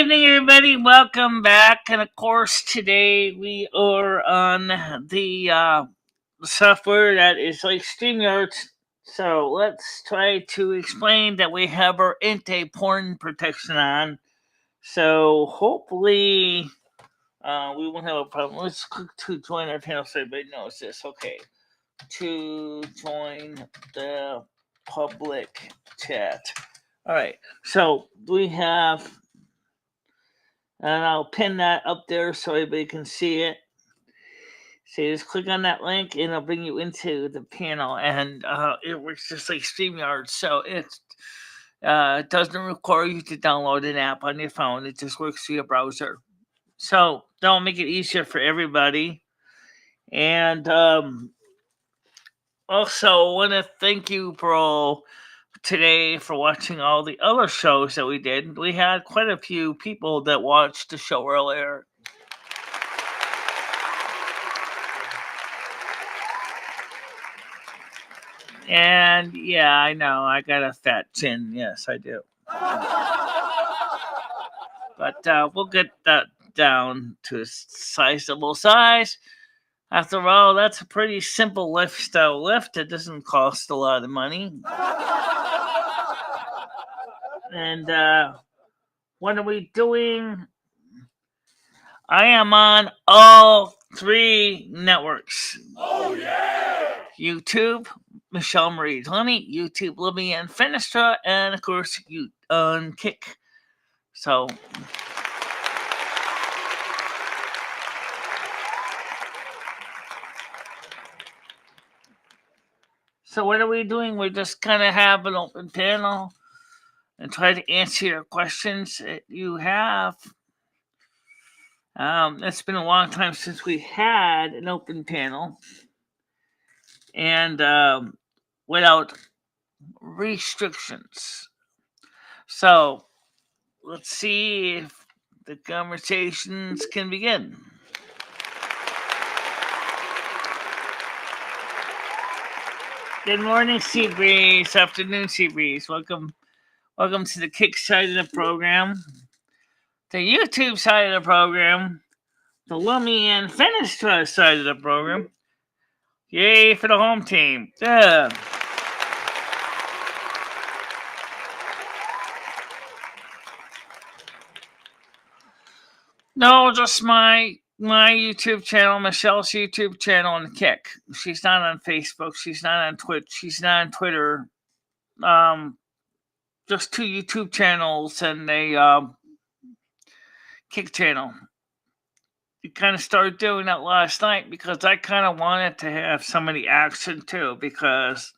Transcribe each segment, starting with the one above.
evening, everybody. Welcome back. And of course, today we are on the software that is like StreamYard. So let's try to explain that we have our anti-porn protection on. So hopefully we won't have a problem. Let's click to join our panel so everybody knows this. Okay. To join the public chat. All right. So we have, and I'll pin that up there so everybody can see it. So you just click on that link and it'll bring you into the panel, and it works just like StreamYard. So it doesn't require you to download an app on your phone. It just works through your browser. So that'll make it easier for everybody. And also, I want to thank you for all today for watching all the other shows that we did. We had quite a few people that watched the show earlier. And yeah, I know I got a fat chin. Yes, I do. But we'll get that down to a sizable size. After all, that's a pretty simple lifestyle lift. It doesn't cost a lot of money. And what are we doing? I am on all three networks. Oh, yeah! YouTube, Michelle Marie Honey, YouTube, Lumi, and Finistra, and of course, you on Kick. So what are we doing? We're just kind of have an open panel and try to answer your questions that you have. It's been a long time since we had an open panel, and without restrictions. So let's see if the conversations can begin. Good morning, Seabreeze. Afternoon, Seabreeze. Welcome to the Kick side of the program, the YouTube side of the program, the Lumi and Finistra side of the program. Yay for the home team. Yeah. No, just my YouTube channel, Michelle's YouTube channel, and Kick. She's not on Facebook. She's not on Twitch. She's not on Twitter. Just two YouTube channels and a Kick channel. We kind of started doing that last night because I kind of wanted to have some of the action too, because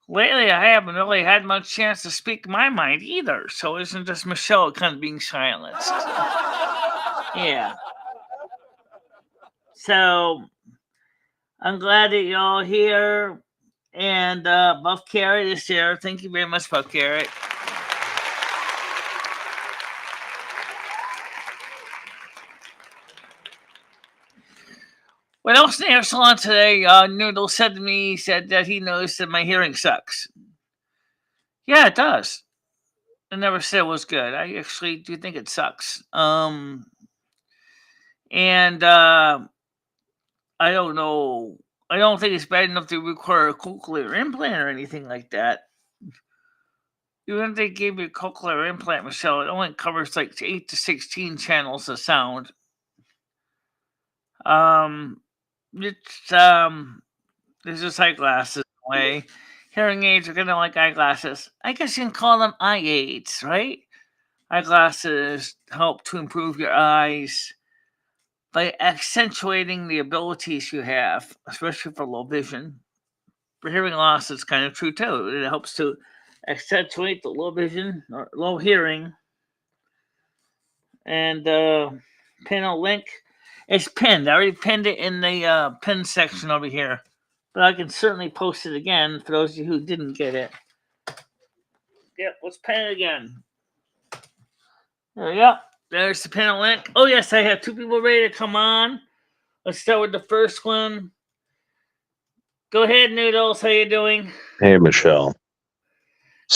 lately I haven't really had much chance to speak my mind either. So it isn't just Michelle kind of being silenced. Yeah. So I'm glad that you're all here. And Buff Carrot is here. Thank you very much, Buff Carrot. What else in the hair salon today? Noodle said to me, he said that he knows that my hearing sucks. Yeah, it does. I never said it was good. I actually do think it sucks. And I don't know. I don't think it's bad enough to require a cochlear implant or anything like that. Even if they gave me a cochlear implant, Michelle, it only covers like 8 to 16 channels of sound. It's just eyeglasses in a way. Hearing aids are kind of like eyeglasses. I guess you can call them eye aids, right? Eyeglasses help to improve your eyes by accentuating the abilities you have, especially for low vision. For hearing loss, it's kind of true too. It helps to accentuate the low vision or low hearing. And panel link is pinned. I already pinned it in the pin section over here, but I can certainly post it again for those of you who didn't get it. Yep, let's pin it again. There we go. There's the panel link. Oh yes, I have two people ready to come on. Let's start with the first one. Go ahead, Noodles. How you doing? Hey, Michelle.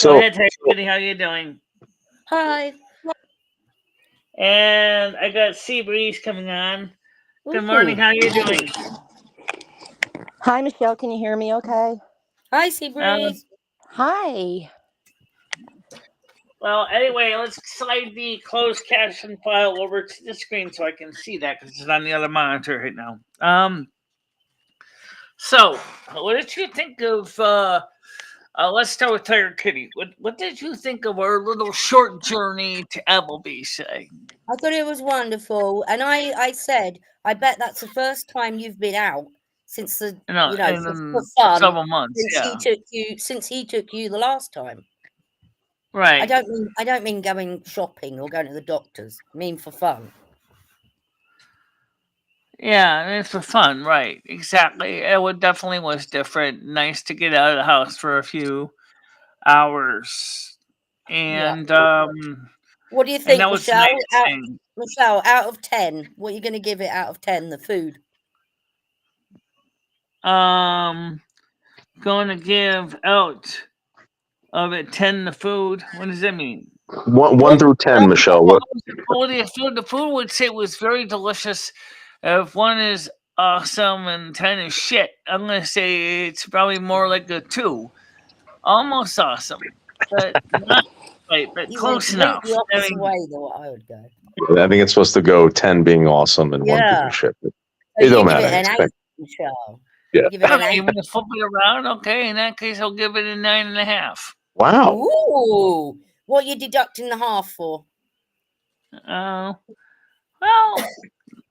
Go ahead, everybody. How you doing? Hi. And I got Sea Breeze coming on. Good morning. Ooh. How you doing? Hi, Michelle. Can you hear me okay? Hi, Um, Seabreeze. Hi. well, anyway, let's slide the closed caption file over to the screen so I can see that because it's on the other monitor right now. So, what did you think of? Let's start with Tiger Kitty. What did you think of our little short journey to Applebee's? I thought it was wonderful, and I said, I bet that's the first time you've been out since the for In fun several months, yeah, since he took you the last time. right. I don't mean going shopping or going to the doctors. I mean for fun. Yeah, and it's for fun, right? Exactly. It definitely was different. Nice to get out of the house for a few hours, Yeah. and What do you and think, that was the Michelle? nice thing. Michelle, out of 10, what are you going to give it out of 10? The food. Um, Going to give out of it 10 the food. What does that mean? One What? through 10, Um, Michelle. What? Well, the food would say was very delicious. If one is awesome and 10 is shit, I'm gonna say it's probably more like a 2. Almost awesome, but not right, but you went close completely enough. I opposite mean, way than what I would go. I think it's supposed to go 10 being awesome and one being Yeah. shit. So It you don't give matter. it I an 8, expect. Michelle. Yeah. You give it an okay, 8. you want to flip it around? Okay, in that case, I'll give it a 9.5. Wow. Ooh. What are you deducting the half for? Well,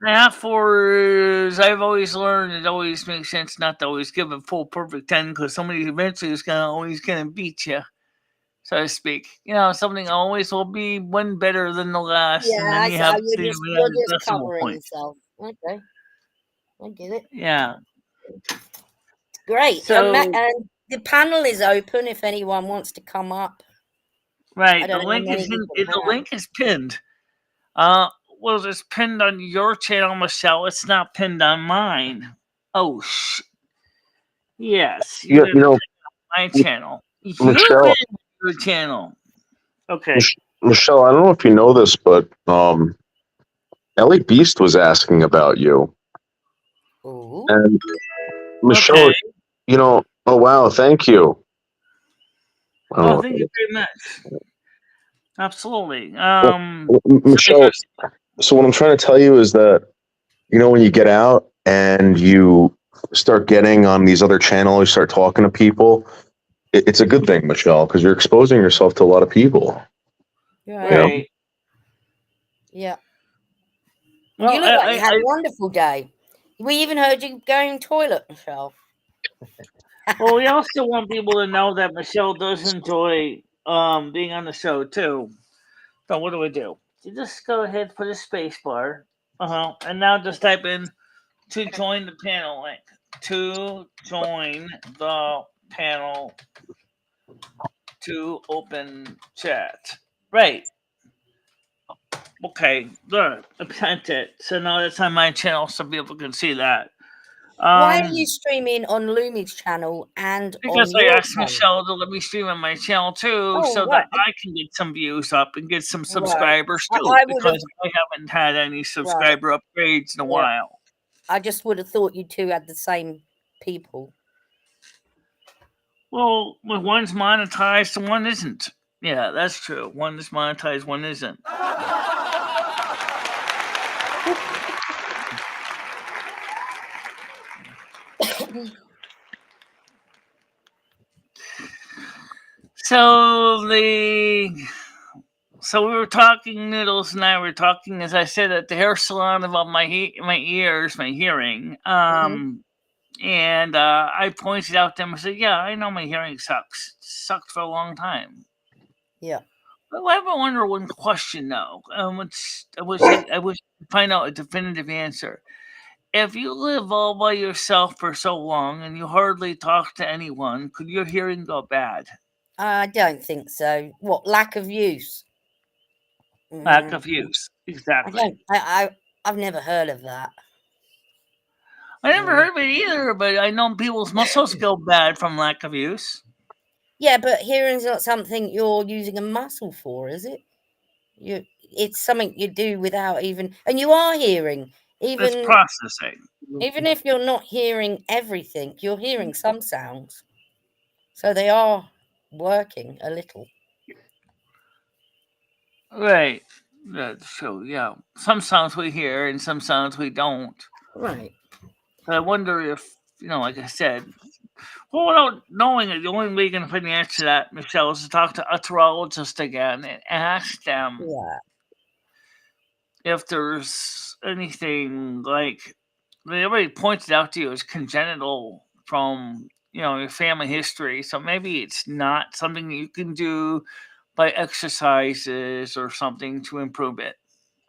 metaphors, I've always learned it always makes sense not to always give a full perfect 10 because somebody eventually is always gonna beat you, so to speak. Something always will be one better than the last, and Yeah, then you have to you're add a just decimal covering point. yourself. Okay, I get it. Yeah. Great. So And the panel is open if anyone wants to come up. I right, the don't know how link is many in, people the have. link is pinned. Uh, well, it's pinned on your channel, Michelle. It's not pinned on mine. Oh yes, you You, did you know, my channel. You Michelle, pinned your channel. Okay. Michelle, I don't know if you know this, but Ellie Beast was asking about you. Ooh. And Okay. Michelle, oh, wow, thank you. I don't know Oh, what thank that you is. very much. Absolutely. Well, So Michelle, so what I'm trying to tell you is that, when you get out and you start getting on these other channels, you start talking to people, it's a good thing, Michelle, because you're exposing yourself to a lot of people. Right. You right. Yeah. Well, You look like you had a wonderful day. We even heard you going toilet, Michelle. well, we also want people to know that Michelle does enjoy being on the show too. So what do? You just go ahead and put a space bar. And now just type in to join the panel link. To join the panel to open chat. Right. Okay. There. I sent it. So now that's on my channel so people can see that. Why are you Um streaming on Lumi's channel and because on I your asked channel? Michelle to let me stream on my channel too Oh, so that right. I can get some views up and get some Right. subscribers too I would have, because I haven't had any right. subscriber upgrades in a Yeah. while. I just would have thought you two had the same people. Well, one's monetized and one isn't. Yeah, that's true. One is monetized, one isn't. So we were talking, Noodles and I were talking, as I said, at the hair salon about my my ears, my hearing. Mhm. And I pointed out to him. I said, "Yeah, I know my hearing sucks. It sucked for a long time." Yeah. But I have a wonder one question though. I wish to find out a definitive answer. If you live all by yourself for so long and you hardly talk to anyone, could your hearing go bad? I don't think so. What, lack of use? Lack Mm, of use. I Exactly. don't. I've never heard of that. I never Mm. heard of it either, but I know people's muscles go bad from lack of use. Yeah, but hearing's not something you're using a muscle for, is it? it's something you do without even, and you are hearing, It's even processing. if you're not hearing everything, you're hearing some sounds. So they are working a little. Right. So yeah, some sounds we hear and some sounds we don't. Right. I wonder if, like I said, well, without knowing it, the only way you can find the answer to that, Michelle, is to talk to a neurologist again and ask them Yeah. if there's anything like they already pointed out to you as congenital from your family history. So maybe it's not something you can do by exercises or something to improve it.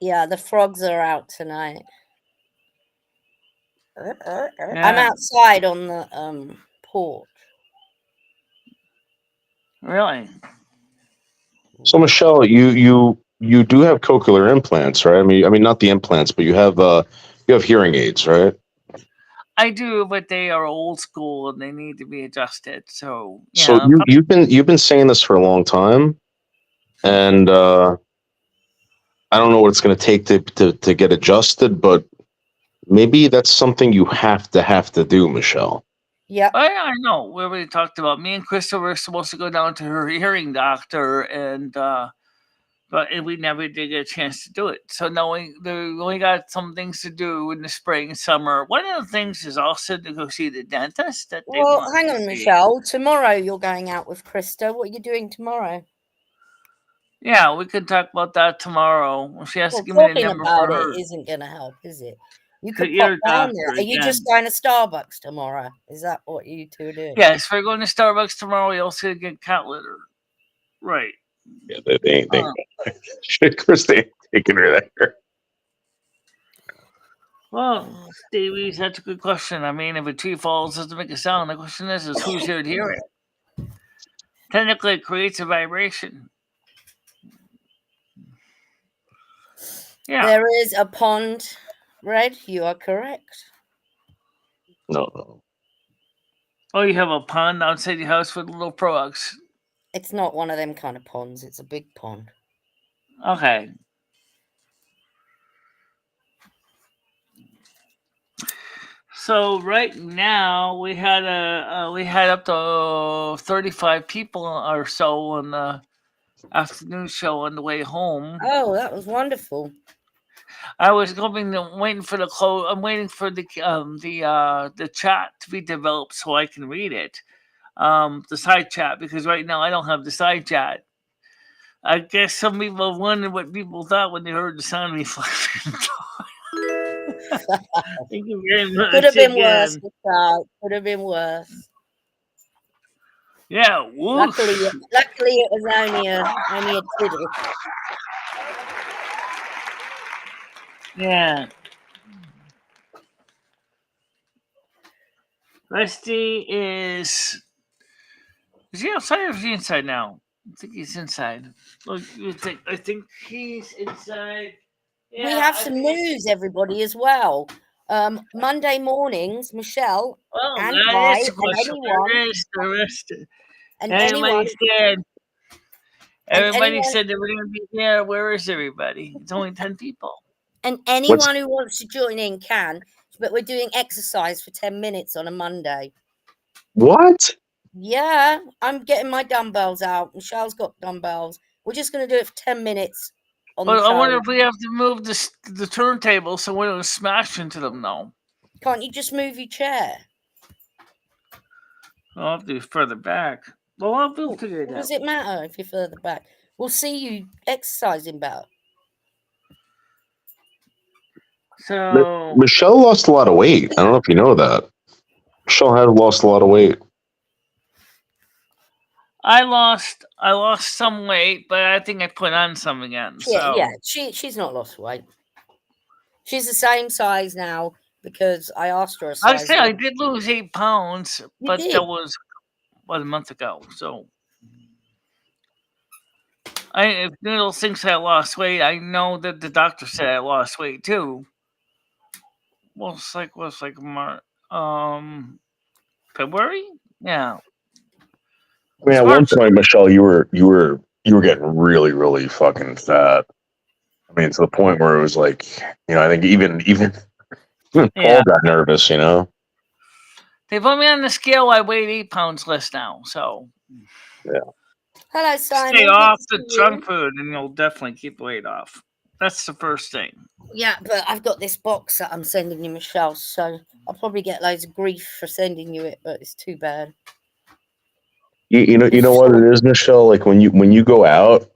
Yeah, the frogs are out tonight. I'm Yeah, outside on the porch. really. So Michelle, you do have cochlear implants, right? I mean not the implants, but you have hearing aids, right? I do, but they are old school and they need to be adjusted. So So yeah, you've been saying this for a long time, and I don't know what it's going to take to get adjusted, but maybe that's something you have to do, Michelle. Yep. I know. We already talked about me and Crystal were supposed to go down to her hearing doctor, but we never did get a chance to do it. So now we only got some things to do in the spring and summer. One of the things is also to go see the dentist that they Well, want hang to on, see. Michelle. Tomorrow you're going out with Krista. What are you doing tomorrow? Yeah, we could talk about that tomorrow. She has to Well, give me the talking number for about it her isn't going to help, is it? You the could pop ear down there. doctor Are you just again. going to Starbucks tomorrow? Is that what you two are doing? Yes, we're going to Starbucks tomorrow. We also get cat litter. Right. Yeah, they Uh, shit, Chris, they ain't taking her there. well, Stevie, that's a good question. I mean, if a tree falls, doesn't make a sound. The question is who's here to hear it? Technically, it creates a vibration. Yeah. There is a pond, Red. You are correct. No. Oh, you have a pond outside your house with little frogs. It's not one of them kind of ponds. It's a big pond. Okay. So right now we had we had up to 35 people or so on the afternoon show on the way home. Oh, that was wonderful. I was waiting for the close. I'm waiting for the chat to be developed so I can read it. The side chat, because right now I don't have the side chat. I guess some people wondered what people thought when they heard the sound of me flapping. Thank you very much Could have been worse, again. Michelle. Could have been worse. Yeah, Luckily, whoosh. it was only a tiddle. Yeah. Rusty is he outside or is he inside now? I think he's inside. Look, I think he's inside. We Yeah, have I some think it's, news, everybody, as well. Monday mornings, Michelle well, and that I is the question. Where is the rest? and Everybody anyone said and everybody anyone said they were gonna be here. Where is everybody? It's only 10 people. and What's anyone who wants to join in can. But we're doing exercise for 10 minutes on a Monday. what? Yeah, I'm getting my dumbbells out. Michelle's got dumbbells. We're just going to do it for 10 minutes on the But I wonder phone. if we have to move the turntable so we don't smash into them now. Can't you just move your chair? I'll have to be further back. Well, we'll figure it What out. does it matter if you're further back? We'll see you exercising better. So Michelle lost a lot of weight. I don't know if you know that. Michelle had lost a lot of weight. I lost some weight, but I think I put on some again. So She's not lost weight. She's the same size now because I asked her a I size. say I did lose 8 pounds, You but did. that was about a month ago. So if Noodle thinks I lost weight, I know that the doctor said I lost weight too. Well, it's like February? Yeah. I mean, It's at one March. point, Michelle, you were getting really, really fucking fat. I mean, to the point where it was like, I think even Paul Yeah. got nervous. They put me on the scale. I weighed 8 pounds less now. So Yeah. Hello, Simon. stay Good off to the see junk you. food, and you'll definitely keep weight off. That's the first thing. Yeah, but I've got this box that I'm sending you, Michelle, so I'll probably get loads of grief for sending you it, but it's too bad. You know what it is, Michelle? Like when you go out,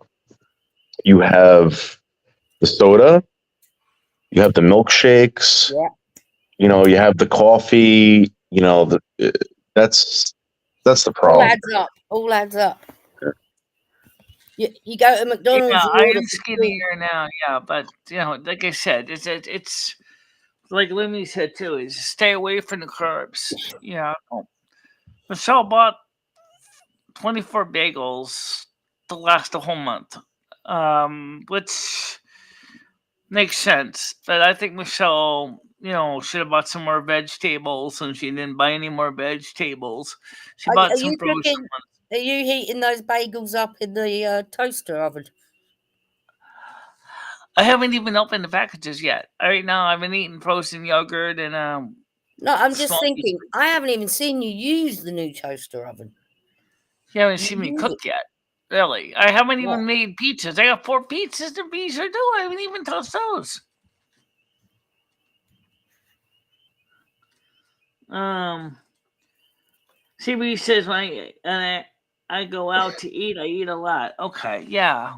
you have the soda, you have the milkshakes, Yeah. you have the coffee, that's the All problem. adds up. All adds up. You go to McDonald's, Yeah, you I order am for two. skinnier now. Yeah, but like I said, it's like Lumi said too. Is stay away from the carbs. Yeah. Michelle bought 24 bagels to last a whole month, which makes sense. But I think Michelle, should have bought some more vegetables, and she didn't buy any more vegetables. She Are bought some you frozen cooking? ones. Are you heating those bagels up in the toaster oven? I haven't even opened the packages yet. Right now, I've been eating frozen yogurt and No, I'm just small. thinking. I haven't even seen you use the new toaster oven. You haven't You seen me use cook it. yet. Really, I haven't Yeah. even made pizzas. I got 4 pizzas to be sure do. I haven't even touched those. CB says when I go out to eat, I eat a lot. Okay, yeah.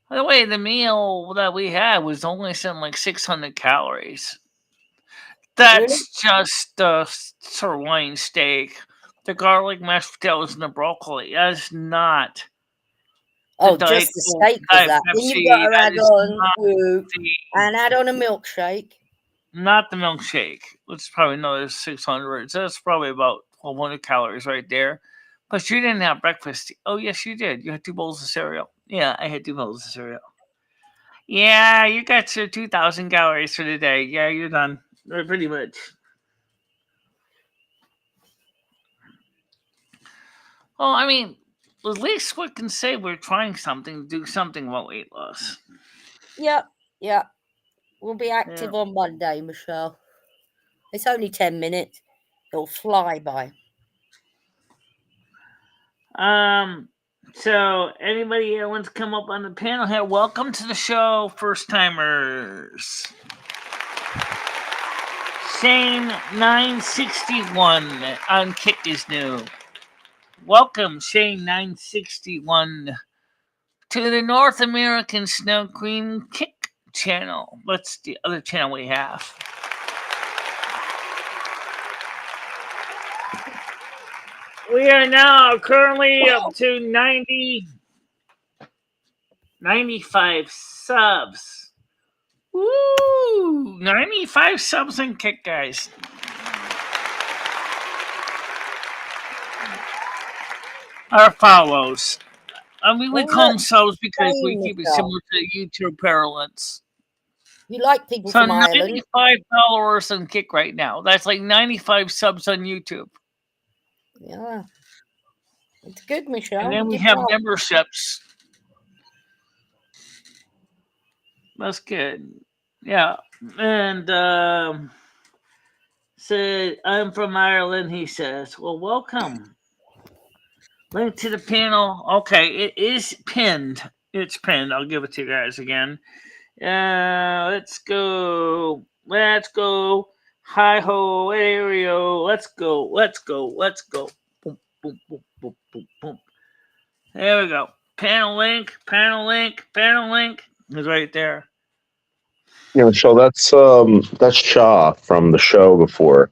By the way, the meal that we had was only something like 600 calories. Really? That's just the sirloin steak, the garlic mashed potatoes, and the broccoli. That's not the Oh, just the steak was Diet that. Then you've got Pepsi. to That add is on not fruit the and add on a milkshake. not the milkshake, which is probably another 600. So that's probably about 1,200 calories right there. But you didn't have breakfast. Oh, yes, you did. You had 2 bowls of cereal. Yeah, I had 2 bowls of cereal. Yeah, you got your 2,000 calories for the day. Yeah, you're done. Pretty much. Well, I mean, at least we can say we're trying something to do something about weight loss. Yep. Yep. We'll be active on Monday, Michelle. It's only 10 minutes. It'll fly by. So anybody here wants to come up on the panel here? Welcome to the show, first timers. Shane 961 on Kick is new. Welcome, Shane 961 to the North American Snow Queen Kick channel. What's the other channel we have? We are now currently up to 95 subs. Woo! 95 subs in Kick, guys. Our follows. We call them subs because we keep it similar to YouTube parlance. You like people So from Ireland? 95 followers on Kick right now. That's like 95 subs on YouTube. Yeah. It's good, Michelle. And then we have memberships. That's good. Yeah. And said, I'm from Ireland, he says. Well, welcome. Link to the panel. Okay, it is pinned. It's pinned. I'll give it to you guys again. Let's go. Let's go. Hi ho, Aereo. Let's go. Let's go. Let's go. Boom, boom, boom, boom, boom, boom. There we go. Panel link. Panel link. Panel link. It's right there. So that's Shaw from the show before.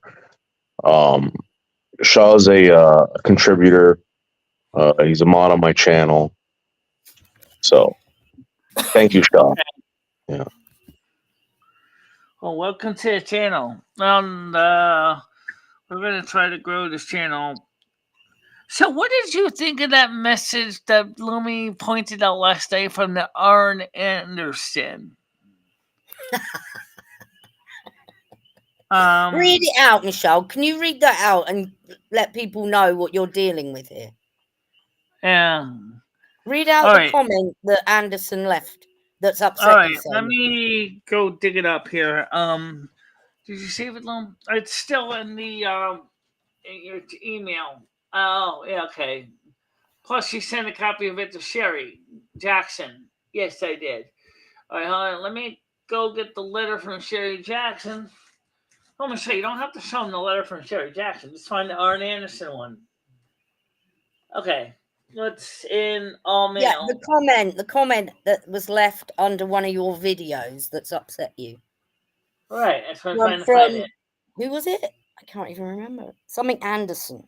Shaw's a contributor. He's a mod on my channel. So thank you, Shaw. Yeah. Well, welcome to the channel. And we're going to try to grow this channel. So, what did you think of that message that Lumi pointed out last day from the Arn Anderson? Read it out, Michelle. Can you read that out and let people know what you're dealing with here? Yeah. Read out the comment that Anderson left. that's All upset right, you so let much? me go dig it up here. Did you save it, Lum? It's still in the in your email. Oh, yeah, okay. Plus, you sent a copy of it to Sherry Jackson. Yes, I did. All right, hold on. Let me go get the letter from Sherry Jackson. Oh, Michelle, you don't have to show them the letter from Sherry Jackson. Just find the Arn Anderson one. Okay, what's in all Yeah, mail? the comment that was left under one of your videos that's upset you. Right, that's what I'm trying to find it. Who was it? I can't even remember. Something Anderson.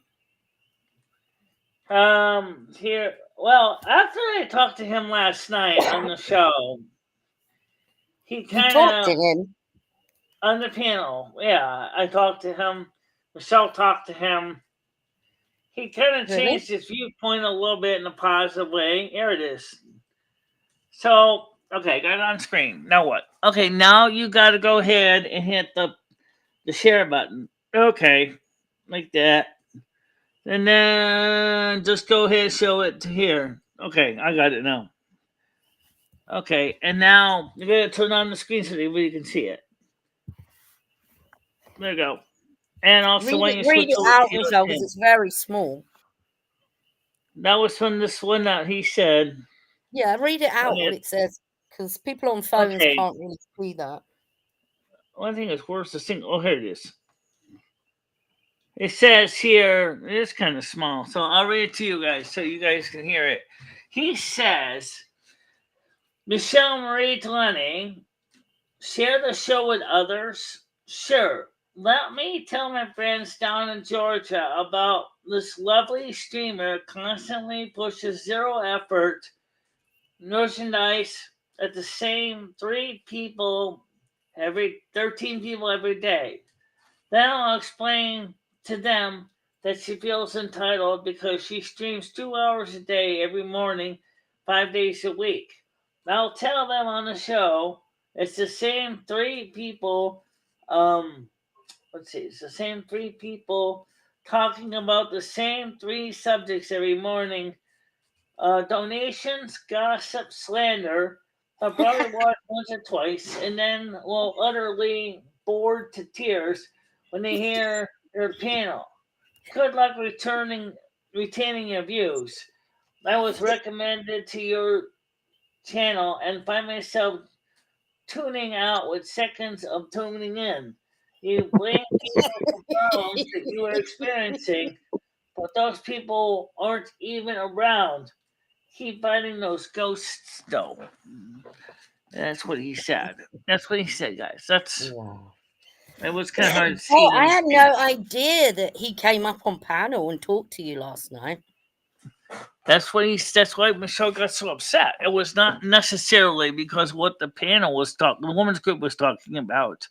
Here. Well, after I talked to him last night on the show, he You kind talked to of him. on the panel. Yeah, I talked to him. Michelle talked to him. He kind of Really? changed his viewpoint a little bit in a positive way. Here it is. So, okay, got it on screen. Now what? Okay, now you got to go ahead and hit the share button. Okay, like that. And then just go ahead and show it to here. Okay, I got it now. Okay, and now you're going to turn on the screen so everybody can see it. There you go. And also when you Read switch it over out, to your Michelle, because thing. it's very small. That was from this one that he said. Yeah, read it out what it says, because people on phones Okay, can't really see that. one thing is worse. This thing. Oh, here it is. It says here. It's kind of small, so I'll read it to you guys so you guys can hear it. He says, Michelle Marie Delaney, share the show with others. Sure. Let me tell my friends down in Georgia about this lovely streamer constantly pushes zero effort merchandise at the same 13 people every day. Then I'll explain to them that she feels entitled because she streams 2 hours a day every morning, 5 days a week. I'll tell them on the show it's the same three people. Let's see, it's the same three people talking about the same three subjects every morning: donations, gossip, slander. I'll probably watch once or twice, and then will utterly bored to tears when they hear their panel. Good luck retaining your views. I was recommended to your channel and find myself tuning out with seconds of tuning in. You blame people for problems that you are experiencing, but those people aren't even around. Keep fighting those ghosts, though. That's what he said. That's what he said, guys. It was kind of hard to see Oh, when I he had said no idea that he came up on panel and talked to you last night. That's why Michelle got so upset. It was not necessarily because what the panel was talking, the women's group was talking about.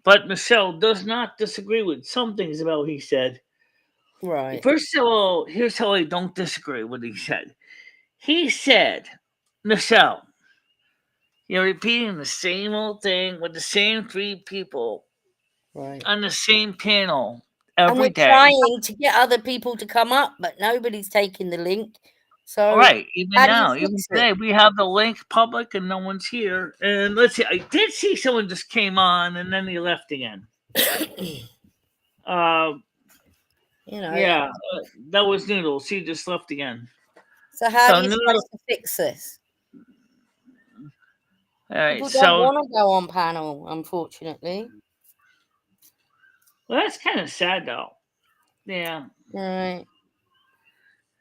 But Michelle does not disagree with some things about what he said. Right. First of all, here's how I don't disagree with what he said. He said, Michelle, you're repeating the same old thing with the same three people Right. on the same panel And every we're day. trying to get other people to come up, but nobody's taking the link. So Right, even how do you now, even fix today, it? we have the link public and no one's here. And let's see, I did see someone just came on and then they left again. Uh, You know. yeah, that was Noodles. He just left again. So how So do you try Noodles. to fix this? All right, People don't so want to go on panel, unfortunately. well, that's kind of sad though. Yeah, Right.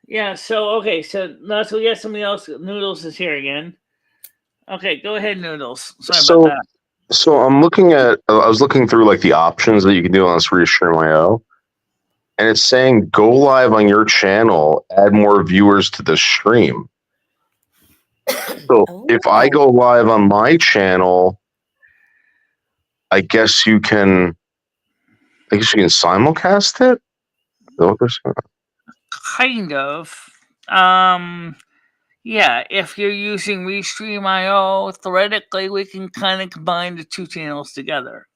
yeah. So okay, so now so we got somebody else. Noodles is here again. Okay, go ahead, Noodles. Sorry about So, that. so I'm looking at. I was looking through like the options that you can do on this Restream.io, and it's saying go live on your channel, add more viewers to the stream. So if I Oh. go live on my channel, I guess you can. I guess you can simulcast it. Is that what they're saying? Kind of. Um. Yeah, if you're using Restream.io, theoretically we can kind of combine the two channels together.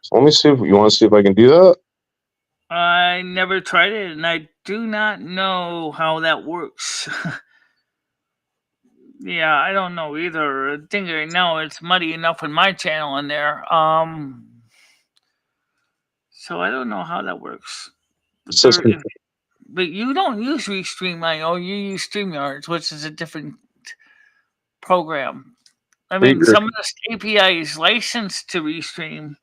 So let me see if you want to see if I can do that. I never tried it, and I do not know how that works. Yeah, I don't know either. I think right now it's muddy enough with my channel in there. So I don't know how that works. Says But you don't use Restream, I know. You use StreamYards, which is a different program. I mean, some of the API is licensed to Restream,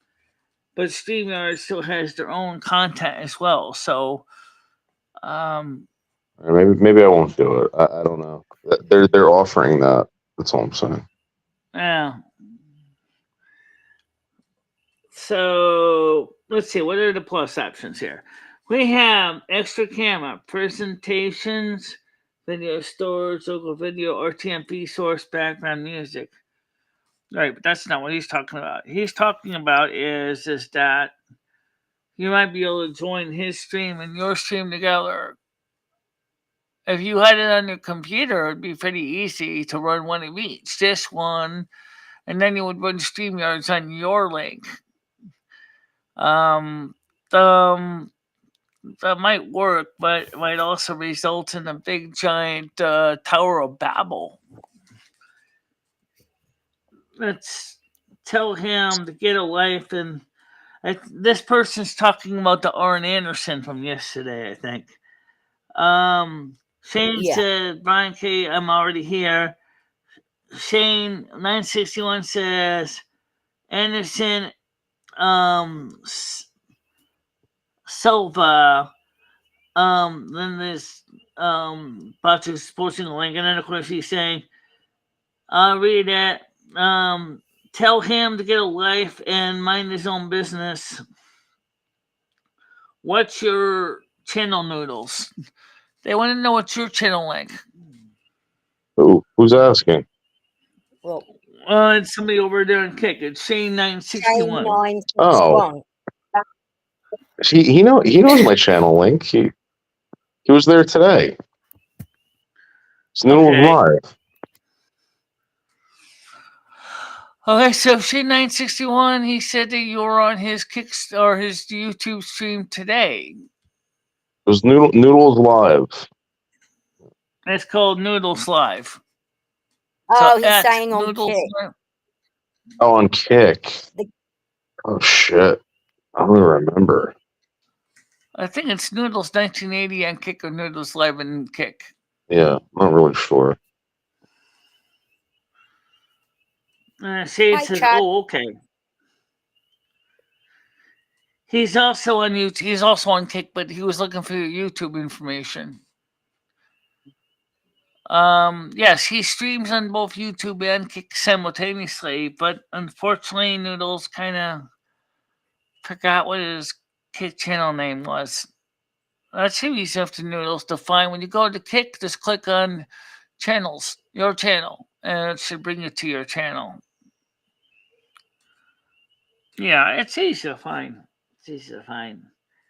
but StreamYard still has their own content as well. So, maybe I won't do it. I don't know. They're offering that. That's all I'm saying. yeah. So let's see. What are the plus options here? We have extra camera, presentations, video storage, local video, RTMP source, background music. Right, but that's not what he's talking about. He's talking about is that you might be able to join his stream and your stream together. If you had it on your computer, it'd be pretty easy to run one of each. This one, and then you would run StreamYards on your link. Um, the, that might work, but it might also result in a big giant Tower of Babel. Let's tell him to get a life, and this person's talking about the Arn Anderson from yesterday, I think. Shane said, Brian K, I'm already here. Shane 961 says, Anderson Silva. Then this Butcher's posting a link, and then of course he's saying, I'll read it. Tell him to get a life and mind his own business. What's your channel, Noodles? They want to know what's your channel link. Who's asking? Well, it's somebody over there in Kick. It's Shane 961. Oh, he knows my channel link. He was there today. It's Noodles Live. Okay, so Shane 961, he said that you were on his or his YouTube stream today. It was Noodles Live. It's called Noodles Live. Oh, so he's saying on Kick. Oh, on Kick. Oh, shit. I don't even remember. I think it's Noodles 1980 on Kick or Noodles Live and Kick. Yeah, I'm not really sure. Shade says, oh, okay. He's also on YouTube. He's also on Kick, but he was looking for your YouTube information. Yes, he streams on both YouTube and Kick simultaneously, but unfortunately, Noodles kind of forgot what his Kick channel name was. That's easy enough to Noodles to find. When you go to Kick, just click on channels, your channel, and it should bring you to your channel. Yeah, it's easy to find. It's easy to find.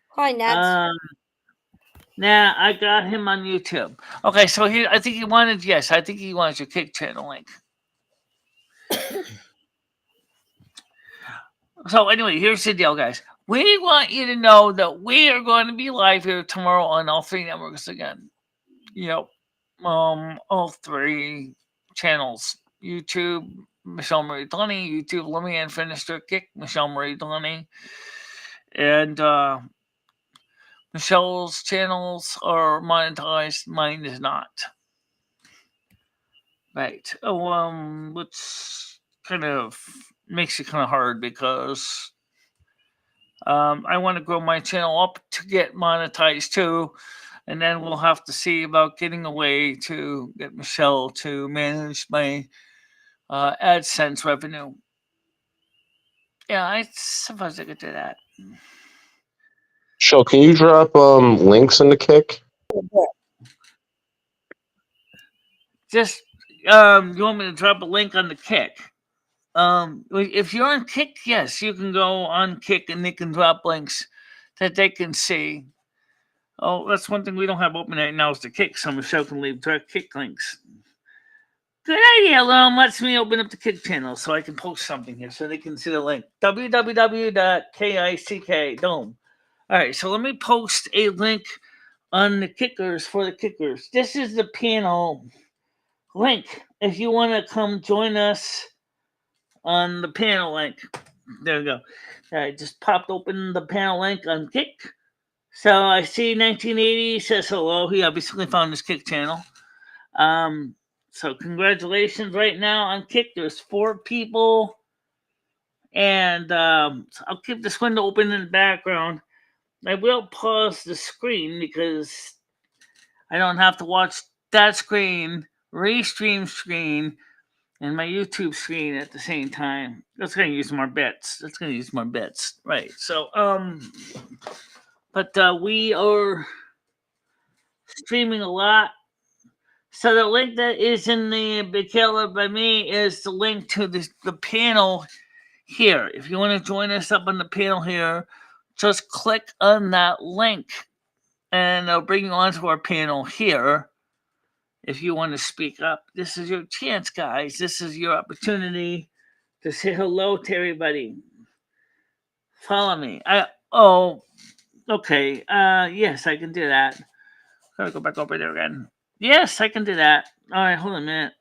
Hi, Nat. Nah, I got him on YouTube. Okay, so I think he wanted your Kick channel link. So anyway, here's the deal, guys. We want you to know that we are going to be live here tomorrow on all three networks again. Yep. All three channels. YouTube, Michelle Marie Delaney, YouTube, Lumi and Finistra, Kick, Michelle Marie Delaney. And Michelle's channels are monetized, mine is not. Right. Which kind of makes it kind of hard because I want to grow my channel up to get monetized too, and then we'll have to see about getting a way to get Michelle to manage my AdSense revenue. Yeah, I suppose I could do that. Michelle, can you drop links in the Kick? Just you want me to drop a link on the Kick? If you're on Kick, yes, you can go on Kick and they can drop links that they can see. Oh, that's one thing we don't have open right now is the Kick, so Michelle can leave direct Kick links. Good idea, Lum. Lets me open up the Kick channel so I can post something here so they can see the link. www.kick.dome. All right, so let me post a link on the Kickers for the Kickers. This is the panel link. if you want to come join us on the panel link, there we go. I just popped open the panel link on Kick. So I see 1980 says hello. He obviously found his Kick channel. So congratulations right now on Kick. There's 4 people. And so I'll keep this window open in the background. I will pause the screen because I don't have to watch that screen, Restream screen, and my YouTube screen at the same time. That's gonna use more bits. Right. So but we are streaming a lot. So the link that is in the Michele by me is the link to the panel here. If you want to join us up on the panel here, just click on that link and it'll bring you onto our panel here. If you want to speak up, this is your chance, guys. This is your opportunity to say hello to everybody. Follow me. Okay. Yes, I can do that. Gotta go back over there again. Yes, I can do that. All right, hold on a minute.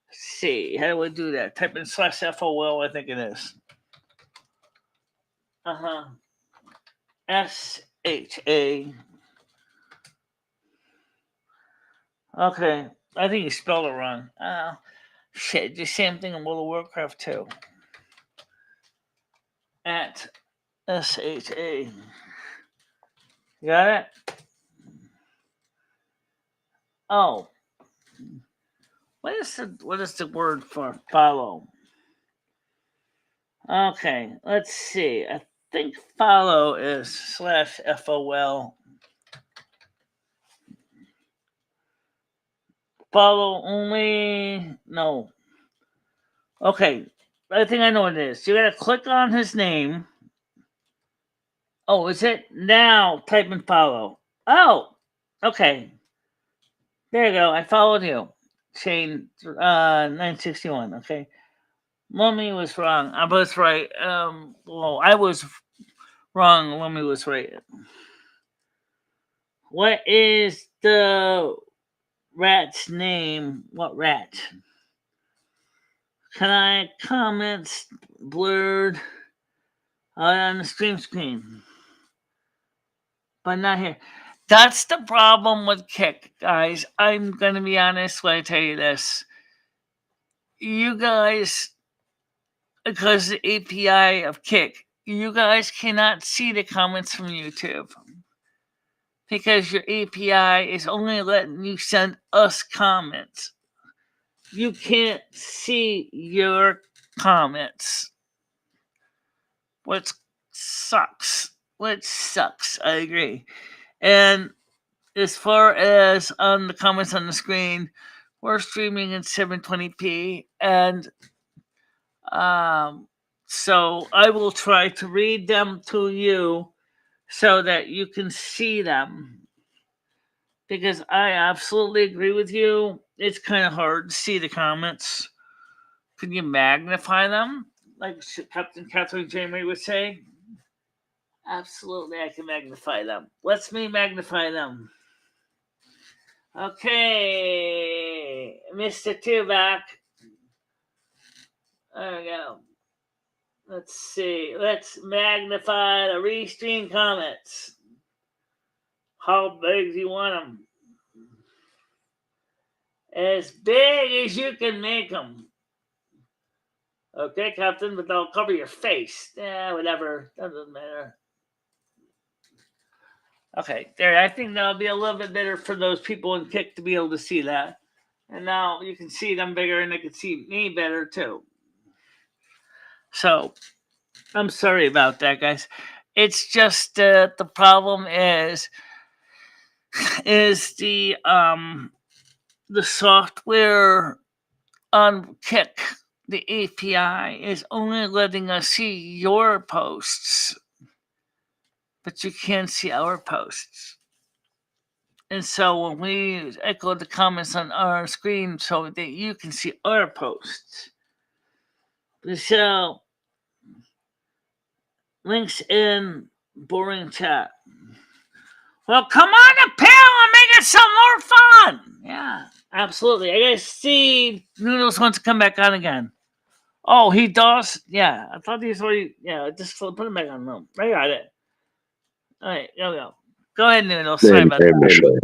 Let's see. How do I do that? Type in /FOL, I think it is. SHA. Okay. I think you spelled it wrong. Shit, the same thing in World of Warcraft 2. At SHA. You got it? Oh. What is the word for follow? Okay, let's see. I think follow is /FOL. Follow only. No. Okay, I think I know what it is. You gotta click on his name. Oh, is it? Now type in follow. Oh, okay. There you go. I followed you. Shane 961. Okay. Lumi was wrong. I was right. Well, I was wrong. Lumi was right. What is the rat's name? What rat? Can I comment blurred on the stream screen? But not here. That's the problem with Kick, guys. I'm going to be honest when I tell you this. You guys, because the API of Kick, you guys cannot see the comments from YouTube. Because your API is only letting you send us comments. You can't see your comments. Which sucks. I agree. And as far as on the comments on the screen, we're streaming in 720p, and so I will try to read them to you so that you can see them. Because I absolutely agree with you. It's kind of hard to see the comments. Can you magnify them? Like Captain Catherine Jamie would say. Absolutely, I can magnify them. Let's me magnify them. Okay, Mr. Tubac. There we go. Let's see. Let's magnify the restream comments. How big do you want them? As big as you can make them. Okay, Captain, but they'll cover your face. Yeah, whatever. Doesn't matter. Okay, there. I think that'll be a little bit better for those people in Kick to be able to see that. And now you can see them bigger and they can see me better too. So, I'm sorry about that, guys. It's just the problem is the software on Kick, the API, is only letting us see your posts, but you can't see our posts. And so when we echo the comments on our screen so that you can see our posts. So, links in boring chat. Well, come on the panel and make it some more fun. Yeah. Absolutely. I guess see Noodles wants to come back on again. Oh, he does? Yeah. I thought he was already. Yeah, just put him back on. No, I got it. All right, there we go. Go ahead, Noodles. Sorry about Hey, that. Michelle.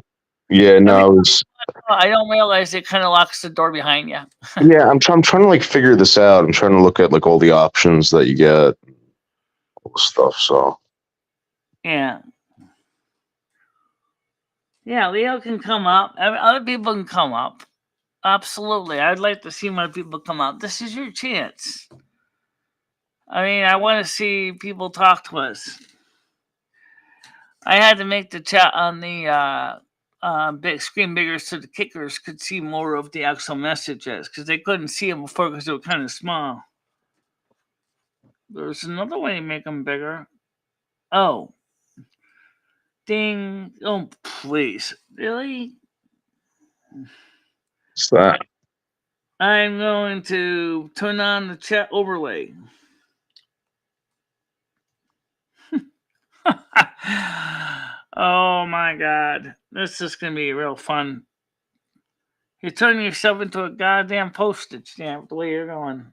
Yeah, Every no, it was, I don't realize it kind of locks the door behind you. yeah, I'm trying to like figure this out. I'm trying to look at like all the options that you get, all the stuff. So Yeah. Yeah, Leo can come up. Other people can come up. Absolutely. I'd like to see more people come up. This is your chance. I mean, I want to see people talk to us. I had to make the chat on the big screen bigger so the kickers could see more of the actual messages because they couldn't see them before because they were kind of small. There's another way to make them bigger. Oh. Ding. Oh, please. Really? what's that? I'm going to turn on the chat overlay. Oh my god. This is going to be real fun. You're turning yourself into a goddamn postage stamp the way you're going.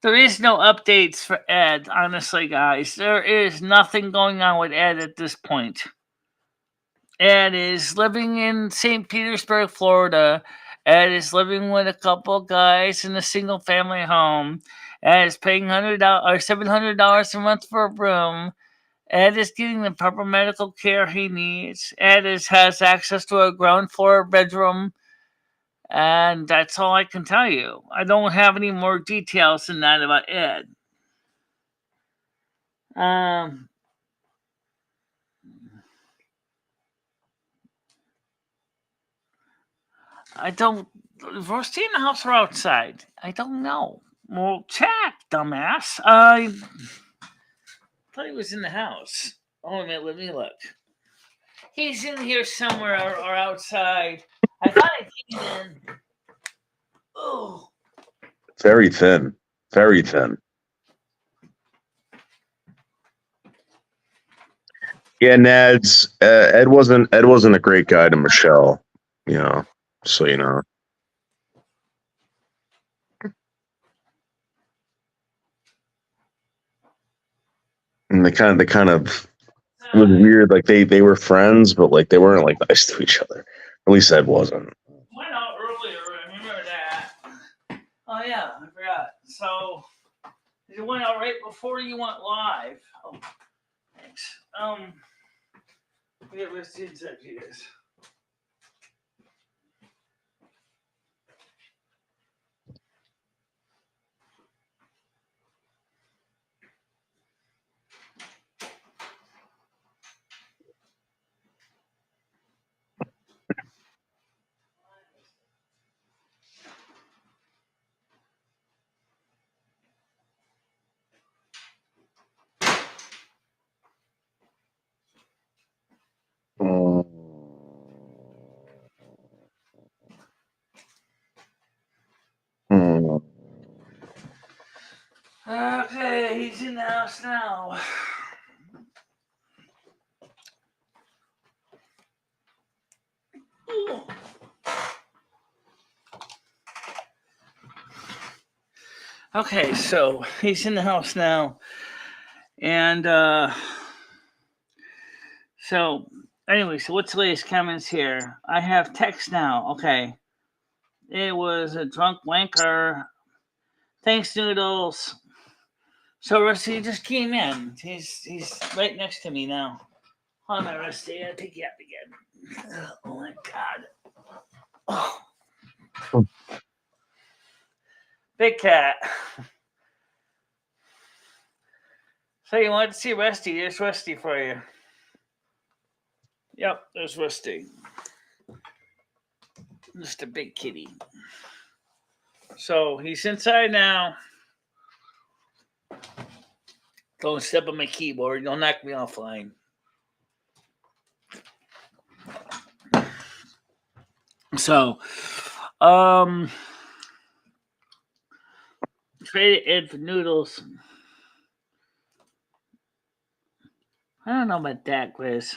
There is no updates for Ed, honestly, guys. There is nothing going on with Ed at this point. Ed is living in St. Petersburg, Florida. Ed is living with a couple guys in a single family home. Ed is paying $100 or $700 a month for a room. Ed is getting the proper medical care he needs. Ed has access to a ground floor bedroom. And that's all I can tell you. I don't have any more details than that about Ed. Um, I don't. Rusty in the house or outside? I don't know. Well, check, dumbass. I thought he was in the house. Oh, wait a minute, let me look. He's in here somewhere or outside. I thought I came in. Oh. Very thin, very thin. Yeah, Ed wasn't a great guy to Michelle, you know. So you know, and they kind of it was weird. Like they were friends, but like they weren't like nice to each other. At least Ed wasn't. Went out earlier. I remember that. Oh yeah, I forgot. So it went out right before you went live. Oh, thanks. Yeah, where's the executives? Mm. Mm. Okay, he's in the house now. Okay, so he's in the house now. And so anyway, so what's the latest comments here? I have text now. Okay. It was a drunk wanker. Thanks, Noodles. So Rusty just came in. He's right next to me now. Hold on, Rusty. I'll pick you up again. Oh my god. Oh. Big cat. So you want to see Rusty? There's Rusty for you. Yep, there's Rusty. Just a big kitty. So he's inside now. Don't step on my keyboard. You'll knock me offline. So, traded Ed for Noodles. I don't know about that, Chris.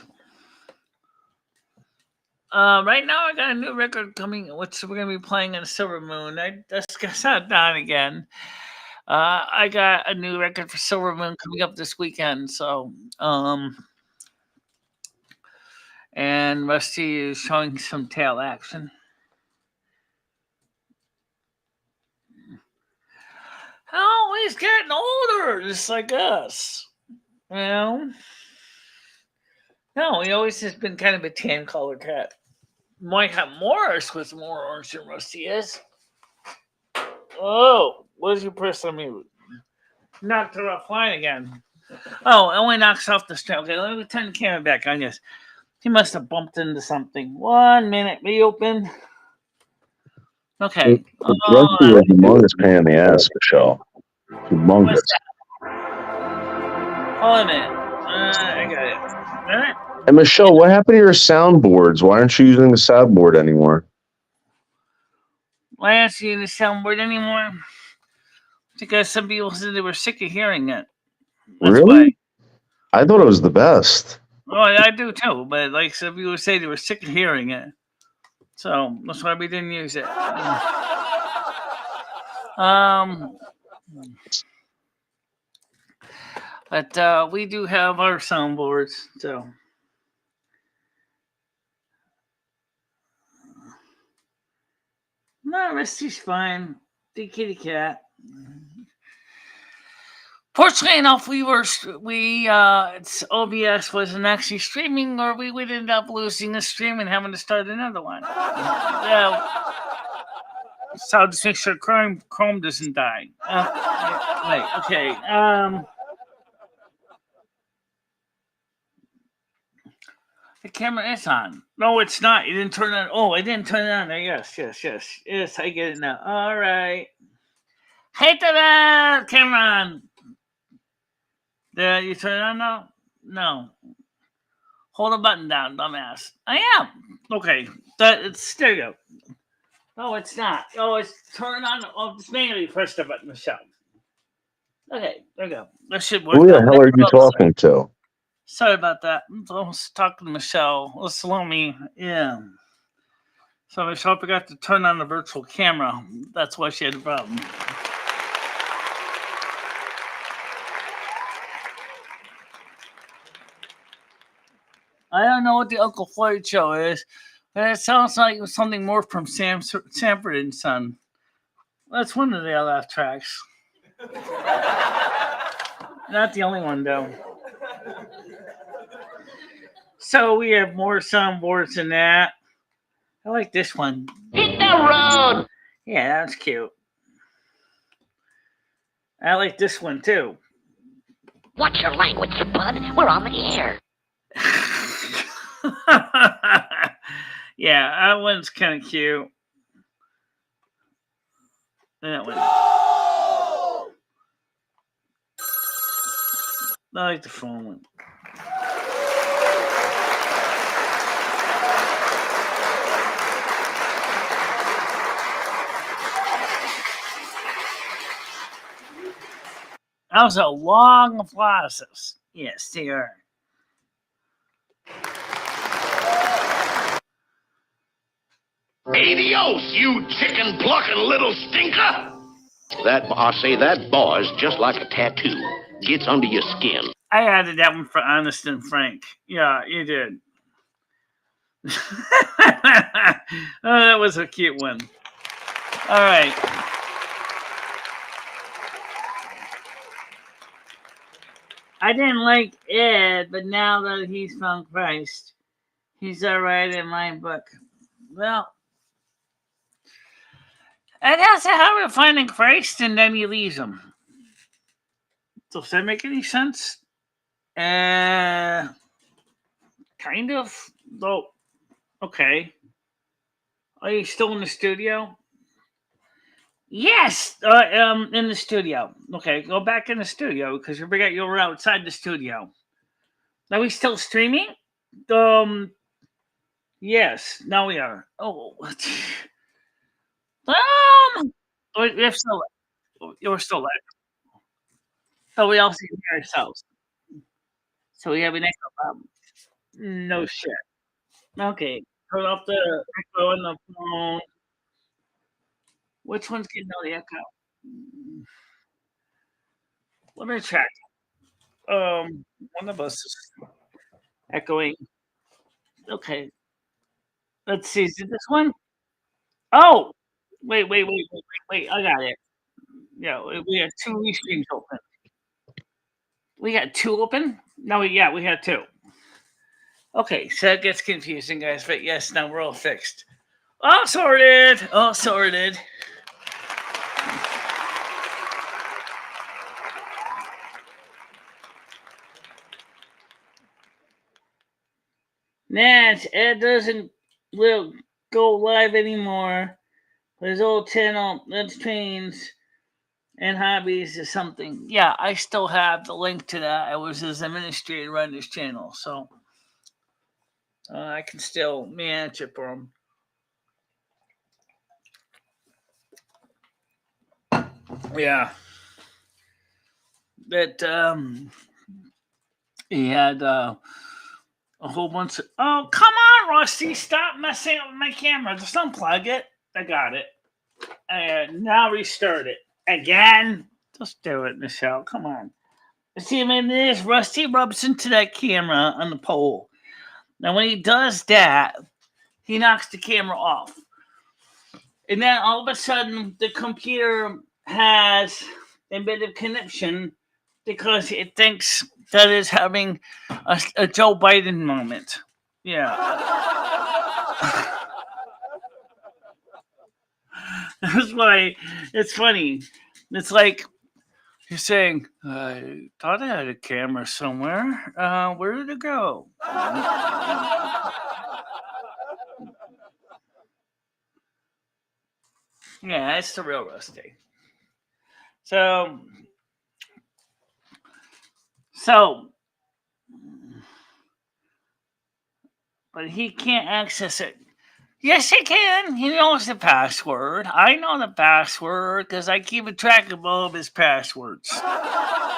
Right now I got a new record coming, which we're gonna be playing in Silver Moon. I just got sat down again. I got a new record for Silver Moon coming up this weekend. So, and Rusty is showing some tail action. Oh, he's getting older, just like us. You know? No, he always has been kind of a tan colored cat. Morris was more orange than Rusty is. Oh, what did you press on mute? Knocked her offline again. Oh, it only knocks off the string. Okay, let me turn the camera back on. Yes. He must have bumped into something. 1 minute, reopen. Okay. Rusty was a humongous pain in the ass, Michelle. Humongous. Hold on a minute. I got it. All right. And Michelle, what happened to your soundboards? Why aren't you using the soundboard anymore? Why aren't you using the soundboard anymore? Because some people said they were sick of hearing it. That's really? Why. I thought it was the best. Oh, I do too, but like some people say they were sick of hearing it. So that's why we didn't use it. But we do have our soundboards, so. No, Rusty's fine. The kitty cat. Fortunately enough, it's OBS wasn't actually streaming, or we would end up losing the stream and having to start another one. So just make sure Chrome doesn't die. Wait, okay. The camera is on. No, it's not. You didn't turn it on. Oh, I didn't turn it on. Yes. I get it now. All right. Hey, ta-da! Camera on. You turn it on now? No. Hold the button down, dumbass. I am. Okay. There you go. No, it's not. Oh, it's turn on. Oh, just manually press the button, Michelle. Okay, there you go. That should work. Who the hell are you talking to? Sorry about that. I was talking to Michelle. It's Lumi. Yeah. So Michelle forgot to turn on the virtual camera. That's why she had a problem. I don't know what the Uncle Floyd show is, but it sounds like it was something more from Sanford and Son. That's one of the LF tracks. Not the only one, though. So we have more soundboards than that. I like this one. Hit the road! Yeah, that's cute. I like this one, too. Watch your language, you bud. We're on the air. Yeah, that one's kind of cute. And that one. I like the phone one. That was a long process. Yes, they are. Adios, you chicken plucking little stinker! That bars just like a tattoo. Gets under your skin. I added that one for Honest and Frank. Yeah, you did. Oh, that was a cute one. All right. I didn't like Ed, but now that he's found Christ, he's all right in my book. Well, Ed has a habit of finding Christ and then he leaves him. Does that make any sense? Kind of. Though. Okay. Are you still in the studio? Yes, in the studio. Okay, go back in the studio because you forgot you were outside the studio. Are we still streaming? Yes, now we are. Oh, we're still live. So we all see ourselves. So we have an echo problem. No shit. Okay. Turn off the echo on the phone. Which one's getting all the echo? Let me check. One of us is echoing. Okay. Let's see. Is it this one? Oh! Wait. I got it. Yeah, we have two restreams open. We got two open? No, we had two. Okay, so that gets confusing, guys. But yes, now we're all fixed. All sorted. All sorted. Nat, Ed doesn't will go live anymore. His old channel, Let's Trains and Hobbies is something. Yeah, I still have the link to that. I was his administrator on this channel, so I can still manage it for him. Yeah. That he had a whole bunch of. Oh, come on, Rusty! Stop messing up with my camera. Just unplug it. I got it. And now restart it again. Just do it, Michelle. Come on. See, I mean, this Rusty rubs into that camera on the pole. Now, when he does that, he knocks the camera off. And then all of a sudden, the computer has a bit of connection because it thinks that it's having a Joe Biden moment. Yeah. That's why it's funny. It's like he's saying, I thought I had a camera somewhere. Where did it go? Yeah, it's the real Rusty. So, but he can't access it. Yes, he can. He knows the password. I know the password because I keep a track of all of his passwords. I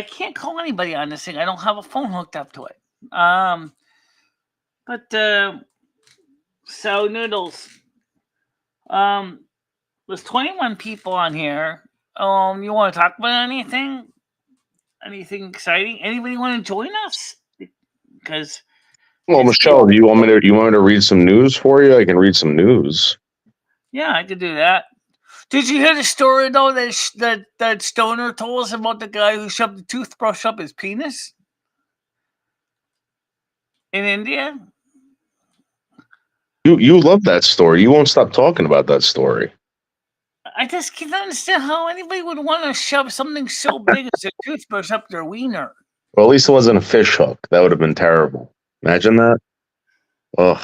can't call anybody on this thing. I don't have a phone hooked up to it. So Noodles. There's 21 people on here. You want to talk about anything? Anything exciting? Anybody want to join us? Because Michelle, do you want me to read some news for you? I can read some news. Yeah, I could do that. Did you hear the story though that Stoner told us about the guy who shoved the toothbrush up his penis in India? You love that story. You won't stop talking about that story. I just can't understand how anybody would want to shove something so big as a toothbrush up their wiener. Well, at least it wasn't a fish hook. That would have been terrible. Imagine that. Ugh.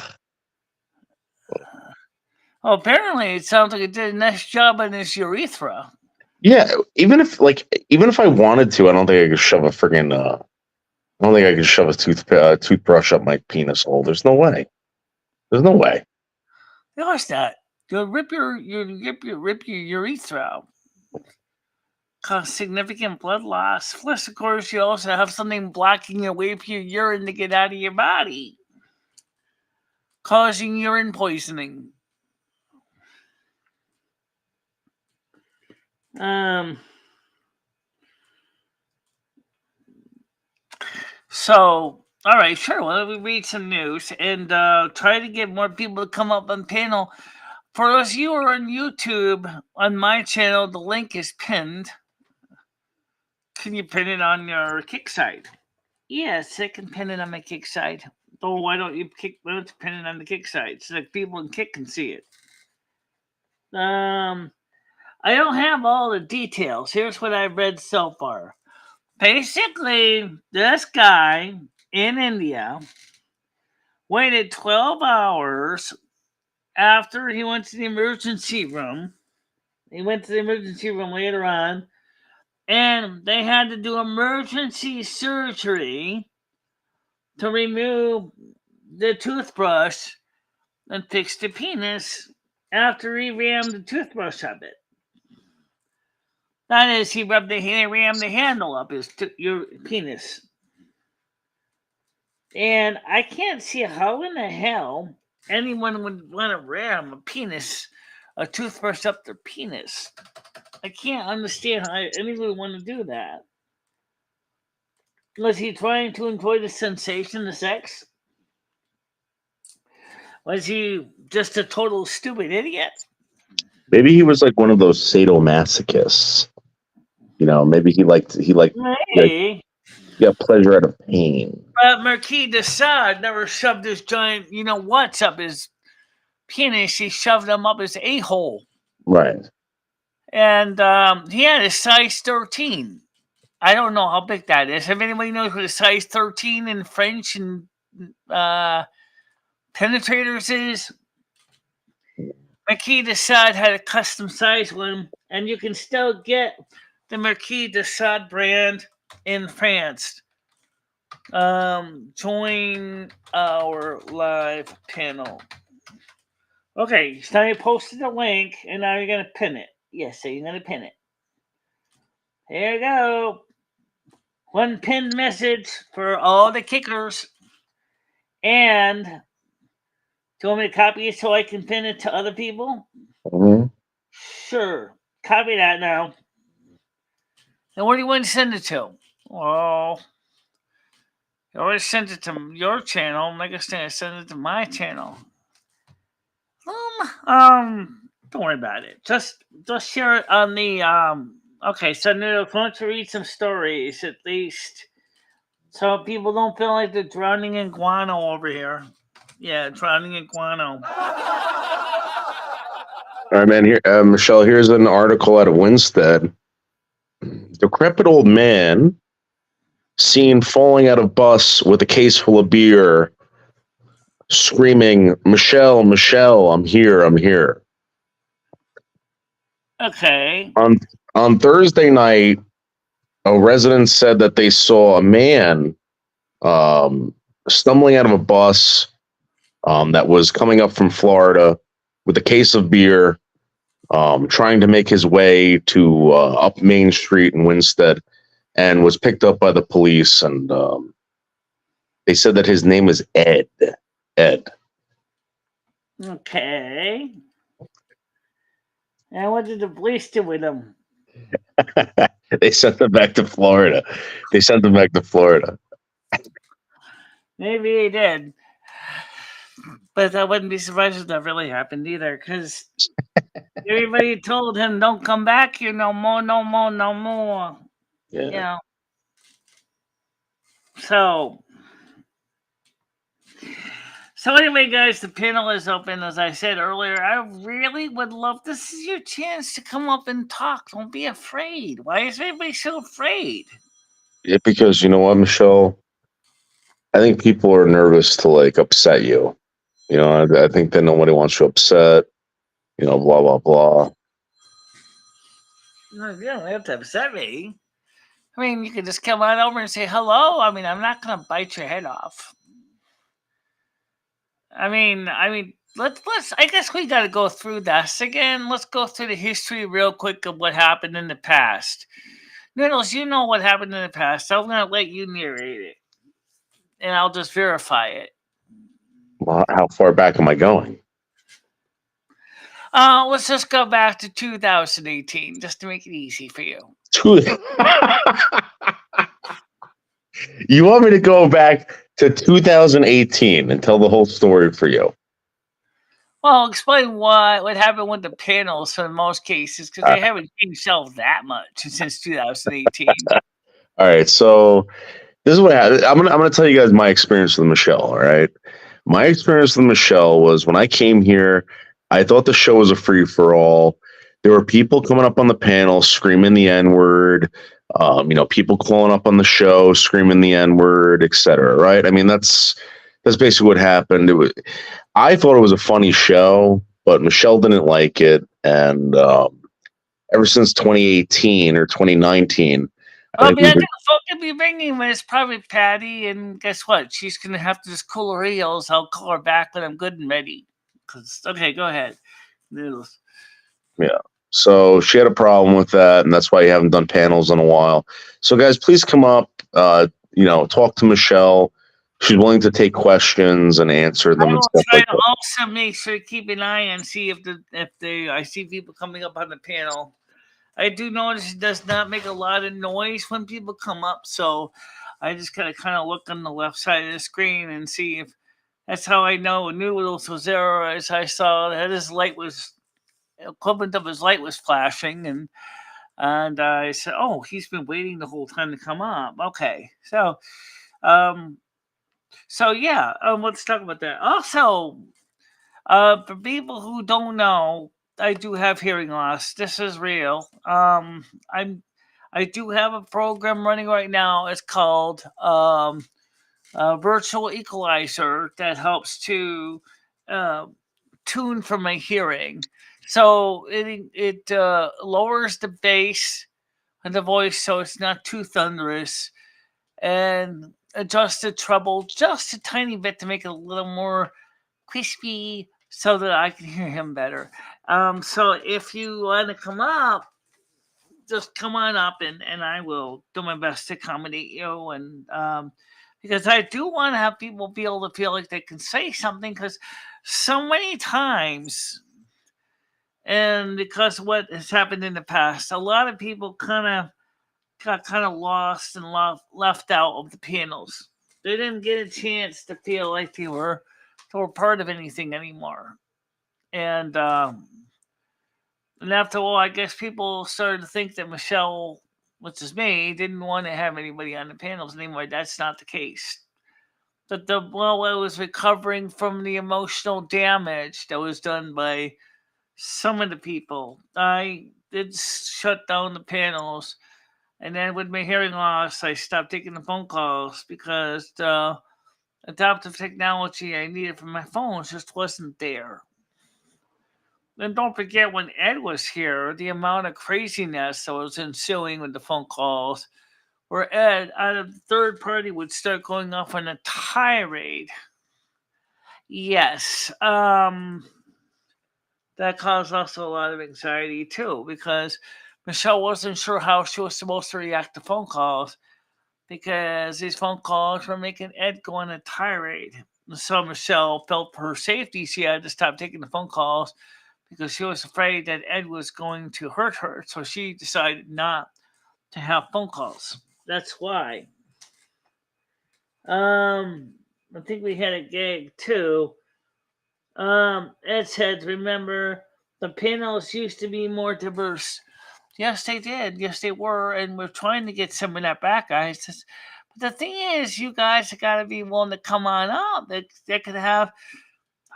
Well, apparently, it sounds like it did a nice job on his urethra. Yeah, even if I wanted to, I don't think I could shove a friggin' I don't think I could shove a toothbrush up my penis hole. There's no way. There's no way. Gosh, that you'll rip your urethra out. Cause significant blood loss. Plus, of course, you also have something blocking your way for your urine to get out of your body, causing urine poisoning. So, all right, sure. Why don't we read some news and try to get more people to come up on panel? For those of you who are on YouTube, on my channel, the link is pinned. Can you pin it on your kick side? Yes, I can pin it on my kick side. Oh, why don't you pin it on the kick side so that people in kick can see it? I don't have all the details. Here's what I've read so far. Basically, this guy in India waited 12 hours after he went to the emergency room. He went to the emergency room later on, and they had to do emergency surgery to remove the toothbrush and fix the penis after he rammed the toothbrush up it. That is, he rammed the handle up your penis. And I can't see how in the hell anyone would want to ram a toothbrush up their penis. I can't understand how anyone would want to do that. Was he trying to enjoy the sensation of sex? Was he just a total stupid idiot? Maybe he was like one of those sadomasochists. Maybe he liked Maybe. got pleasure out of pain. But Marquis de Sade never shoved his giant, what's up his penis. He shoved him up his a-hole. Right. And he had a size 13. I don't know how big that is. If anybody knows what a size 13 in French and penetrators is, Marquis de Sade had a custom size one, and you can still get the Marquis de Sade brand in France. Join our live panel. Okay, so I posted the link, and now you're going to pin it. Yes, so you're going to pin it. Here you go. One pinned message for all the kickers. And do you want me to copy it so I can pin it to other people? Mm-hmm. Sure. Copy that now. And where do you want to send it to? Well, you already sent it to your channel. I'm not going to send it to my channel. Don't worry about it. Just share it on the Okay, so now I want to read some stories at least, so people don't feel like they're drowning in guano over here. Yeah, drowning in guano. All right, man. Here, Michelle. Here's an article out of Winstead. Decrepit old man seen falling out of bus with a case full of beer, screaming, "Michelle, Michelle, I'm here, I'm here." Okay. On Thursday night, a resident said that they saw a man stumbling out of a bus that was coming up from Florida with a case of beer, trying to make his way to up Main Street in Winstead, and was picked up by the police. And they said that his name is Ed. Ed. Okay. And what did the police do with him? They sent him back to Florida. Maybe they did. But I wouldn't be surprised if that really happened either, because everybody told him, don't come back here no more, no more, no more. Yeah. You know. So anyway, guys, the panel is open. As I said earlier, I really would love, this is your chance to come up and talk. Don't be afraid. Why is everybody so afraid? Yeah, because you know what, Michelle? I think people are nervous to upset you. I think that nobody wants you upset. Blah blah blah. No, you don't have to upset me. I mean, you could just come on over and say hello. I mean, I'm not going to bite your head off. I mean, let's. I guess we got to go through this again. Let's go through the history real quick of what happened in the past. Noodles, you know what happened in the past. I'm going to let you narrate it, and I'll just verify it. Well, how far back am I going? Let's just go back to 2018, just to make it easy for you. You want me to go back to 2018 and tell the whole story for you? Well, explain what happened with the panels for most cases, because they haven't changed that much since 2018. All right, so this is what happened. I'm gonna tell you guys my experience with Michelle. All right, my experience with Michelle was when I came here. I thought the show was a free for all. There were people coming up on the panel screaming the N-word. People calling up on the show screaming the N-word, etc. Right? I mean, that's basically what happened. I thought it was a funny show, but Michelle didn't like it, and ever since 2018 or 2019. I think the phone could be ringing, but it's probably Patty, and guess what? She's gonna have to just cool her heels. I'll call her back when I'm good and ready. Okay, go ahead. Noodles. Yeah. So she had a problem with that, and that's why you haven't done panels in a while. So guys, please come up. Talk to Michelle. she's willing to take questions and answer them I and will stuff try like to that. also make sure to keep an eye and see if I see people coming up on the panel. I do notice it does not make a lot of noise when people come up, so I just gotta kind of look on the left side of the screen and see if that's how I know Noodles was there. As I saw that his light was equivalent of his light was flashing, and I said, "Oh, he's been waiting the whole time to come up." Okay, um, so yeah, let's talk about that. Also, for people who don't know, I do have hearing loss. This is real. I do have a program running right now. It's called Virtual Equalizer that helps to uh, tune for my hearing. So it lowers the bass of the voice so it's not too thunderous, and adjusts the treble just a tiny bit to make it a little more crispy so that I can hear him better. So if you want to come up, just come on up and I will do my best to accommodate you. And because I do want to have people be able to feel like they can say something, because so many times, and because of what has happened in the past, a lot of people got kind of lost and left out of the panels. They didn't get a chance to feel like they were part of anything anymore. And and after a while, I guess people started to think that Michelle, which is me, didn't want to have anybody on the panels anymore. That's not the case. But while I was recovering from the emotional damage that was done by some of the people, I did shut down the panels. And then with my hearing loss, I stopped taking the phone calls because the adaptive technology I needed for my phones just wasn't there. And don't forget when Ed was here, the amount of craziness that was ensuing with the phone calls, where Ed, out of the third party, would start going off on a tirade. Yes, that caused also a lot of anxiety too, because Michelle wasn't sure how she was supposed to react to phone calls, because these phone calls were making Ed go on a tirade. So Michelle felt for her safety, she had to stop taking the phone calls because she was afraid that Ed was going to hurt her. So she decided not to have phone calls. That's why. I think we had a gag too. Ed said, "Remember, the panels used to be more diverse." Yes, they did. Yes, they were, and we're trying to get some of that back, guys. But the thing is, you guys have got to be willing to come on up. They could have.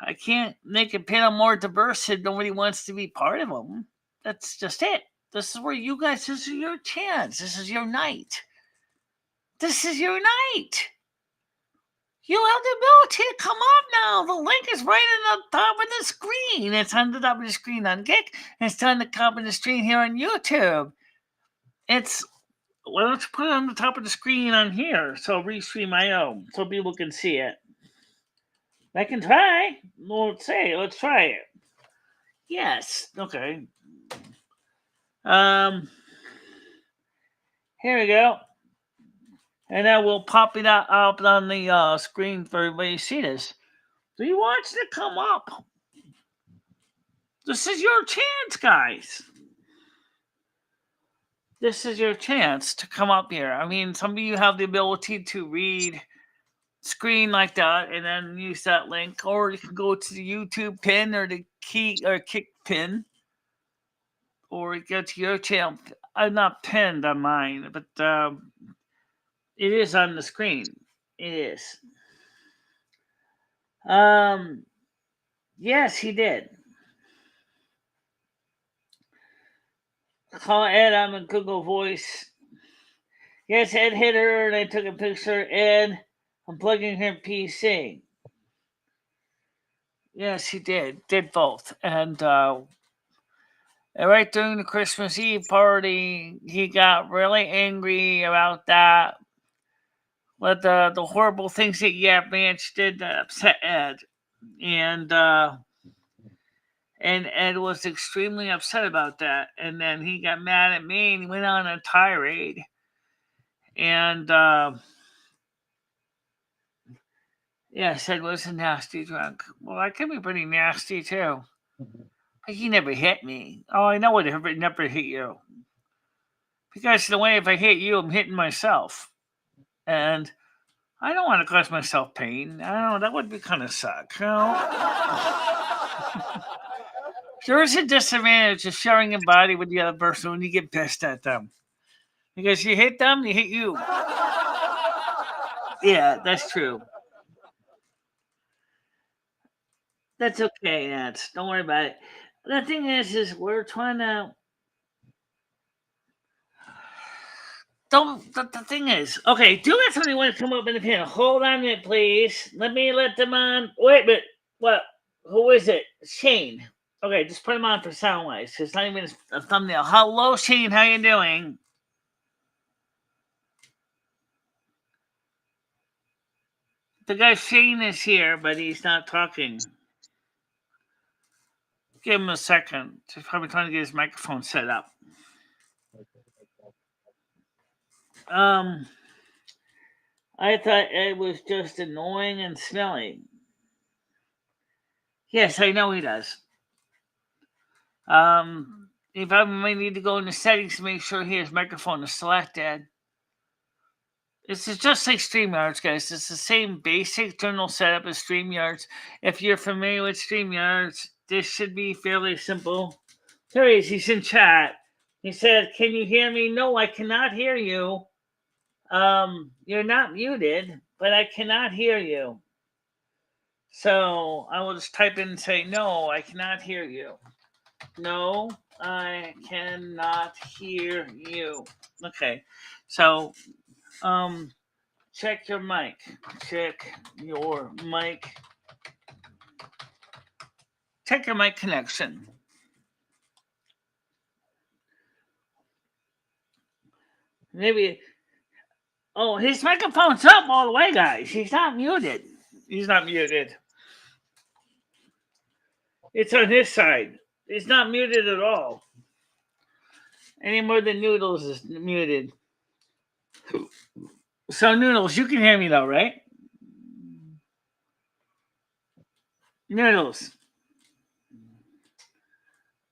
I can't make a panel more diverse if nobody wants to be part of them. That's just it. This is where you guys. This is your chance. This is your night. This is your night. You have the ability to come up now. The link is right on the top of the screen. It's on the top of the screen on Kick. It's on the top of the screen here on YouTube. It's Well, let's put it on the top of the screen on here, so restream my own, so people can see it. I can try. Let's try it. Yes. Okay. Um. Here we go. And then we'll pop it out on the screen for everybody to see this. Do you want it to come up? This is your chance, guys. This is your chance to come up here. I mean, some of you have the ability to read screen like that and then use that link, or you can go to the YouTube pin or the key or Kick pin, or go to your channel. I'm not pinned on mine, but it is on the screen. It is. Yes, he did. Call Ed on the Google Voice. Yes, Ed hit her, and I took a picture. Ed, I'm plugging her PC. Yes, he did. Did both. And right during the Christmas Eve party, he got really angry about that. With the horrible things that Yap Ranch did to upset Ed. And Ed was extremely upset about that. And then he got mad at me and he went on a tirade. And Yes, Ed was a nasty drunk. Well, I can be pretty nasty too. But he never hit me. Oh, I know it never hit you. Because the way if I hit you, I'm hitting myself. And I don't want to cause myself pain. I don't know, that would be kind of suck. There is a disadvantage of sharing a body with the other person when you get pissed at them. Because you hit them, they hit you. Yeah, that's true. That's okay, Nats. Don't worry about it. The thing is we're trying to. Don't. The thing is, okay. Do let somebody want to come up in the panel. Hold on a minute, please. Let me let them on. Wait a minute. What? Who is it? Shane. Okay, just put him on for sound wise. It's not even a thumbnail. Hello, Shane. How you doing? The guy Shane is here, but he's not talking. Give him a second. He's probably trying to get his microphone set up. I thought Ed was just annoying and smelly. Yes, I know he does. If I might need to go into settings to make sure his microphone is selected. This is just like StreamYards, guys. It's the same basic general setup as StreamYards. If you're familiar with StreamYards, this should be fairly simple. There he is. He's in chat. He said, "Can you hear me?" No, I cannot hear you. You're not muted, but I cannot hear you. So I will just type in and say, "No, I cannot hear you." No, I cannot hear you. Okay. So, check your mic. Check your mic. Check your mic connection. Maybe. Oh, his microphone's up all the way, guys. He's not muted. He's not muted. It's on his side. He's not muted at all. Any more than Noodles is muted. So, Noodles, you can hear me though, right? Noodles.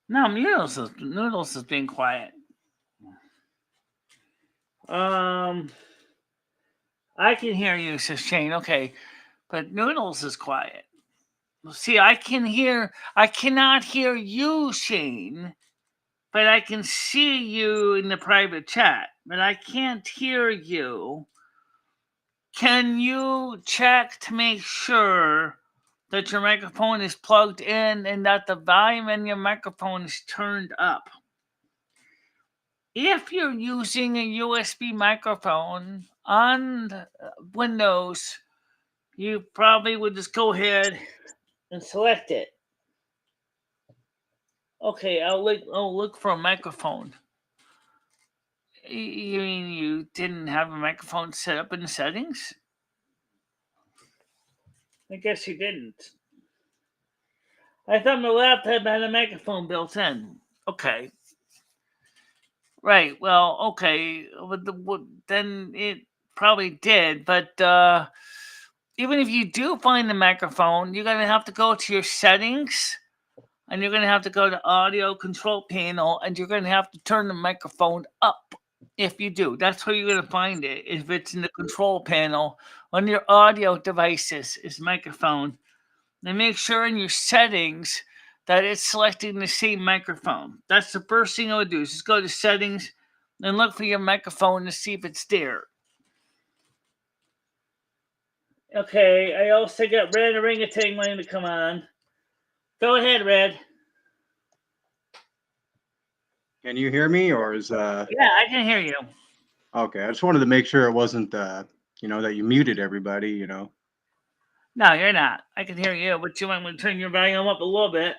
No, Noodles is being quiet. I can hear you, says Shane. Okay, but Noodles is quiet. See, I cannot hear you, Shane, but I can see you in the private chat, but I can't hear you. Can you check to make sure that your microphone is plugged in and that the volume in your microphone is turned up? If you're using a USB microphone on Windows, you probably would just go ahead and select it. Okay, I'll look for a microphone. You mean you didn't have a microphone set up in the settings? I guess you didn't. I thought my laptop had a microphone built in. Okay. Right. Well, okay. Then it probably did. But even if you do find the microphone, you're going to have to go to your settings and you're going to have to go to audio control panel and you're going to have to turn the microphone up. If you do, that's where you're going to find it. If it's in the control panel on your audio devices, is microphone. Then make sure in your settings that it's selecting the same microphone. That's the first thing I would do is just go to settings and look for your microphone to see if it's there. Okay, I also got Red Orangutan wanting to come on. Go ahead, Red. Can you hear me, or is Yeah, I can hear you. Okay, I just wanted to make sure it wasn't that you muted everybody. No, you're not. I can hear you, but you might want to turn your volume up a little bit.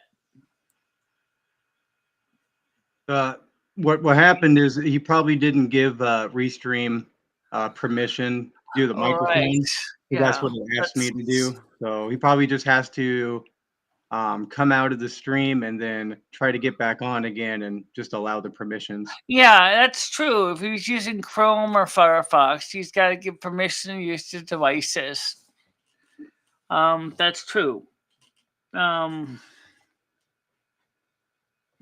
What happened is he probably didn't give Restream permission to do the microphone. Right. Yeah, that's what he asked me to do. So he probably just has to come out of the stream and then try to get back on again and just allow the permissions. Yeah, that's true. If he's using Chrome or Firefox, he's got to give permission to use the devices. That's true. Um,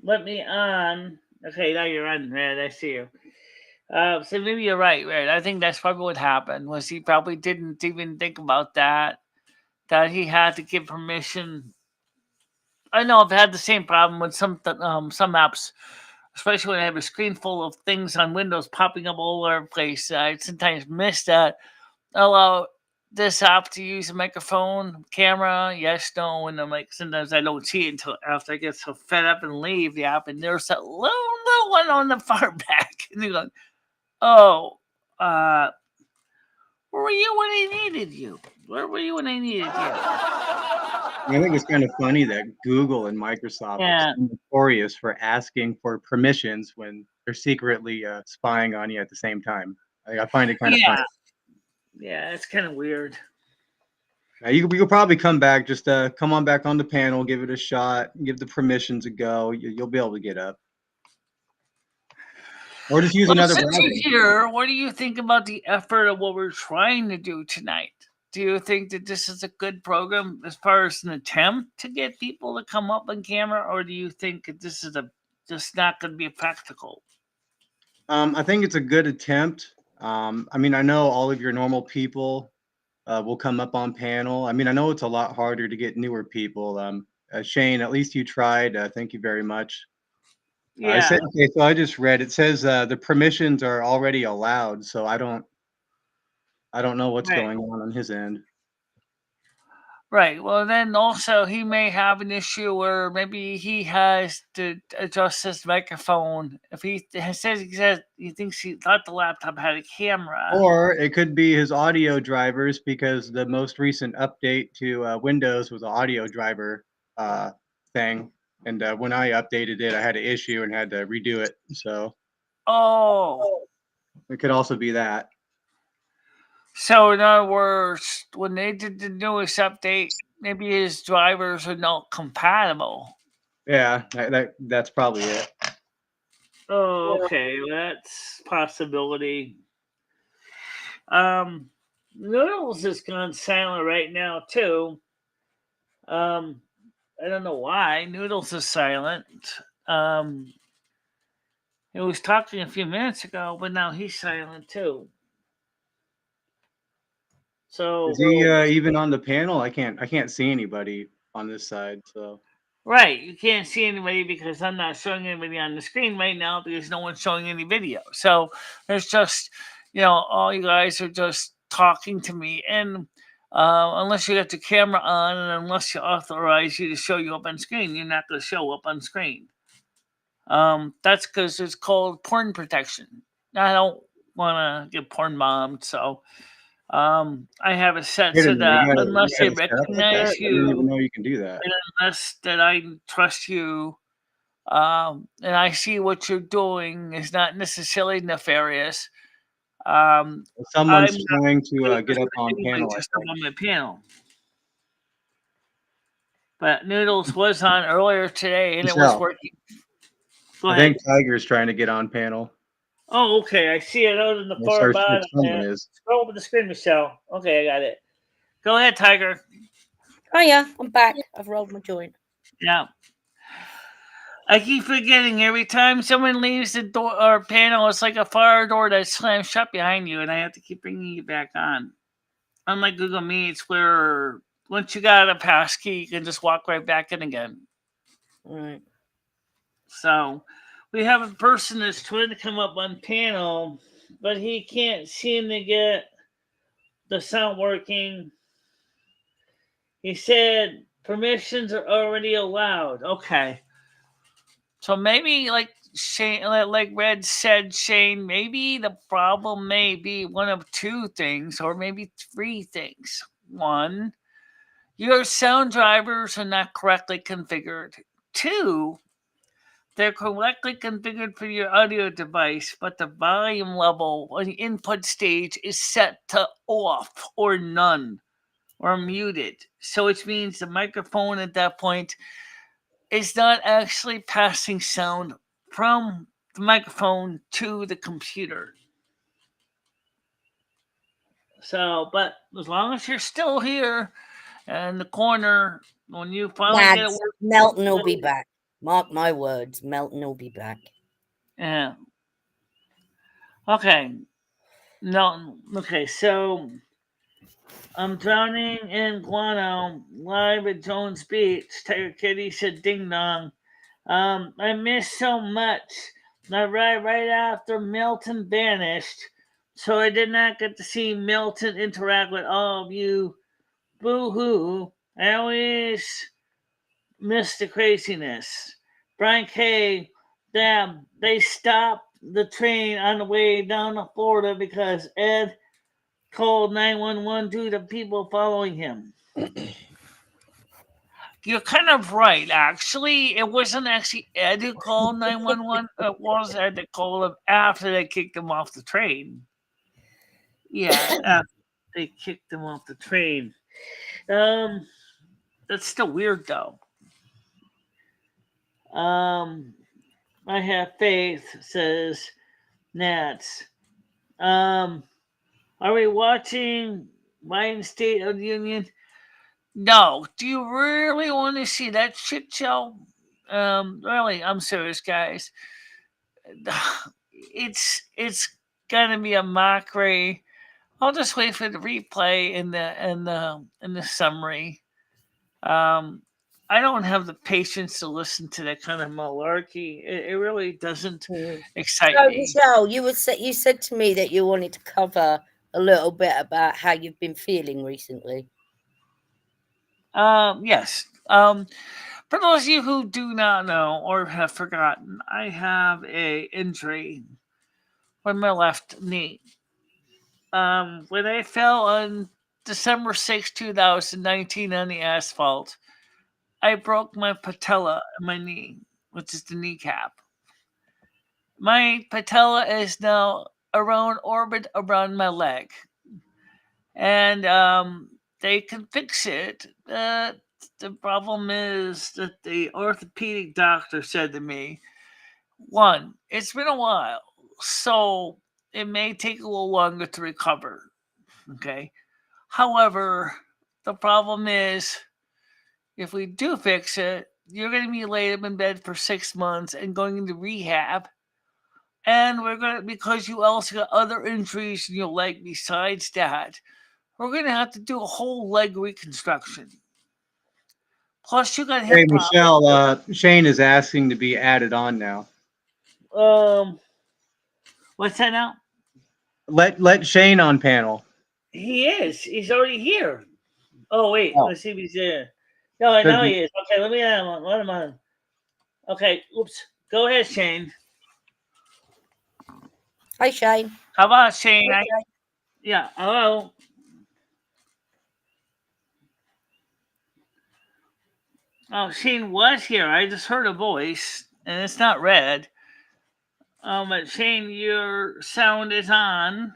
Let me on. Okay, now you're on, Red. I see you. So maybe you're right, Red. I think that's probably what happened. Was he probably didn't even think about that? That he had to give permission. I know I've had the same problem with some apps, especially when I have a screen full of things on Windows popping up all over the place. I sometimes miss that. Allow this app to use a microphone, camera, yes, no, and I'm like, sometimes I don't see it until after I get so fed up and leave the app, and there's that little one on the far back, and you're like, oh, uh, where were you when I needed you? Where were you when I needed you? I think it's kind of funny that Google and Microsoft are Yeah, so notorious for asking for permissions when they're secretly spying on you at the same time. I find it kind of funny. yeah, yeah. It's kind of weird. You could probably come back, just come on back on the panel, give it a shot, give the permissions a go. You'll be able to get up. Or just use Well, another since browser. you're here, what do you think about the effort of what we're trying to do tonight? Do you think that this is a good program as far as an attempt to get people to come up on camera, or do you think that this is just not going to be practical? I think it's a good attempt. I mean, I know all of your normal people will come up on panel. I mean, I know it's a lot harder to get newer people. Shane, at least you tried. Thank you very much. I Yeah, said, okay, so I just read. It says the permissions are already allowed, so I don't know what's right. going on his end. Right. Well, then also he may have an issue where maybe he has to adjust his microphone. If he says he thinks he thought the laptop had a camera. Or it could be his audio drivers because the most recent update to Windows was an audio driver uh, thing. And when I updated it, I had an issue and had to redo it. So Oh, it could also be that. so in other words, when they did the newest update, maybe his drivers are not compatible. Yeah, that's probably it. Oh, okay, that's possibility. Um, Noodles has gone silent right now too. Um, I don't know why Noodles is silent. Um, he was talking a few minutes ago, but now he's silent too. Is So he even on the panel? I can't see anybody on this side. So right, you can't see anybody because I'm not showing anybody on the screen right now because no one's showing any video. So there's just, all you guys are just talking to me, and unless you got the camera on and unless you authorize you to show you up on screen, you're not going to show up on screen. That's because it's called porn protection. I don't want to get porn bombed, so I have it set wait a so minute, that you unless got they it set up like that? recognize I didn't even you know you can do that. and unless that I trust you, and I see what you're doing is not necessarily nefarious, um, I'm Someone's not trying going to to get up on anybody panel, I just up think. on my panel. But Noodles was on earlier today and it was Michelle, working. Go I ahead. think Tiger's trying to get on panel. Oh, okay. I see it out in the Yes, far or bottom someone there. is. Scroll over the screen, Michelle. Okay, I got it. Go ahead, Tiger. Hiya, I'm back. I've rolled my joint. Yeah. I keep forgetting every time someone leaves the door or panel, it's like a fire door that slams shut behind you, and I have to keep bringing you back on. Unlike Google Meets, where once you got a passkey, you can just walk right back in again. Right. So we have a person that's trying to come up on panel, but he can't seem to get the sound working. He said permissions are already allowed. Okay. So maybe like Shane, like Red said, Shane, maybe the problem may be one of two things, or maybe three things. One, your sound drivers are not correctly configured. Two, they're correctly configured for your audio device, but the volume level on the input stage is set to off or none or muted. So which means the microphone at that point is not actually passing sound from the microphone to the computer. So, but as long as you're still here in the corner. When you finally get it Lads, working, Melton will be back. Mark my words, Melton will be back. yeah. Okay. No. Okay. So I'm drowning in guano live at Jones Beach. Tiger Kitty said, "Ding dong." I missed so much. I arrived right after Milton vanished, so I did not get to see Milton interact with all of you. Boo hoo. I always miss the craziness. Brian K. Damn, they stopped the train on the way down to Florida because Ed called 911 due to people following him. You're kind of right, actually. It wasn't actually Ed who called 911. It was Ed that called him after they kicked him off the train. Yeah, after they kicked him off the train. Um, that's still weird, though. Um, I have faith, says Nats. Um, are we watching Biden State of the Union? No. Do you really want to see that shit show? Really, I'm serious, guys. It's gonna be a mockery. I'll just wait for the replay and the summary. Um, I don't have the patience to listen to that kind of malarkey. It really doesn't excite So, me. Michelle, you said to me that you wanted to cover a little bit about how you've been feeling recently. Yes. For those of you who do not know or have forgotten, I have a injury with my left knee. When I fell on December 6th, 2019 on the asphalt, I broke my patella in my knee, which is the kneecap. My patella is now around orbit around my leg, and they can fix it. The problem is that the orthopedic doctor said to me, one, it's been a while, so it may take a little longer to recover. Okay. However, the problem is if we do fix it, you're going to be laid up in bed for 6 months and going into rehab. And we're going to, because you also got other injuries in your leg besides that, we're going to have to do a whole leg reconstruction. Plus, you got Hey, hip problems. Michelle, Shane is asking to be added on now. What's that now? Let Shane on panel. He is. He's already here. Oh wait, Oh. let's see if he's there. No, Says now he is. Okay, let me add him on. Let him on. Okay, oops. Go ahead, Shane. Hi, Shane. How about Shane? Hi, Shane. Yeah. Hello. Oh, Shane was here. I just heard a voice, and it's not red. But Shane, your sound is on.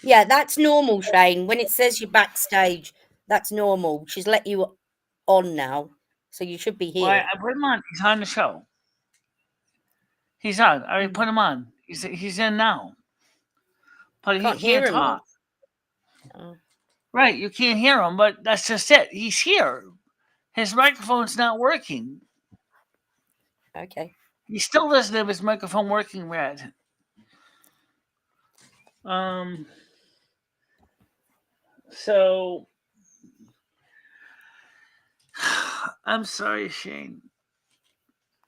Yeah, that's normal, Shane. When it says you're backstage, that's normal. She's let you on now, so you should be Why? here. I put him on. He's on the show. He's on. I already put him on. He's in now. But he Can't hear can't him, though. talk. Right, you can't hear him, but that's just it. He's here. His microphone's not working. Okay. He still doesn't have his microphone working, Red. So I'm sorry, Shane.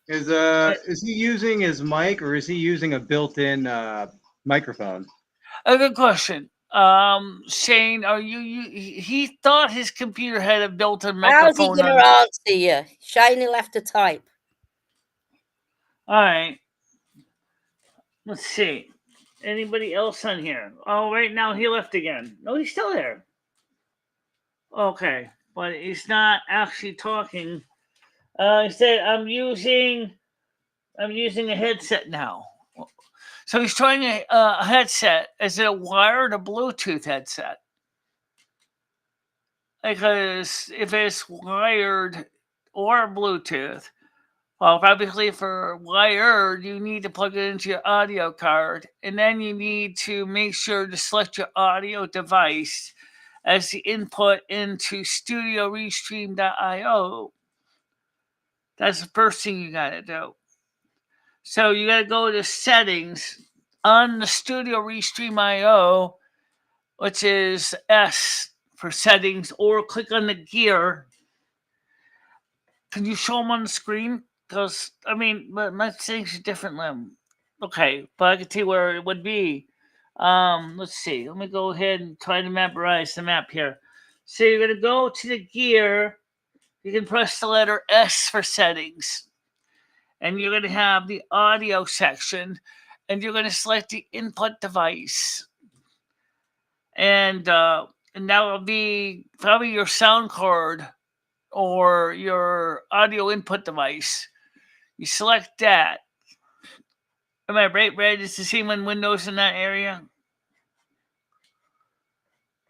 Is he using his mic or is he using a built-in microphone? A good question. Shane, are you? He thought his computer had a built-in How's he microphone. going to answer you? Shane will have to type. All right. Let's see. Anybody else on here? Oh, right now he left again. No, he's still there. Okay, but he's not actually talking. He said, I'm using a headset now. So he's trying a headset. Is it a wired or Bluetooth headset? Because if it's wired or Bluetooth, well, obviously for wired, you need to plug it into your audio card, and then you need to make sure to select your audio device, as the input into Studio Restream.io. That's the first thing you gotta do. So you gotta go to settings on the Studio Restream.io, which is S for settings, or click on the gear. Can you show them on the screen? Because, I mean, my settings are different. Okay, but I can tell you where it would be. Let's see. Let me go ahead and try to memorize the map here. So you're going to go to the gear. You can press the letter S for settings. And you're going to have the audio section. And you're going to select the input device. And that will be probably your sound card or your audio input device. You select that. Am I right, Red? Is the same on Windows in that area?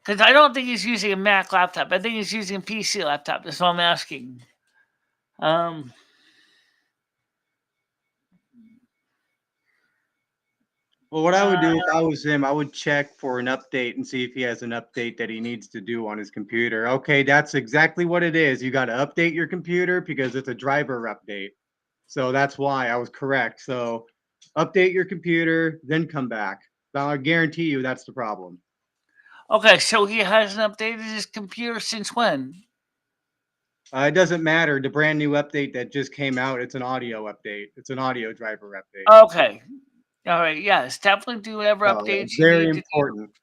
Because I don't think he's using a Mac laptop. I think he's using a PC laptop. That's what I'm asking. Well, what I would do if I was him, I would check for an update and see if he has an update that he needs to do on his computer. Okay, that's exactly what it is. You got to update your computer because it's a driver update. So that's why I was correct. So update your computer, then come back. Now, I guarantee you that's the problem. Okay, so he hasn't updated his computer since when? It doesn't matter. The brand new update that just came out, it's an audio update. It's an audio driver update. Okay. All right, yes, definitely do whatever updates you very need to important. do.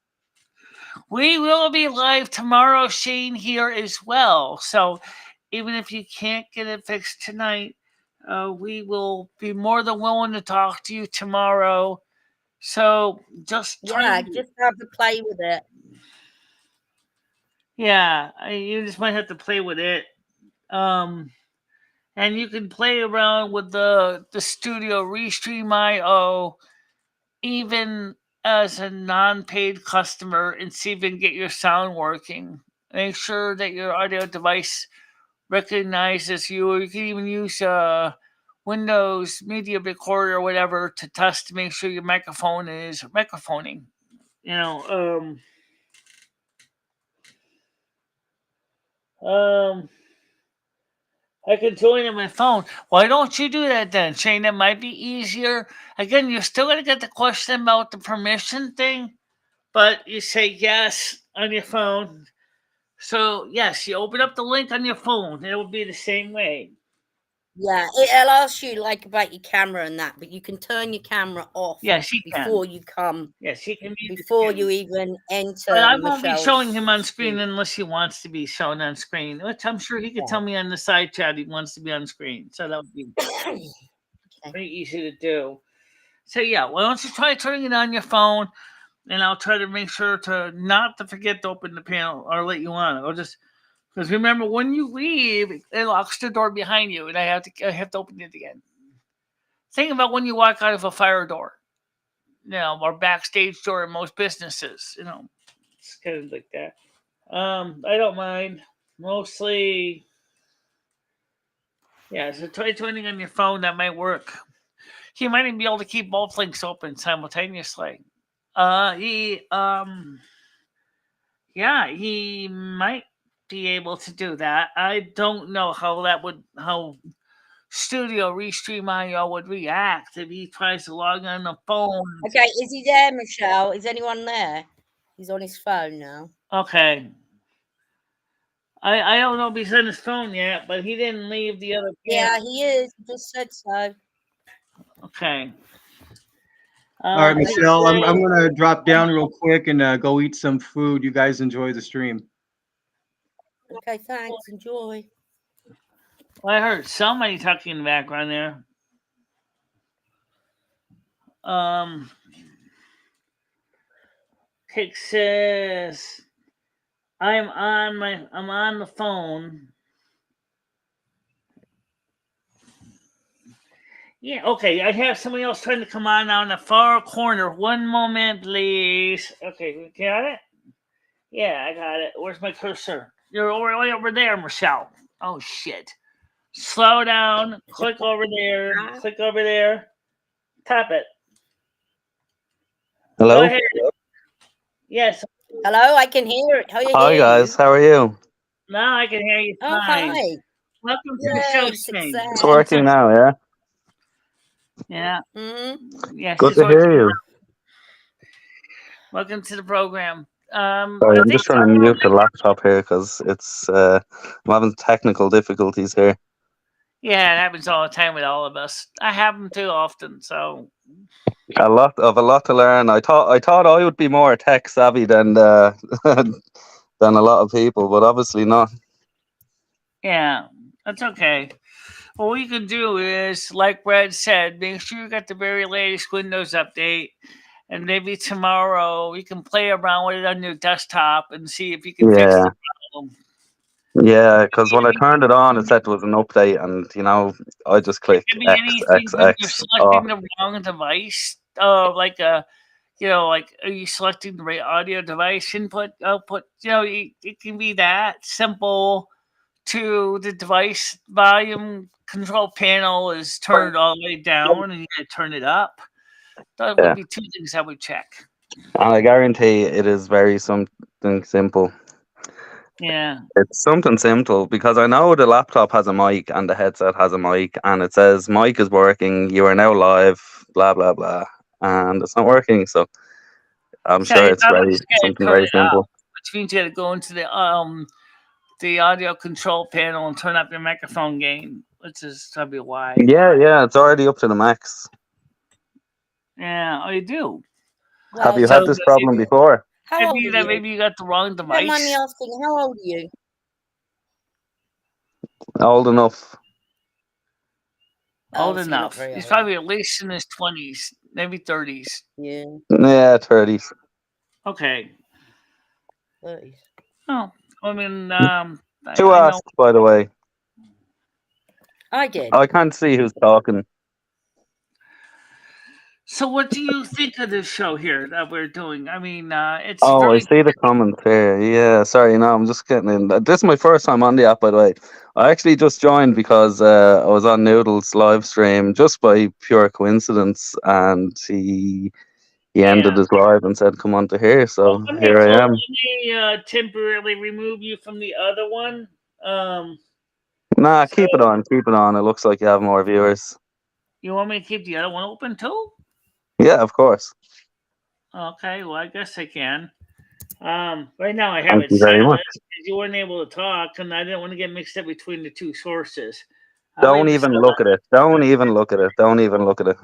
We will be live tomorrow, Shane, here as well. So even if you can't get it fixed tonight, we will be more than willing to talk to you tomorrow. So just Yeah, try just have to play with it. Yeah, you just might have to play with it. And you can play around with the Studio Restream.io even as a non-paid customer and see if you can get your sound working. Make sure that your audio device recognizes you, or you can even use Windows Media Recorder or whatever to test to make sure your microphone is microphoning. You know, I can join on my phone. Why don't you do that then, Shane? That might be easier. Again, you're still going to get the question about the permission thing, but you say yes on your phone. So, yes, you open up the link on your phone, and it will be the same way. Yeah, it'll ask you like about your camera and that, but you can turn your camera off Yes, he can. before you come. Yes, he can. Before you even enter. But I won't be showing him on screen unless he wants to be shown on screen, which I'm sure he could tell me on the side chat he wants to be on screen. So that would be pretty easy to do. So yeah, why don't you try turning it on your phone, and I'll try to make sure to not to forget to open the panel or let you on. I'll just because remember when you leave, it locks the door behind you, and I have to open it again. Think about when you walk out of a fire door, or backstage door in most businesses. It's kind of like that. I don't mind. Mostly, yeah. So try joining on your phone. That might work. You might even be able to keep both links open simultaneously. Yeah, he might be able to do that. I don't know how Studio Restream.io would react if he tries to log on the phone. Okay, is he there, Michelle? Is anyone there? He's on his phone now. Okay. I don't know if he's on his phone yet, but he didn't leave the other. Yeah, he is. He just said so. Okay. All right, Michelle, I'm going to drop down real quick and go eat some food. You guys enjoy the stream. Okay, thanks. Enjoy. Well, I heard somebody talking in the background there. Kick says, I'm on the phone. Yeah, okay. I have somebody else trying to come on now in the far corner. One moment, please. Okay, got it? Yeah, I got it. Where's my cursor? You're way over there, Michelle. Oh, shit. Slow down. Click over there. Click over there. Tap it. Hello? Go ahead. Yes. Hello, I can hear it. Hi guys, You. how are you? Now I can hear you Oh, fine. hi. Welcome to the show, Yay, Shane. success. It's working now, yeah? Yeah. Mm-hmm. Yeah, Good she's to working. hear you. Welcome to the program. Sorry, I I'm think just trying to mute the laptop here because I'm having technical difficulties here. yeah, it happens all the time with all of us. I have them too often, so A lot to learn. I thought I would be more tech savvy than than a lot of people, but obviously not. yeah, that's okay. What we can do is, like Brad said, make sure you got the very latest Windows update, and maybe tomorrow you can play around with it on your desktop and see if you can fix Yeah, the problem. yeah, because when I Maybe, turned it on, it said there was an update, and I just it click could be X anything X when you're X selecting off. the wrong device. Like are you selecting the right audio device input output? It can be that simple. To the device volume control panel is turned all the way down, and you got to turn it up. That would Yeah, be two things I would check. and I guarantee it is very something simple. Yeah. It's something simple because I know the laptop has a mic and the headset has a mic, and it says mic is working. You are now live. Blah blah blah, and it's not working. So I'm So sure you it's probably just got to something turn very it up, simple. which means you got to go into the audio control panel and turn up your microphone gain, which is probably why. Yeah, it's already up to the max. Yeah. Oh, you do. Have Well, you So had this problem before? how old are you? maybe you got the wrong Don't mind me device. asking, how old are you? Old enough? Oh, Old so you're not enough. very He's old. probably at least in his 20s, maybe 30s. Yeah, Yeah, 30s. Okay. 30s. Oh, I mean, Who I know. asked, by the way? I did. I can't see who's talking. So, what do you think of this show here that we're doing? I mean, it's Oh, I very see the comments here. Yeah, sorry, no, I'm just getting in. This is my first time on the app, by the way. I actually just joined because I was on Noodle's live stream just by pure coincidence, and he ended yeah. his live and said, "Come on to here." Well, So here I let am. me temporarily remove you from the other one. Nah, So keep it on, keep it on. It looks like you have more viewers. you want me to keep the other one open too? Yeah, of course. Okay, well, I guess I can. Right now I have Thank it you very silent much. because you weren't able to talk, and I didn't want to get mixed up between the two sources. I'll Don't leave it even look at it. Don't even look at it. Don't even look at it.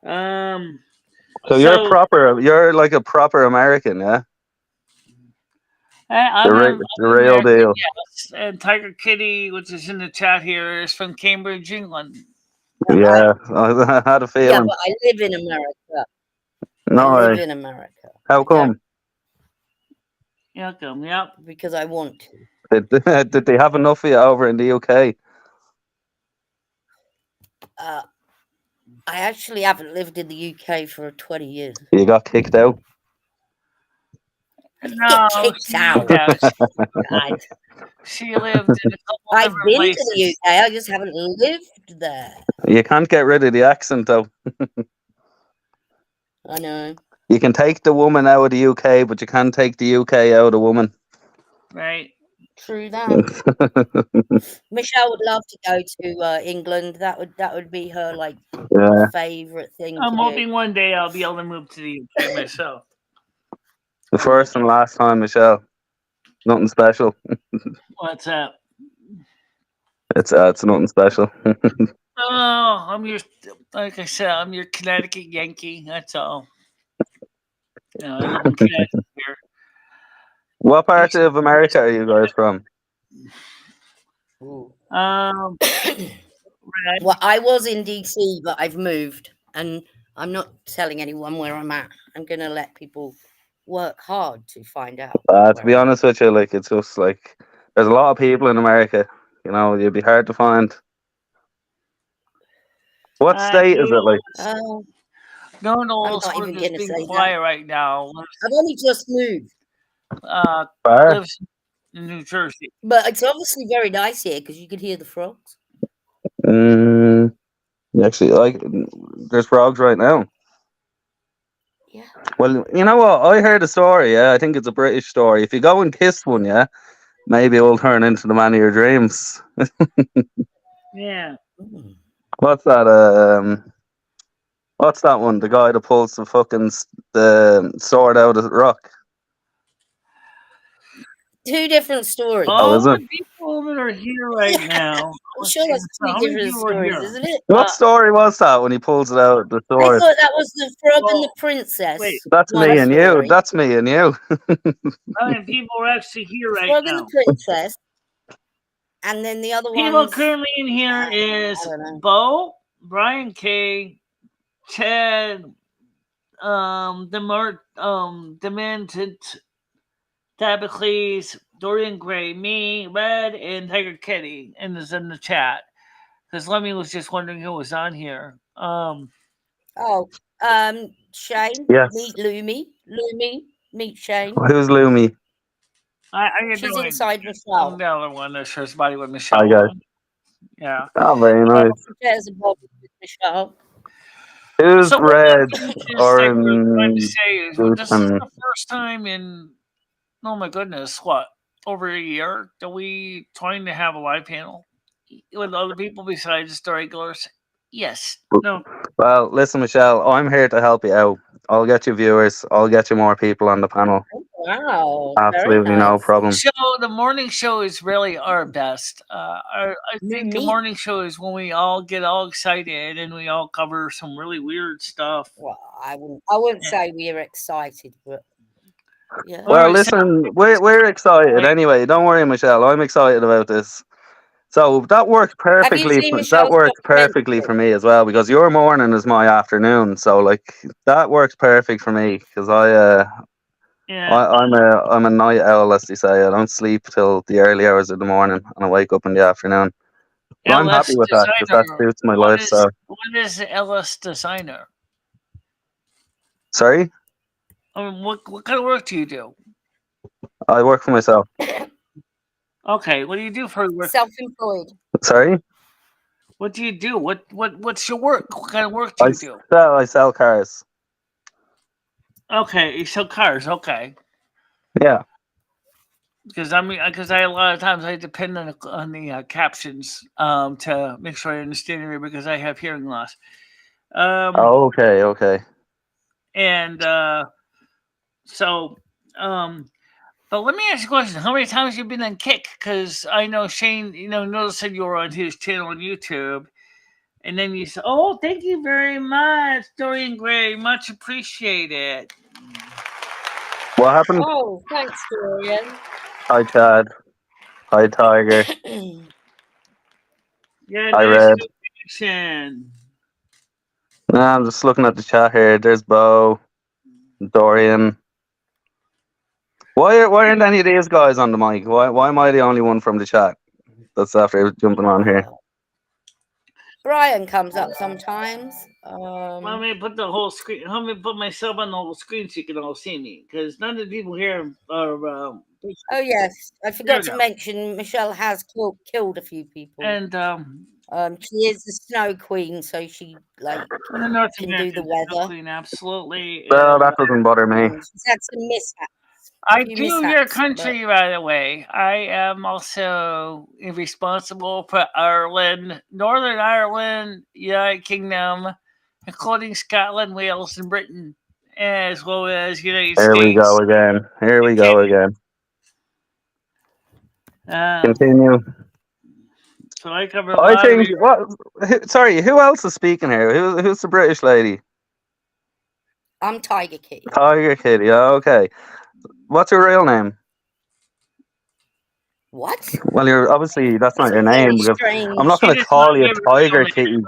silent. So So you're like a proper American, yeah? I'm, The I'm real American, deal. yes. And Tiger Kitty, which is in the chat here, is from Cambridge, England. Yeah, I had a Yeah, feeling. but I live in America. I No live way. in America. How I don't come? Welcome. Yep. because I want to. Did they have enough of you over in the UK? I actually haven't lived in the UK for 20 years. You got kicked out? I didn't No, get kicked she out. has. God. She lived in a couple I've different been to the places. UK, I just haven't lived there. You can't get rid of the accent though. I know. You can take the woman out of the UK, but you can't take the UK out of the woman. Right. True that. Michelle would love to go to England. That would be her like Yeah. favorite thing I'm to do. hoping one day I'll be able to move to the UK myself. The first and last time, Michelle. Nothing special. What's up? It's nothing special. Oh, like I said, I'm your Connecticut Yankee. That's all. I live in Connecticut here. What part of America are you guys from? Ooh. Right. Well, I was in DC, but I've moved, and I'm not telling anyone where I'm at. I'm gonna let people work hard to find out. To Where be I'm at. honest with you, like it's just like there's a lot of people in America. You'd be hard to find. What state is it like? No, I'm no, not sort of even just gonna being say that. quiet right now. I've only just moved, Far? Lives in New Jersey. but it's obviously very nice here because you can hear the frogs. Actually, like there's frogs right now. Yeah. Well, you know what? I heard a story. Yeah, I think it's a British story. If you go and kiss one, yeah, maybe it will turn into the man of your dreams. Yeah. Mm. What's that? What's that one? The guy that pulls the fucking the sword out of the rock. 2 different stories. Oh, is All it? the people that are here right now. I'm Let's sure see. that's So 2 how many different people are stories, here? isn't it? What story was that when he pulls it out the I sword? thought that was the Frog and the Well, Princess wait. That's one me and you. story. That's me and you. How many people are actually here The right Frog and now? the Princess, and then the other People one's currently in here I is don't know. Bo, Brian K, Ted, Demented, Tabacles, Dorian Gray, me, Red, and Tiger Kitty, and is in the chat. Because Lemmy was just wondering who was on here. Oh, Shane, Yes. meet Lumi. Lumi, meet Shane. Who's Lumi? How you She's doing? inside I'm Michelle. the other one that shares body with Hi Michelle guys. on. Yeah. Oh, very Yeah, nice. she shares a body with Michelle. Who's So what red, is I was trying to orange, say is this is and the first time in oh my goodness, what, over a year that we trying to have a live panel with other people besides the regulars? Yes. No. well, listen, Michelle, I'm here to help you out. I'll get you viewers. I'll get you more people on the panel. Wow, very Absolutely no nice. problem. The morning show is really our best. I think the Lumi. morning show is when we all get all excited and we all cover some really weird stuff. Well, I wouldn't say we're excited, but yeah. Well, Or listen, we're excited anyway. Don't worry, Michelle. I'm excited about this. So that works Have you perfectly. seen That Michelle's works perfectly documentary? for me as well because your morning is my afternoon. So like that works perfect for me because yeah. I'm a night owl, as they say. I don't sleep till the early hours of the morning and I wake up in the afternoon. But I'm happy LS with that because that designer. suits my lifestyle. What is LS designer? Sorry, I mean, what kind of work do you do? I work for myself. Okay, what do you do for work? Self-employed. Sorry, What do you do? What's your work? What kind of work do you do? I sell cars. Okay, you sell cars. Okay, Yeah. because I a lot of times I depend on the captions to make sure I understand it because I have hearing loss. Oh, okay, okay. And so but let me ask you a question: how many times have you been on Kick? Because I know Shane, noticed that you were on his channel on YouTube. And then you say, "Oh, thank you very much, Dorian Gray. Much appreciated." What happened? Oh, thanks, Dorian. Hi, Chad. Hi, Tiger. Yeah, Hi, nice Red. connection. Nah, I'm just looking at the chat here. There's Bo, Dorian. Why aren't any of these guys on the mic? Why am I the only one from the chat that's after jumping on here? Brian comes up sometimes. Let me put the whole screen. Let me put myself on the whole screen so you can all see me. Because none of the people here are. Oh yes, I There forgot we to go. mention Michelle has killed a few people. And she is the Snow Queen, so she the North can do American the weather. Queen, absolutely. Well, that doesn't bother me. She's had some mishaps. I few do your mishaps, country, by the way. I am also responsible for Ireland, Northern Ireland, United Kingdom, including Scotland, Wales, and Britain, as well as United Here we States. go again. Here we go again. Continue. So I cover a I lot think. of. Sorry, who else is speaking here? Who's the British lady? I'm Tiger Kitty. Tiger Kitty. Okay. What's your real name? What? Well, that's That's not a your very name because I'm not strange. going to call you Tiger Kitty.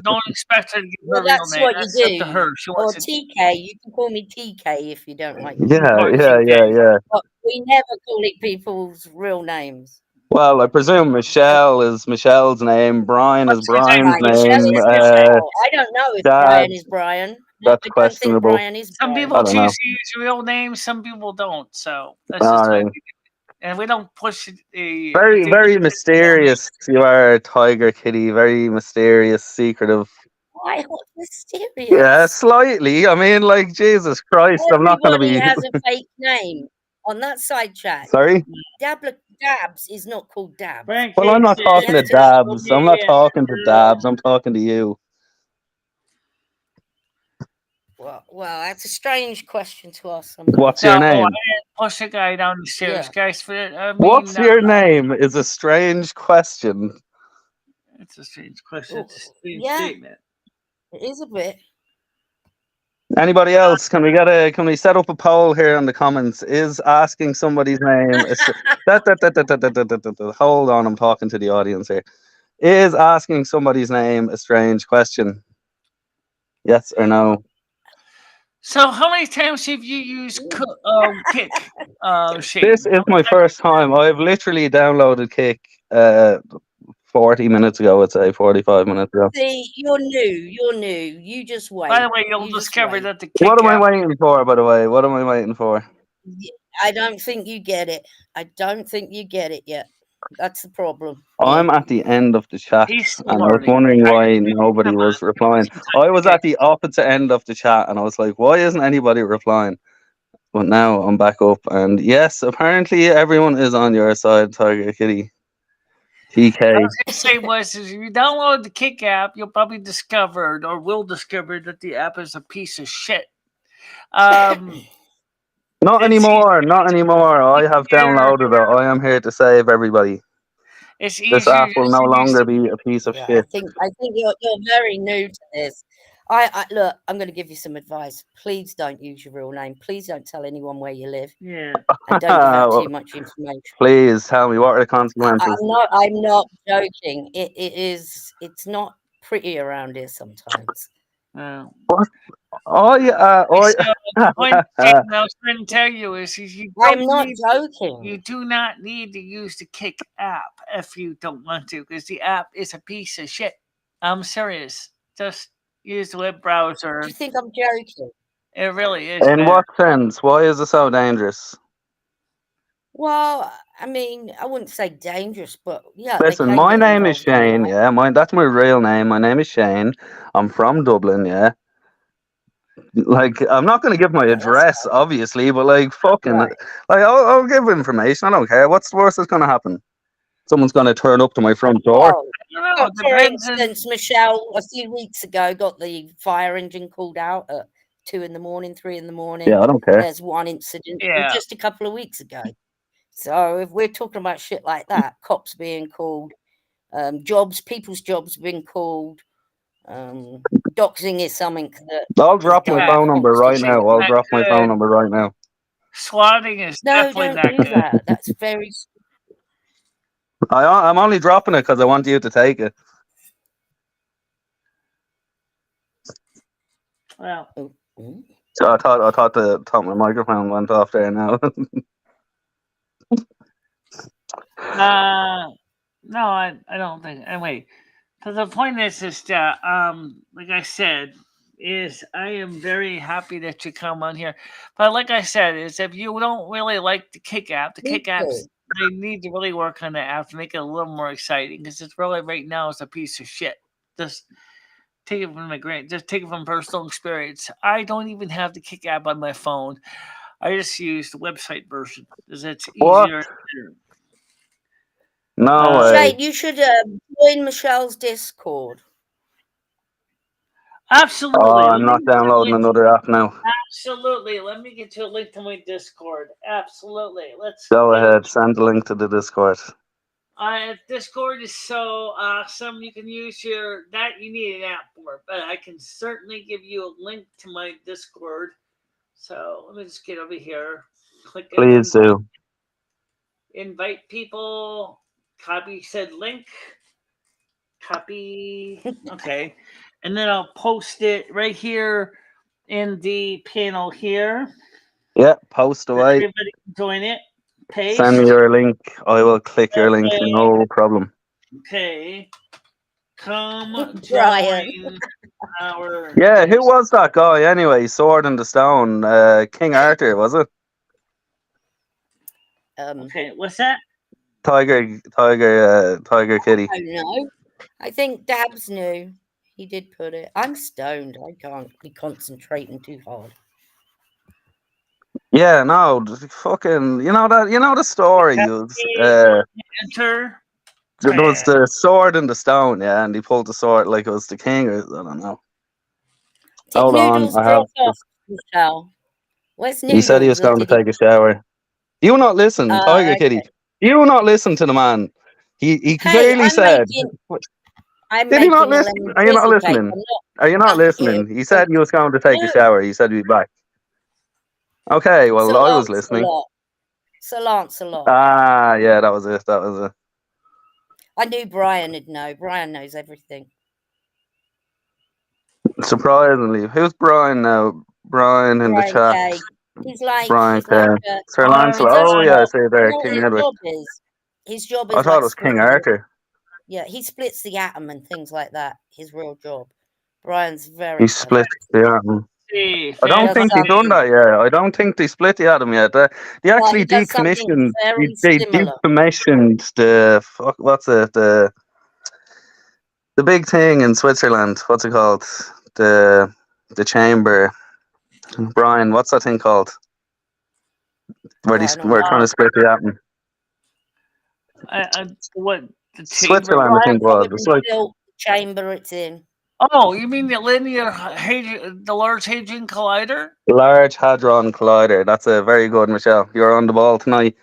Don't expect her to give Well, her real that's name. what That's you up to do. her. She Or wants to. TK. You can call me TK if you don't like me. Yeah, Or yeah, TK. yeah, yeah. But we never call it people's real names. Well, I presume Michelle is Michelle's name. Brian is What's his name? Brian's Right, Michelle name. is Michelle. I don't know if Dad, Brian is Brian. that's I don't think questionable. Brian is Some Brian. people I don't know. choose to use real names. Some people don't. So that's All just the way right. we do it. And we don't push it. Very, If they very use it, mysterious. You are, Tiger Kitty. Very mysterious, secretive. Why not mysterious? Yeah, slightly. I mean, like, Jesus Christ, I'm not going to Everybody be. has a fake name on that side chat. Sorry? Dabs is not called Dabs. Frank Well, I'm not hates talking to it. Dabs. I'm not talking to Yeah. Dabs. I'm talking to you. Well, that's a strange question to ask somebody. What's your No, I name? didn't push a guy down the stairs, Yeah. guys. I mean, What's your name is a strange question. It's a strange question. Oh, It's a strange yeah. statement. It is a bit. Anybody else? Can we set up a poll here in the comments? Is asking somebody's name hold on, I'm talking to the audience here. Is asking somebody's name a strange question? Yes or no? So, how many times have you used Kick, Shane? This is my first time. I've literally downloaded Kick 40 minutes ago, I'd say 45 minutes ago. See, you're new. You just wait. By the way, you'll You just discover wait. that the Kick What am I app. waiting for, by the way? What am I waiting for? I don't think you get it. I don't think you get it yet. That's the problem. I'm Yeah. at the end of the chat, He's still and I was learning. wondering I why think nobody come was on, replying. some time I was to at the opposite end of the chat, and I was like, why isn't anybody replying? But now I'm back up, and yes, apparently everyone is on your side, Tiger Kitty. TK. What I was gonna say was, is if you download the Kick app, you'll probably discover, or will discover, that the app is a piece of shit. Not It's anymore, not anymore. I have easier. downloaded it. I am here to save everybody. It's This easier app will just no to use longer the be a piece of Yeah, shit. I think you're very new to this. I look. I'm going to give you some advice. Please don't use your real name. Please don't tell anyone where you live, Yeah. and don't give out Well, too much information. please tell me, what are the consequences? I'm not joking. It is. It's not pretty around here sometimes. What? Oh yeah. So the point I was trying to tell you is you I'm not joking. You do not need to use the Kick app if you don't want to, because the app is a piece of shit. I'm serious. Just use the web browser. Do you think I'm joking? It really is In better. what sense? Why is it so dangerous? Well, I mean, I wouldn't say dangerous, but yeah. Listen, they can my get name is involved Shane. anyway. Yeah, that's my real name. My name is Shane. I'm from Dublin. Yeah, like I'm not going to give my address, obviously, but like fucking, Right. like I'll give information. I don't care. What's the worst that's going to happen? Someone's going to turn up to my front door. Oh, I don't know. so, for instance, Michelle a few weeks ago got the fire engine called out at 2 in the morning, 3 in the morning. Yeah, I don't care. There's one incident Yeah. just a couple of weeks ago. So if we're talking about shit like that, cops being called, people's jobs being called, doxing is something that I'll is drop my done phone number right constantly. now. I'll drop my phone number right now. Swatting is No, definitely don't not do good. that. That's very. I'm only dropping it because I want you to take it. Well, So I thought my microphone went off there now. no, I don't think. Anyway, so the point is that, like I said, is I am very happy that you come on here. But like I said, is if you don't really like the Kick app, the Kick apps, they need to really work on the app to make it a little more exciting, because it's really right now it's a piece of shit. Just take it from just take it from personal experience. I don't even have the Kick app on my phone. I just use the website version because it's What? easier. No way. Shane, you should join Michelle's Discord. Absolutely. Oh, I'm not downloading another app now. Absolutely. Let me get you a link to my Discord. Absolutely. Let's Go ahead. Send the link to the Discord. Discord is so awesome. You can use you need an app for, but I can certainly give you a link to my Discord. So let me just get over here. Click Please do. Invite people. Copy said link. Copy. Okay. And then I'll post it right here in the panel here. Yeah, post away. Everybody can join it. Paste. Send me your link. I will click your link. No problem. Okay. Come Brian. join our. Yeah, who was that guy anyway? Sword in the Stone. King Arthur, was it? Okay, what's that? Tiger Kitty. I don't know. I think Dabs knew. He did put it. I'm stoned. I can't be concentrating too hard. Yeah, no, fucking, you know the story. Enter. There was the sword and the stone, yeah, and he pulled the sword like it was the king, or I don't know. Did Hold on, Noodles I have. drop off, Michelle? Where's He said he was Noodles? Or going to did he? take a shower. Do you not listen, Tiger Kitty? Okay. Do you not listen to the man? He Hey, clearly said. I'm Did he not making a listen? lemon Are you not drizzle cake. listening? I'm not. Are you not listening? He said he was going to take a No. shower. He said he'd be back. Okay, well, Sir I was listening. Lancelot. Sir Lancelot. Ah, yeah, that was it. That was it. I knew Brian would know. Brian knows everything. Surprisingly, who's Brian now? Brian in the Brian chat. K. He's like Brian K. a, Sir Oh, Lancelot. he does Oh, yeah, I what? see You there. know what King his Edward. job is? His job I is thought like it was King splitting. Arthur. Yeah, he splits the atom and things like that. His real job. Brian's very He clever. split the atom. See, I don't think they've done that yet. I don't think they split the atom yet. They actually he does something decommissioned. very They similar. decommissioned what's it? The big thing in Switzerland. What's it called? The chamber. Brian, what's that thing called? Where we're trying to split the atom. What the chamber? Switzerland, I think was. It's like built the chamber it's in. Oh, you mean the the Large Hadron Collider? Large Hadron Collider. That's a very good, Michelle. You're on the ball tonight.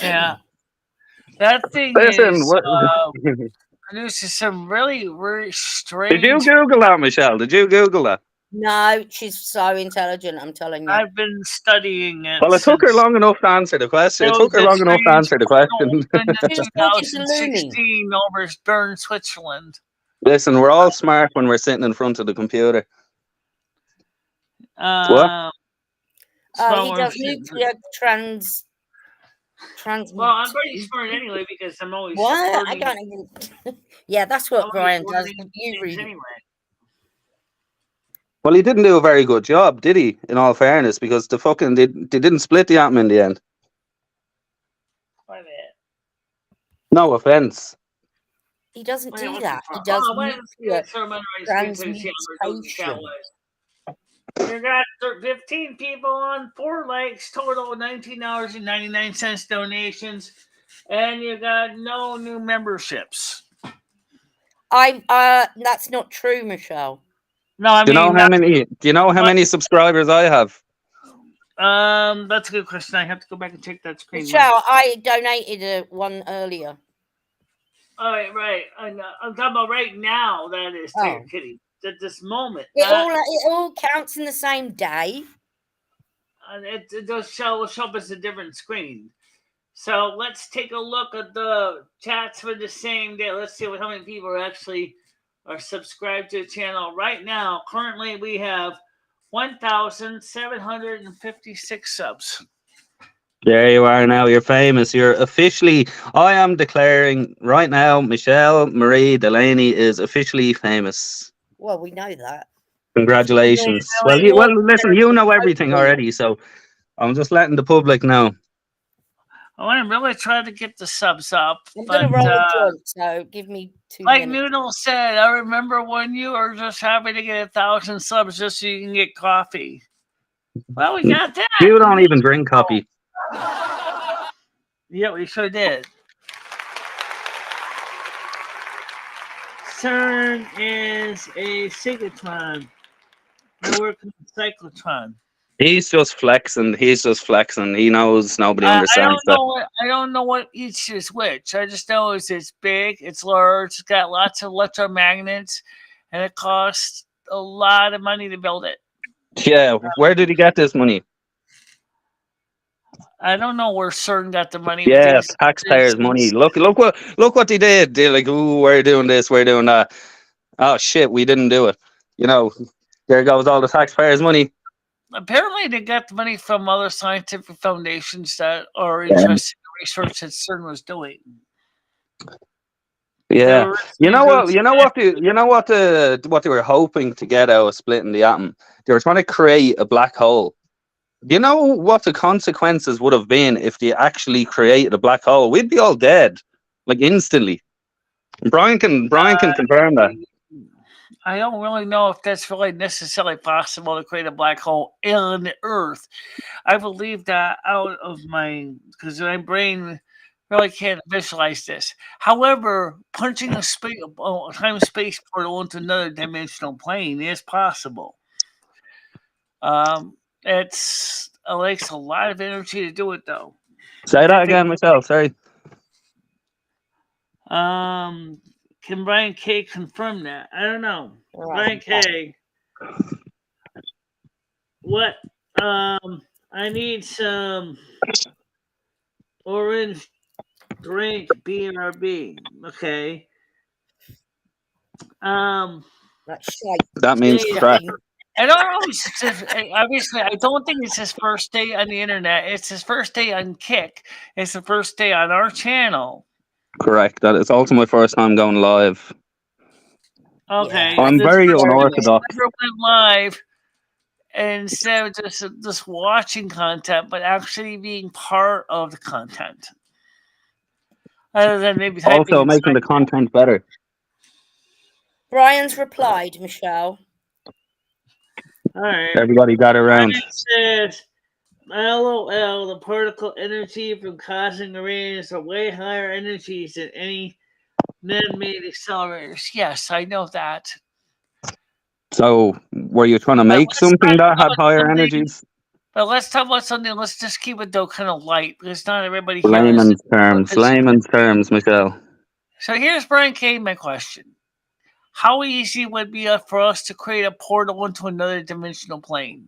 Yeah, that thing produces some really, really strange. Did you Google that, Michelle? Did you Google that? No, she's so intelligent. I'm telling you. I've been studying it. Well, it took her long enough to answer the question. It took her long enough to answer the question. She was talking to Lumi. 2016 over Bern, Switzerland. Listen, we're all smart when we're sitting in front of the computer. What? He does nuclear trans. Well, I'm pretty smart anyway because I'm always. What? I don't even. Yeah, that's what Brian does. You read anyway. Well, he didn't do a very good job, did he? In all fairness, because they didn't split the atom in the end. Why that? No offense. He doesn't do that. He does nuclear transmutation. You got 15 people on 4 likes, total $19.99 donations, and you got no new memberships. That's not true, Michelle. No, I mean, do you know how many subscribers I have? That's a good question. I have to go back and check that screen. Michelle, I donated one earlier. All right. I'm talking about right now. That is Tiger Kitty. At this moment, it all counts in the same day. It does show up as a different screen. So let's take a look at the chats for the same day. Let's see how many people actually are subscribed to the channel right now. Currently, we have 1,756 subs. There you are now. You're famous. You're officially. I am declaring right now. Michelle Marie Delaney is officially famous. Well, we know that. Congratulations. Well, listen. You know everything already, so I'm just letting the public know. I want to really try to get the subs up. I'm going to roll a joint, so give me 2 minutes. Like Noodle said, I remember when you were just happy to get 1,000 subs just so you can get coffee. Well, we got that. You don't even drink coffee. Yeah, we sure did. CERN is a cyclotron. I work in a cyclotron. He's just flexing. He knows nobody understands that. I don't know what each is which. I just know it's big, it's large, it's got lots of electromagnets, and it costs a lot of money to build it. Yeah, where did he get this money? I don't know where CERN got the money. Yeah, taxpayers' money. Look what they did. They're like, ooh, we're doing this, we're doing that. Oh shit, we didn't do it. You know, there goes all the taxpayers' money. Apparently, they got the money from other scientific foundations that are interested in the research that CERN was doing. Yeah, you know what they were hoping to get out of splitting the atom. They were trying to create a black hole. Do you know what the consequences would have been if they actually created a black hole? We'd be all dead, like instantly. Brian can confirm that. I don't really know if that's really necessarily possible to create a black hole in the Earth. I believe that out of because my brain really can't visualize this. However, punching a time space portal into another dimensional plane is possible. Um, it takes a lot of energy to do it, though. Say that again, Michelle. Sorry. Um, can Brian K confirm that? I don't know. Brian K, what? I need some orange drink, BRB. Okay. That's shite. That means Yeah. crack. I don't know. Obviously, I don't think it's his first day on the internet. It's his first day on Kick. It's the first day on our channel. Correct. That is also my first time going live. Okay. I'm This very first time unorthodox. I ever went live instead of just watching content, but actually being part of the content. Other than maybe typing Also making the content better. Brian's replied, Michelle. All right. Everybody got around. Brian says, LOL, the particle energy from causing the rains are way higher energies than any man-made accelerators. Yes, I know that. So, were you trying to make something that had higher energies? But let's talk about something. Let's just keep it though kind of light because not everybody here Layman's terms. Layman's terms, Michelle. So here's Brian K. My question: how easy would it be for us to create a portal into another dimensional plane?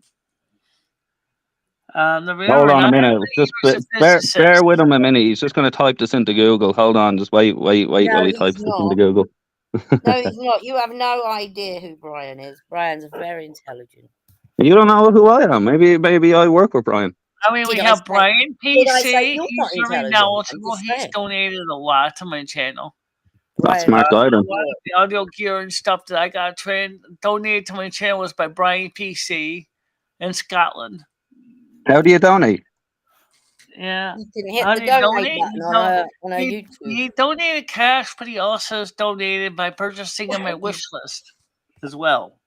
Hold on a minute. Just bear with him a minute. He's just going to type this into Google. Hold on. Just wait No, while he he's types this not. into Google. No, he's not. You have no idea who Brian is. Brian's very intelligent. You don't know who I am. Maybe I work with Brian. I mean, we have Brian PC. He's very knowledgeable. He's donated a lot to my channel. That's smart guy then. A lot of the audio gear and stuff that I got donated to my channel was by Brian PC in Scotland. How do you donate? Yeah. You can hit the donate button on our YouTube. He donated cash, but he also has donated by purchasing on my wish list as well.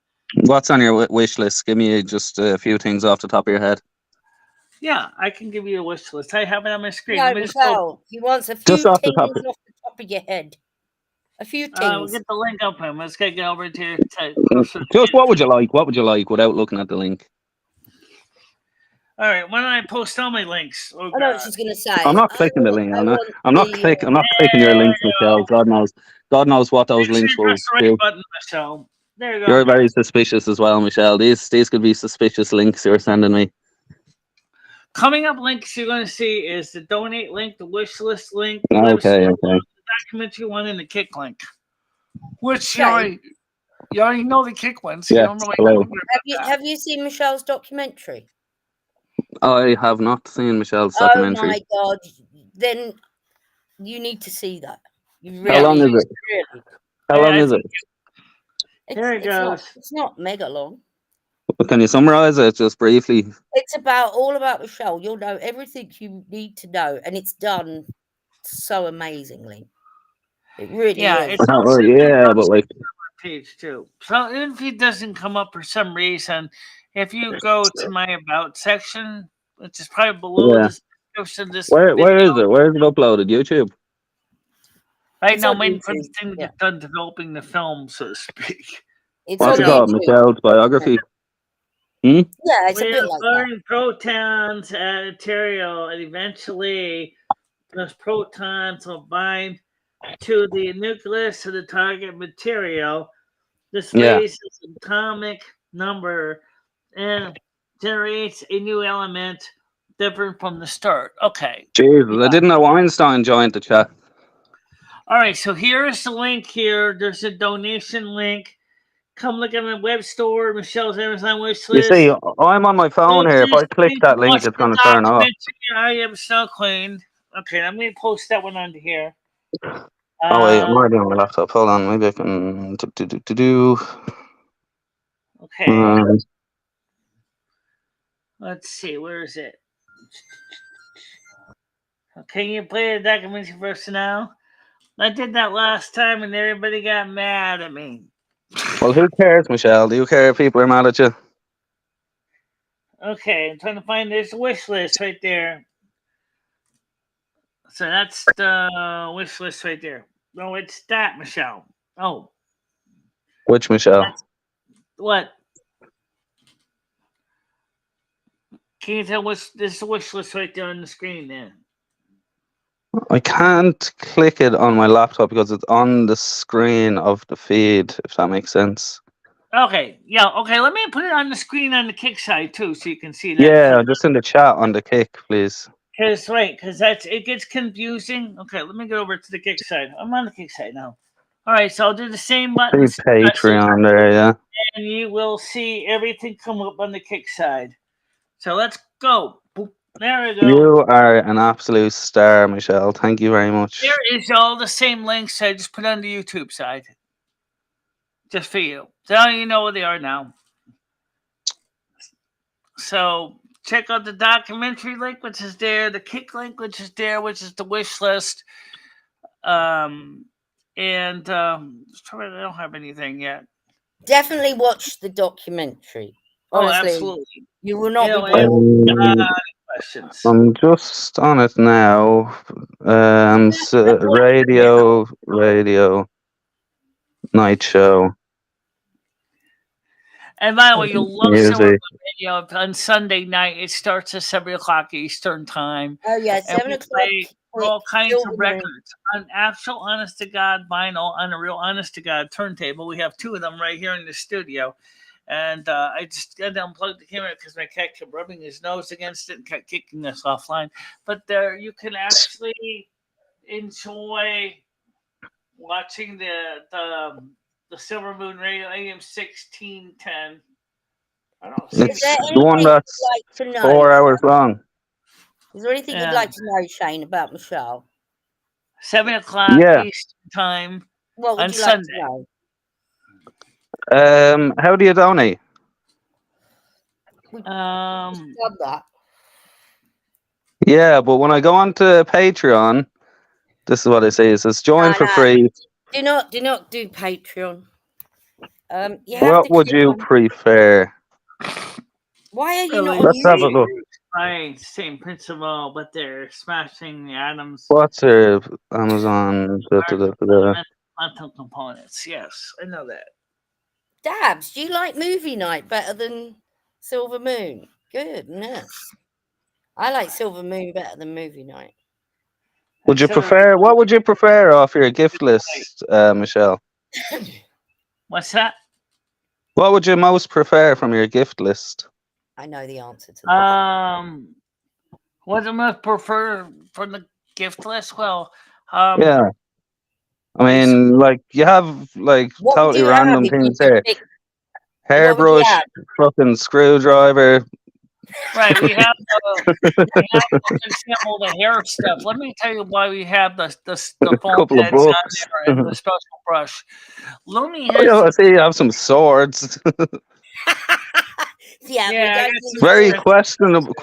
What's on your wish list? Give me just a few things off the top of your head. Yeah, I can give you a wish list. I have it on my screen. No, Michelle, he wants a few things off the top of your head. A few things. We'll get the link up him. Let's get over to just what would you like? What would you like without looking at the link? All right, why don't I post all my links? I know what she's going to say. I'm not clicking the link. I'm not clicking your links, Michelle. God knows what those links will do. Button, Michelle. There you go. You're very suspicious as well, Michelle. These could be suspicious links you're sending me. Coming up links you're going to see is the donate link, the wish list link, okay. the documentary one, and the kick link. Which you already know the kick ones. Yeah. Have you seen Michelle's documentary? I have not seen Michelle's documentary. Oh my God! Then you need to see that. How long is it? Really. How long is it? There it goes. It's not mega long. Can you summarize it just briefly? It's all about Michelle. You'll know everything you need to know, and it's done so amazingly. It really is. But like page too. So even if it doesn't come up for some reason, if you go to my about section, which is probably below this description, where is it? Where is it uploaded? YouTube. Right now, I'm waiting for the thing to get done developing the film, so to speak. What's it called? Michelle's biography. Yeah, it's a bit like that. Protons at material, and eventually those protons will bind to the nucleus of the target material. This raises atomic number and generates a new element different from the start. Okay. Jesus, I didn't know Einstein joined the chat. All right, so here's the link here. There's a donation link. Come look at my web store, Michelle's Amazon wish list. You see, I'm on my phone here. If I click that link, it's going to turn off. I am so clean. Okay, I'm going to post that one onto here. Oh wait, I'm already on my laptop. Hold on, maybe I can do. Okay. Let's see, where is it? Can you play the documentary first now? I did that last time and everybody got mad at me. Well, who cares, Michelle? Do you care if people are mad at you? Okay, I'm trying to find this wish list right there. So that's the wish list right there. No, it's that, Michelle. Oh, Which Michelle? that's what? Can you tell what's this wish list right there on the screen there? I can't click it on my laptop because it's on the screen of the feed, if that makes sense. Okay, yeah, okay. Let me put it on the screen on the kick side too, so you can see that. Yeah, just in the chat on the kick, please. Because that's it gets confusing. Okay, let me go over to the kick side. I'm on the kick side now. All right, so I'll do the same See buttons, Patreon there, yeah. and you will see everything come up on the kick side. So let's go. Boop. There we go. You are an absolute star, Michelle. Thank you very much. There is all the same links I just put on the YouTube side, just for you. So now you know where they are now. So check out the documentary link, which is there, the kick link, which is there, which is the wish list. And sorry, I don't have anything yet. Definitely watch the documentary. Oh, Honestly, absolutely. you will not You know, be bored. questions. I'm just on it now. Radio night show. And by the way, you'll love Music. some of the video on Sunday night. It starts at 7 o'clock Eastern time. Oh yeah, And 7 we play o'clock. all kinds Silver of Moon. records on actual honest to God vinyl on a real honest to God turntable. We have two of them right here in the studio. And I just had to unplug the camera because my cat kept rubbing his nose against it and kept kicking us offline. But there, you can actually enjoy watching the Silver Moon Radio AM 1610. I don't see Is there the one anything that's you'd like to know? 4 hours long. Is there anything you'd Yeah. like to know, Shane, about Michelle? 7 o'clock Yeah. Eastern time What would on you like Sunday. to know? How do you donate? Um, Love that. Yeah, but when I go on to Patreon, this is what I say. It says join for No. free. Do not do Patreon. You have What to would click you on- prefer? Why are you well, not they on Let's have a YouTube? look. Right, same principle, but they're smashing the atoms. What's her Amazon? Quantum components. Yes, I know that. Dabs, do you like movie night better than Silver Moon? Goodness. I like Silver Moon better than movie night. Would you prefer? What would you prefer off your gift list, Michelle? What's that? What would you most prefer from your gift list? I know the answer to that. What do I prefer from the gift list? Well, Yeah. I mean, like you have like What would totally you have random if you things could there. pick? Hairbrush, fucking screwdriver. Right, we have, for example, the hair stuff. Let me tell you why we have the foam couple of pads on books. there and the special brush. Lumi Oh, yeah, I has see you have some swords. Yeah, Very questionable.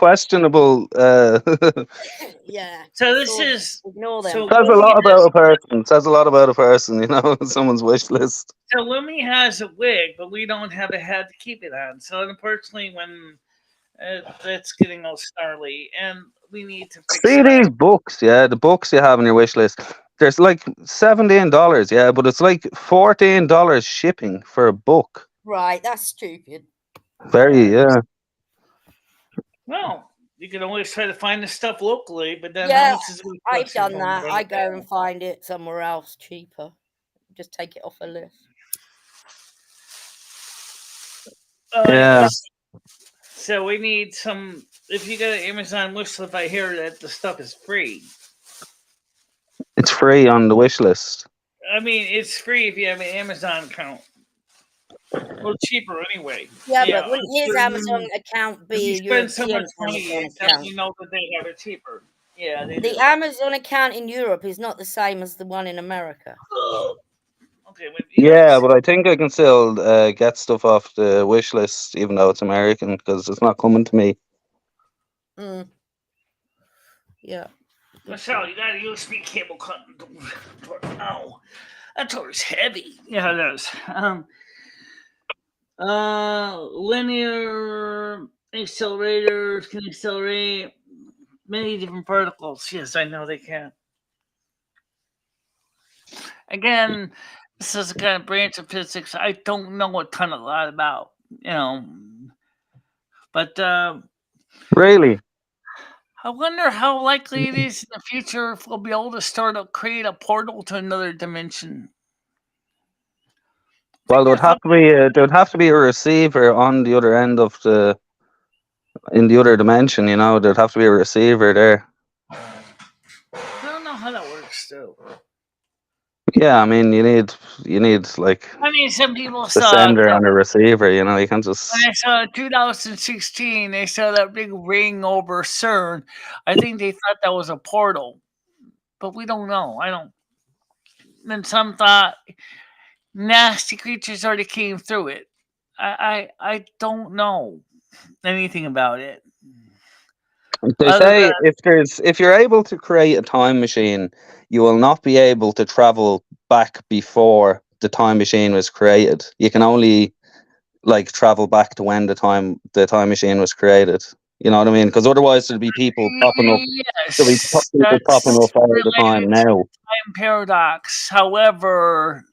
Yeah. So this is ignore them. so Says a lot about a person. Says a lot about a person, you know, someone's wish list. So Lumi has a wig, but we don't have a head to keep it on. So unfortunately, when it's getting all snarly, and we need to fix See it. these books, yeah, the books you have on your wish list. There's like $17, yeah, but it's like $14 shipping for a book. Right, that's stupid. Very, yeah. Well, you can always try to find the stuff locally, but then Yeah, how much is it? I've done that. I go and find it somewhere else cheaper. Just take it off a list. Yeah. So we need some. If you go to Amazon wish list, I hear that the stuff is free. It's free on the wish list. I mean, it's free if you have an Amazon account. Well, cheaper anyway. Yeah, but wouldn't his Amazon account be you spend so European much money, Amazon you account? know that they have it cheaper. Yeah, they The do. Amazon account in Europe is not the same as the one in America. Okay, yeah, but I think I can still get stuff off the wish list, even though it's American, because it's not coming to me. Yeah. Michelle, you got a USB cable cutting. Oh, that door's heavy. Yeah, it is. Linear accelerators can accelerate many different particles. Yes, I know they can. Again, this is a kind of branch of physics I don't know a lot about, but Really? I wonder how likely it is in the future if we'll be able to create a portal to another dimension. Well, there'd have to be a receiver on the other end of in the other dimension. You know, there'd have to be a receiver there. I don't know how that works, though. Yeah, I mean, you need like I mean, some people the saw sender and a receiver. You know, you can't when just. I saw 2016, they saw that big ring over CERN. I think they thought that was a portal, but we don't know. I don't. And some thought nasty creatures already came through it. I don't know anything about it. They Other say than if you're able to create a time machine, you will not be able to travel back before the time machine was created. You can only like travel back to when the time machine was created. You know what I mean? Because otherwise there'd be people popping up. There'll be yes, people popping that's up all the related time to now. time paradox. However,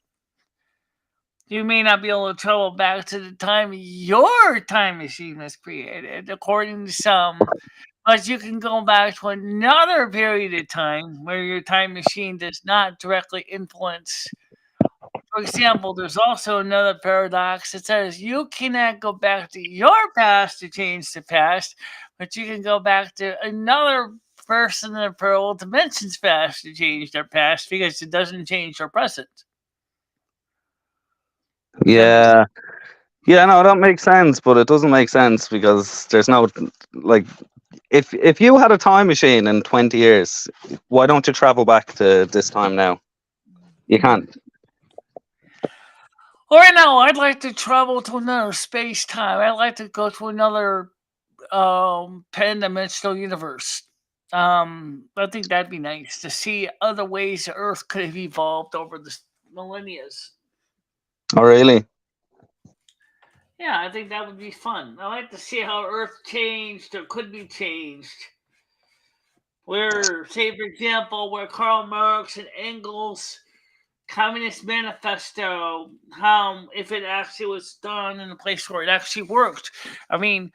you may not be able to travel back to the time your time machine was created, according to some. But you can go back to another period of time where your time machine does not directly influence. For example, there's also another paradox that says you cannot go back to your past to change the past, but you can go back to another person in a parallel dimension's past to change their past because it doesn't change their present. Simple. Yeah, yeah, no, that makes sense, but it doesn't make sense because there's no like if you had a time machine in 20 years, why don't you travel back to this time now? You can't. Or no, I'd like to travel to another space time. I'd like to go to another 10-dimensional universe. I think that'd be nice to see other ways the Earth could have evolved over the millennia. Oh, really? Yeah, I think that would be fun. I like to see how Earth changed or could be changed. Where, say, for example, where Karl Marx and Engels' Communist Manifesto, how if it actually was done in a place where it actually worked. I mean,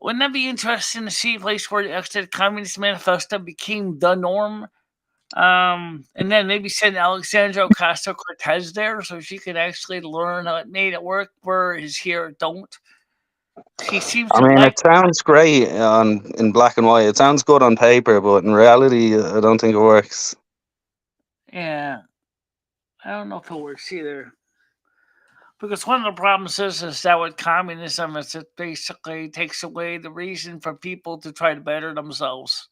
wouldn't that be interesting to see a place where the Communist Manifesto became the norm? And then maybe send Alexandra Ocasio Cortez there so she could actually learn how it made it work, whereas here it don't. She seems I to mean, like, it sounds great in black and white. It sounds good on paper, but in reality, I don't think it works. yeah, I don't know if it works either. Because one of the problems is that with communism is it basically takes away the reason for people to try to better themselves.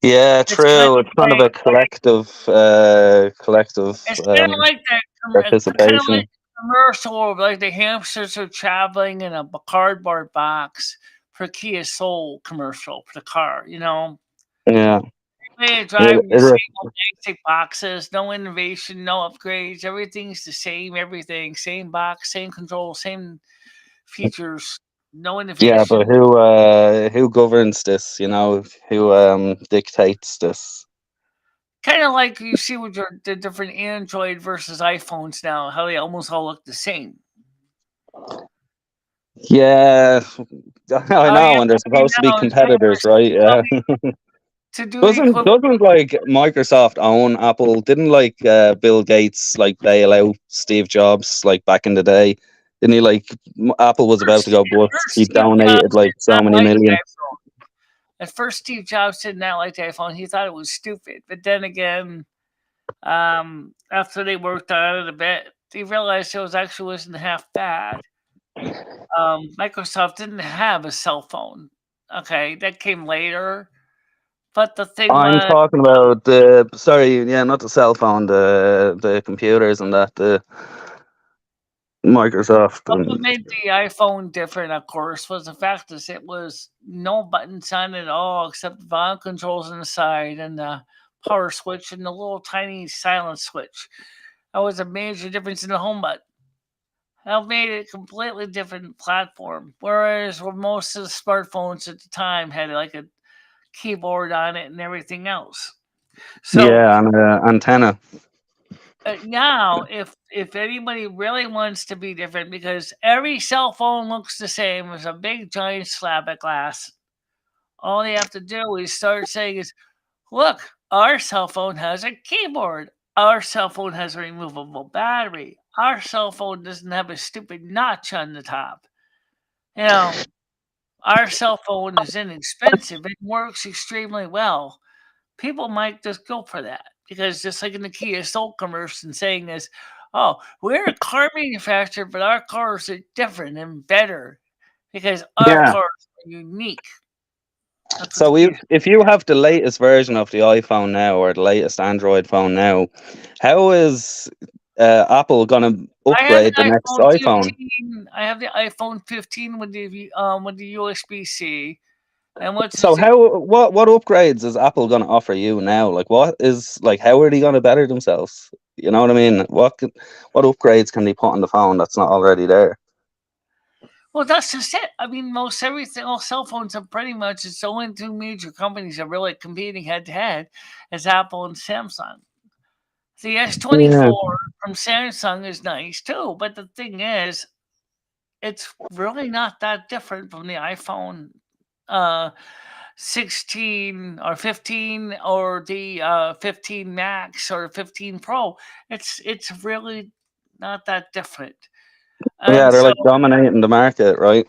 Yeah, It's kind true. of It's kind of like a collective it's kind of like that, kind of like participation. the commercial of like the hamsters are traveling in a cardboard box for Kia Soul commercial for the car. Yeah, They it, drive the it, same old basic boxes, no innovation, no upgrades. Everything's the same. Everything same box, same control, same features. No yeah, but innovation. who governs this? You know, who dictates this? Kind of like you see with the different Android versus iPhones now, how they almost all look the same. Yeah, I All you know, have and they're to do supposed to be now is wait for competitors, right? Yeah. somebody to do the Doesn't equivalent. doesn't like Microsoft own Apple? Didn't like Bill Gates like bail out Steve Jobs like back in the day? Didn't he like Apple was about to go At bust? first, He Steve donated Jobs like did so not many like the million. iPhone. At first, Steve Jobs did not like the iPhone. He thought it was stupid. But then again, after they worked on it a bit, they realized it wasn't half bad. Microsoft didn't have a cell phone. Okay, that came later. But the thing I'm was, talking about the sorry, yeah, not the cell phone, the computers and that the Microsoft what and made the iPhone different, of course, was the fact that it was no buttons on it at all except the volume controls on the side and the power switch and the little tiny silence switch. That was a major difference in the home button. have made it a completely different platform. Whereas where most of the smartphones at the time had like a keyboard on it and everything else. So Yeah, and antenna. now, if anybody really wants to be different, because every cell phone looks the same as a big giant slab of glass, all they have to do is start saying is, "Look, our cell phone has a keyboard. Our cell phone has a removable battery. Our cell phone doesn't have a stupid notch on the top. You know, our cell phone is inexpensive. It works extremely well." People might just go for that because just like in the Kia Soul commercial saying this, "Oh, we're a car manufacturer, but our cars are different and better because our Yeah. cars are unique." That's what the So Kia. if you have the latest version of the iPhone now or the latest Android phone now, how is Apple gonna I have upgrade the an next iPhone iPhone? 15. I have the iPhone 15 with the USB C. And what's So this? what upgrades is Apple gonna offer you now? Like what is like how are they gonna better themselves? You know what I mean? What upgrades can they put on the phone that's not already there? Well, that's just it. I mean, most everything, all cell phones are pretty much it's the only two major companies that are really competing head to head is Apple and Samsung. The Yeah. S24 from Samsung is nice too, but the thing is, it's really not that different from the iPhone uh, 16 or 15 or the 15 Max or 15 Pro. It's really not that different. Yeah, And they're so, like dominating the market, right?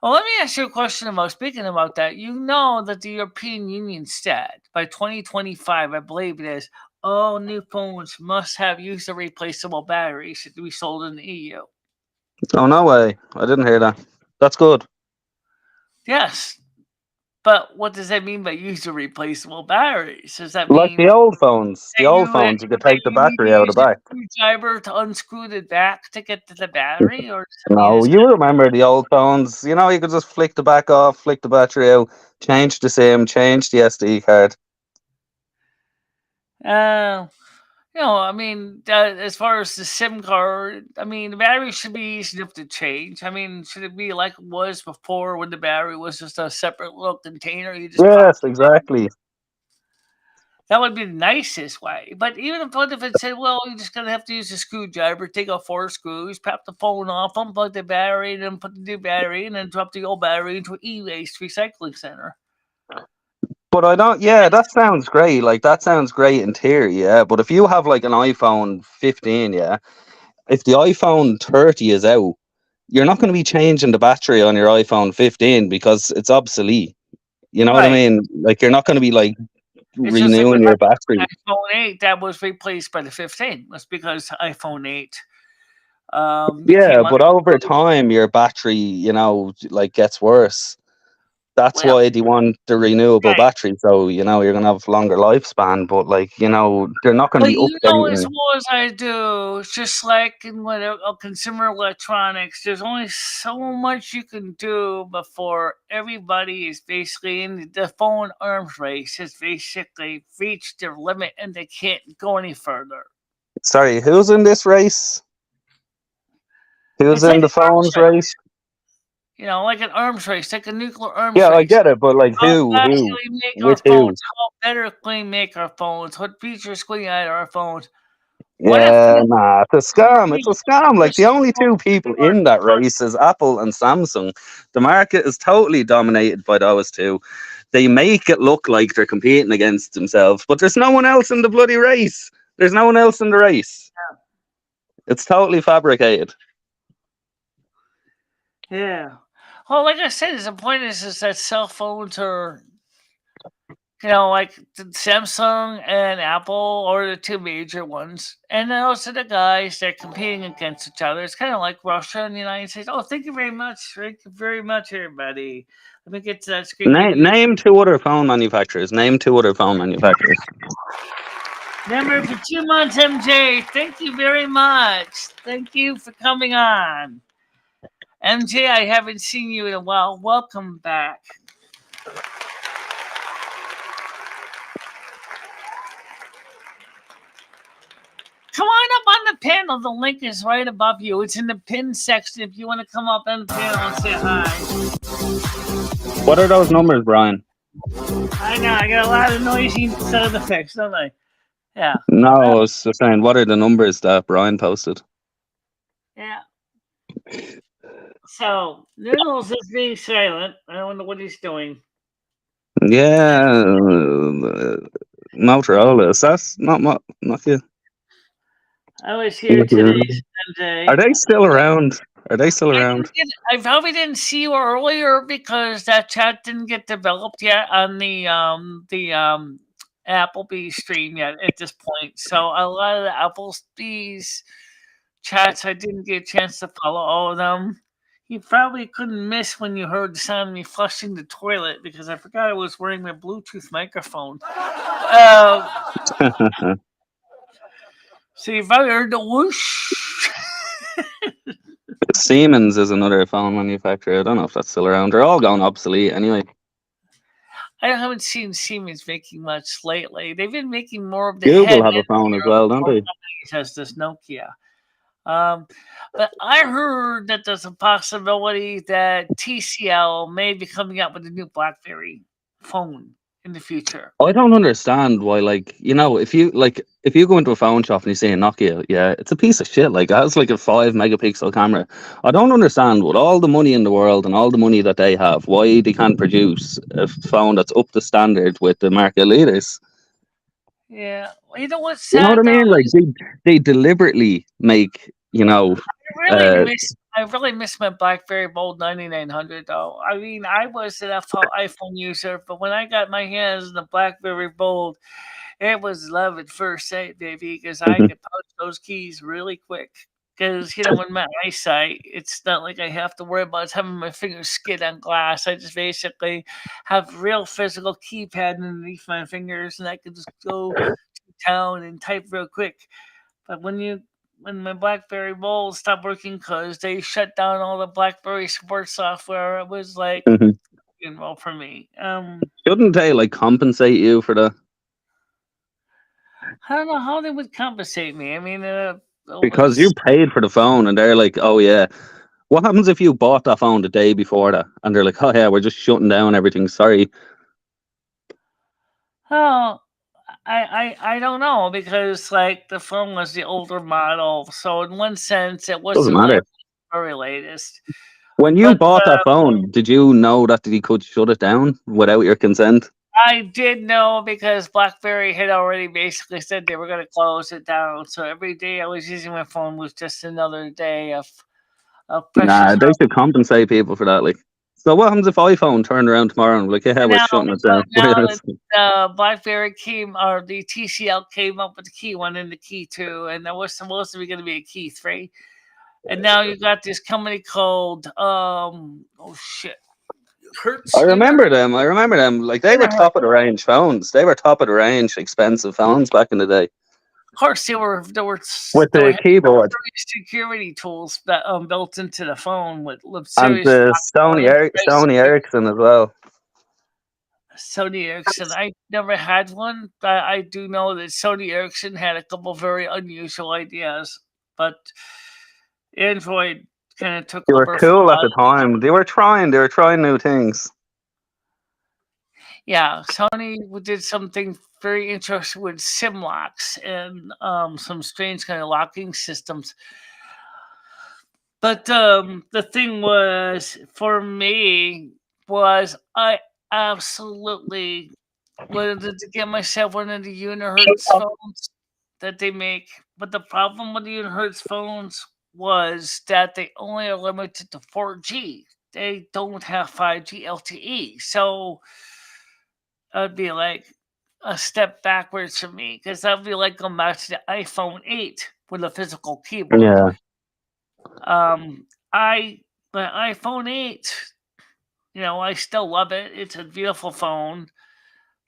well, let me ask you a question about speaking about that. You know that the European Union said by 2025, I believe it is, all new phones must have user replaceable batteries to be sold in the EU. Oh no way. I didn't hear that. That's good. Yes, but what does that mean by user replaceable batteries? Does that Like mean the old phones, you could that take the you need to battery out use of the a back. screwdriver to unscrew the back to get to the battery, or does it mean No, it's you remember the old phones. You know, you could just flick the back off, flick the battery out, change the SIM, change the SD card. uh, I mean, as far as the SIM card, I mean, the battery should be easy enough to change. I mean, should it be like it was before when the battery was just a separate little container you just pop? Yes, exactly. That would be the nicest way. But even if it said, well, you're just gonna have to use a screwdriver, take out 4 screws, pop the phone off, unplug the battery, and then put the new battery, and then drop the old battery into an e-waste recycling center. But I don't. Yeah, that sounds great. Like that sounds great in theory. Yeah, but if you have like an iPhone 15, yeah, if the iPhone 30 is out, you're not going to be changing the battery on your iPhone 15 because it's obsolete. You know what I Right. mean? Like you're not going to be like It's just like renewing with your battery. iPhone 8 that was replaced by the 15. That's because iPhone 8 Yeah, became but over unstable. time, your battery, like gets worse. That's Well, why they want the renewable right. battery. So, you're going to have longer lifespan, but like, they're not going to But be you know as updating. well as I do, it's just like in consumer electronics, there's only so much you can do before everybody is basically in the phone arms race has basically reached their limit and they can't go any further. Sorry, who's in this race? Who's It's like in the an arms phones race, race? like an arms race, like a nuclear arms Yeah, I race. get it, but like How who? fast Who? can we make our With phones? who? How better can we make our phones? What features can we add to our phones? What if Yeah, we nah, it's a scam. It's a scam. Like the just only two people in that race is Apple and Samsung. The market is totally dominated by those two. They make it look like they're competing against themselves, but there's no one else in the bloody race. There's no one else in the race. It's totally fabricated. Yeah. Well, like I said, the point is that cell phones are, like the Samsung and Apple are the two major ones, and those are the guys that are competing against each other. It's kind of like Russia and the United States. Oh, thank you very much. Thank you very much, everybody. Let me get to that screen. Give you Name two other phone manufacturers. Name two other phone manufacturers. number for 2 months, MJ. Thank you very much. Thank you for coming on. MJ, I haven't seen you in a while. Welcome back. Come on up on the panel. The link is right above you. It's in the pin section if you want to come up on the panel and say hi. What are those numbers, Brian? I know, I got a lot of noisy sound effects, don't I? Yeah. No, I was just saying, what are the numbers that Brian posted? Yeah. So, Noodles is being silent. I don't know what he's doing. Yeah, Motorola. Is that not you? I was here today, Sunday. Are they still around? Are they still around? I probably didn't see you earlier because that chat didn't get developed yet on the Applebee stream yet at this point. So a lot of the Applebee's chats I didn't get a chance to follow all of them. You probably couldn't miss when you heard the sound of me flushing the toilet because I forgot I was wearing my Bluetooth microphone. So you probably heard the whoosh. Siemens is another phone manufacturer. I don't know if that's still around. They're all gone obsolete anyway. I haven't seen Siemens making much lately. They've been making more of the Google have a phone as well, don't they? Has this Nokia. But I heard that there's a possibility that TCL may be coming up with a new BlackBerry phone in the future. I don't understand why, like, if you go into a phone shop and you see a Nokia, yeah, it's a piece of shit. Like, it has like a 5-megapixel camera. I don't understand, with all the money in the world and all the money that they have, why they can't produce a phone that's up to standard with the market leaders. Yeah, well, you know what's You know sad? what I mean? Like, they deliberately make, I really miss my BlackBerry Bold 9900 though. I mean, I was an iPhone user, but when I got my hands on the BlackBerry Bold, it was love at first sight, baby, because I could punch those keys really quick. Because, with my eyesight, it's not like I have to worry about having my fingers skid on glass. I just basically have real physical keypad underneath my fingers, and I can just go to town and type real quick. But when my BlackBerry Bold stopped working because they shut down all the BlackBerry support software, it was like, well for me. Shouldn't they like compensate you for that? I don't know how they would compensate me. I mean, because you paid for the phone, and they're like, "Oh yeah." What happens if you bought that phone the day before that, and they're like, "Oh yeah, we're just shutting down everything. Sorry." Oh, I don't know because like the phone was the older model, so in one sense it Doesn't wasn't like matter. the very latest. When you But bought that phone, did you know that he could shut it down without your consent? I did know because BlackBerry had already basically said they were going to close it down. So every day I was using my phone was just another day of precious. Nah, they should compensate people for that. Like, so what happens if iPhone turned around tomorrow and like, yeah, we're shutting it down? Now the BlackBerry came, or the TCL came up with the key 1 and the key 2, and there was supposed to be going to be a key 3. And now you got this company called Hertz. I remember them. Like, they were top of the range phones. They were top of the range, expensive phones back in the day. Of course, there were with the keyboard, security tools that built into the phone with and the Sony Ericsson as well. Sony Ericsson. I never had one, but I do know that Sony Ericsson had a couple very unusual ideas, but Android kind of took They over. were cool at the time. They were trying new things. Yeah, Sony did something very interesting with SIM locks and some strange kind of locking systems. But the thing was, for me, was I absolutely wanted to get myself one of the Unihertz phones that they make. But the problem with the Unihertz phones was that they only are limited to 4G. They don't have 5G LTE. So it'd be like a step backwards for me because that'd be like going back to the iPhone 8 with a physical keyboard. Yeah. My iPhone 8, I still love it. It's a beautiful phone.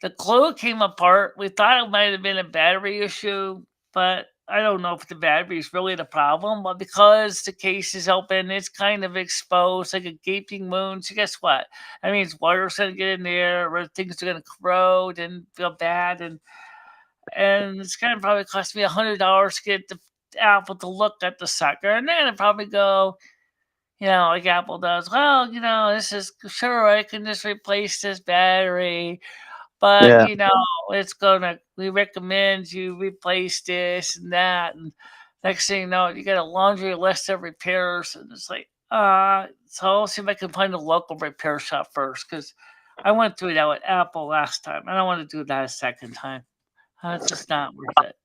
The glue came apart. We thought it might have been a battery issue, but I don't know if the battery is really the problem. But because the case is open, it's kind of exposed like a gaping wound. So guess what? That means water's going to get in there, or things are going to corrode and feel bad. And it's going to probably cost me $100 to get Apple to look at the sucker, and then it'd probably go, like Apple does. Well, this is sure I can just replace this battery, but Yeah. it's we recommend you replace this and that, and next thing you know, you get a laundry list of repairs, and it's like, so I'll see if I can find a local repair shop first, because I went through that with Apple last time. I don't want to do that a second time. It's just not worth it.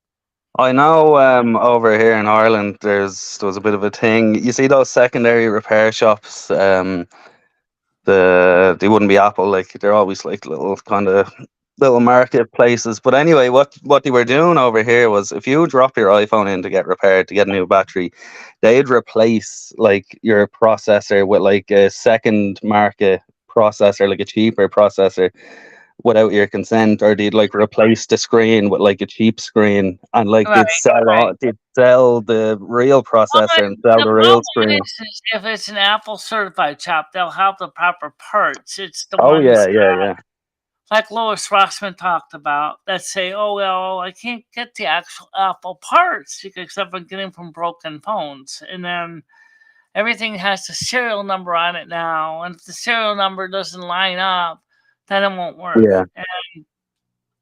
I know over here in Ireland there was a bit of a thing. You see those secondary repair shops, they wouldn't be Apple, like they're always like little marketplaces. But anyway, what they were doing over here was if you drop your iPhone in to get repaired to get a new battery, they'd replace like your processor with like a second market processor, like a cheaper processor, without your consent, or they'd like replace the screen with like a cheap screen, and like Right, right. they'd sell the real Well, processor and sell the the real problem screen. is if it's an Apple certified shop, they'll have the proper parts. It's the Oh ones yeah. like Lois Rossman talked about that say, "Oh well, I can't get the actual Apple parts because I've been getting from broken phones," and then everything has a serial number on it now, and if the serial number doesn't line up, then it won't work. Yeah.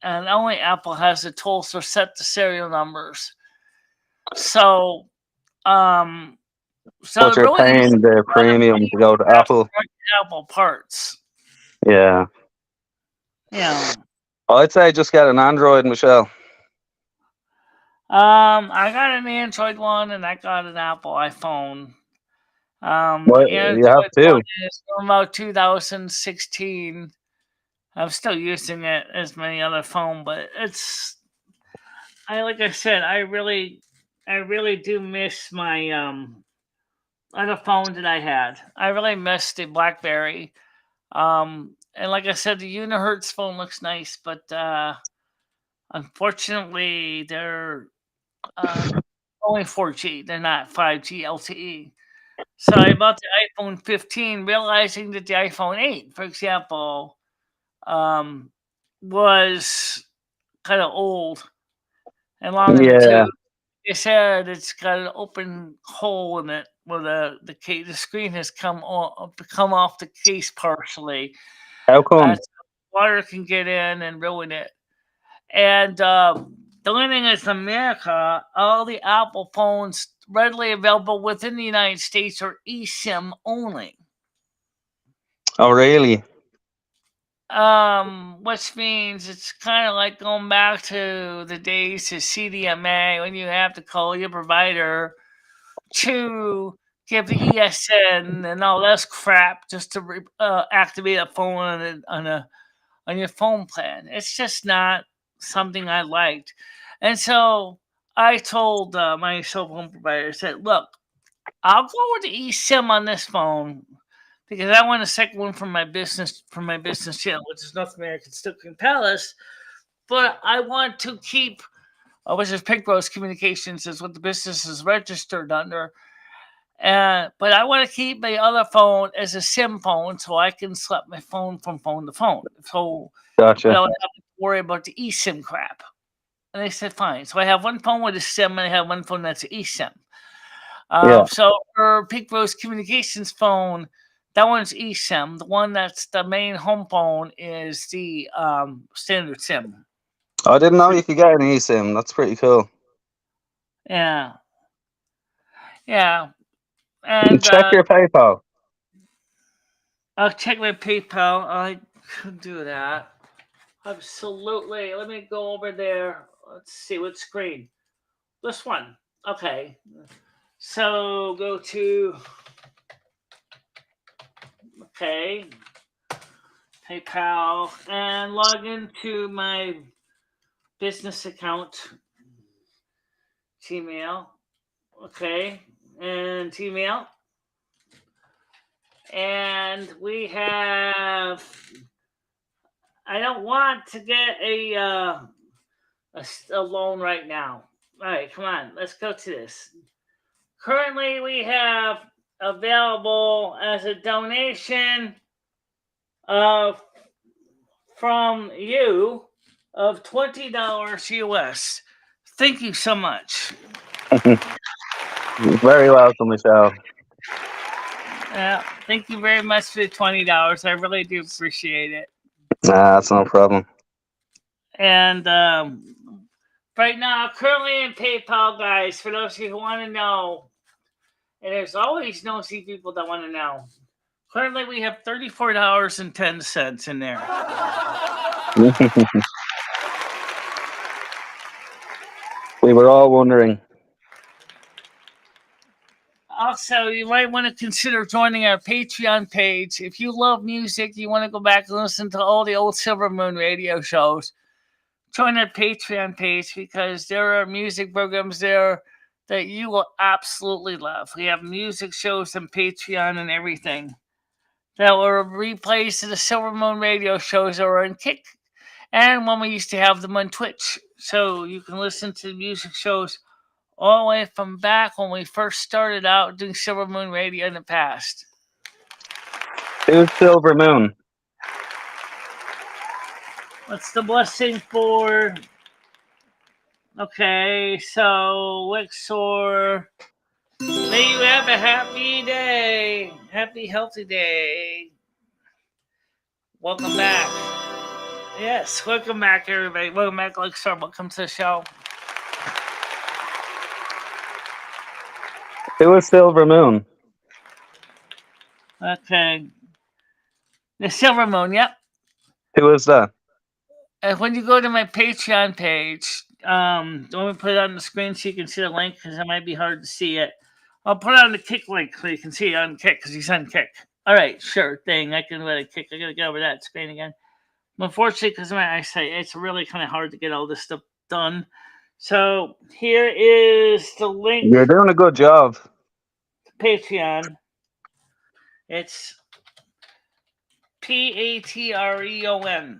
And only Apple has the tools to set the serial numbers. So, But it you're really needs paying the premium to go to Apple. Apple parts. Yeah. Yeah. I'd say just get an Android, Michelle. I got an Android one and I got an Apple iPhone. Well, you have Android one to. is from about 2016. I'm still using it as many other phone, but like I said, I really do miss my other phone that I had. I really miss the BlackBerry. And like I said, the Unihertz phone looks nice, but unfortunately, they're only 4G. They're not 5G LTE. So I bought the iPhone 15, realizing that the iPhone 8, for example, was kind of old and long in the Yeah. tooth. They said it's got an open hole in it where the screen has come off the case partially. How come? Water can get in and ruin it. And the only thing is, in America, all the Apple phones readily available within the United States are eSIM only. Oh, really? Which means it's kind of like going back to the days of CDMA when you have to call your provider to give the ESN and all this crap just to activate a phone on your phone plan. It's just not something I liked, and so I told my cell phone provider, I said, "Look, I'll go with the eSIM on this phone." Because I want a second one for my business channel, which is North American Stickling Palace. But I want to keep, which is Pink Rose Communications, is what the business is registered under. But I want to keep my other phone as a SIM phone, so I can swap my phone from phone to phone. So I Gotcha. don't have to worry about the eSIM crap. And they said fine. So I have one phone with a SIM, and I have one phone that's an eSIM. Yeah. So for Pink Rose Communications phone, that one's eSIM. The one that's the main home phone is the standard SIM. I didn't know you could get an eSIM. That's pretty cool. Yeah. Yeah. And Check your PayPal. I'll check my PayPal. I could do that. Absolutely. Let me go over there. Let's see what screen. This one. Okay. So go to PayPal and log into my business account. Gmail. Okay. And Gmail. And we have. I don't want to get a loan right now. All right, come on. Let's go to this. Currently, we have available as a donation from you of $20 US. Thank you so much. Very welcome, Michelle. Thank you very much for the $20. I really do appreciate it. Nah, that's no problem. And right now, currently in PayPal, guys, for those of you who want to know, and there's always nosy people that want to know. Currently, we have $34.10 in there. We were all wondering. Also, you might want to consider joining our Patreon page. If you love music, you want to go back and listen to all the old Silver Moon radio shows, join our Patreon page because there are music programs there that you will absolutely love. We have music shows on Patreon and everything that were replays of the Silver Moon radio shows that were on Kick, and when we used to have them on Twitch. So you can listen to the music shows all the way from back when we first started out doing Silver Moon Radio in the past. Who's Silver Moon? What's the blessing for? Okay, so Wixor, may you have a happy day. Happy, healthy day. Welcome back. Yes, welcome back, everybody. Welcome back, Wixor. Welcome to the show. Who is Silver Moon? Okay. The Silver Moon, yep. Who is that? And when you go to my Patreon page, let me put it on the screen so you can see the link because it might be hard to see it. I'll put it on the Kick link so you can see it on Kick because he's on Kick. All right, sure thing. I can let it Kick. I gotta get over that screen again. Unfortunately, because of my eyesight, it's really kind of hard to get all this stuff done. So here is the link. You're doing a good job. To Patreon. It's Patreon.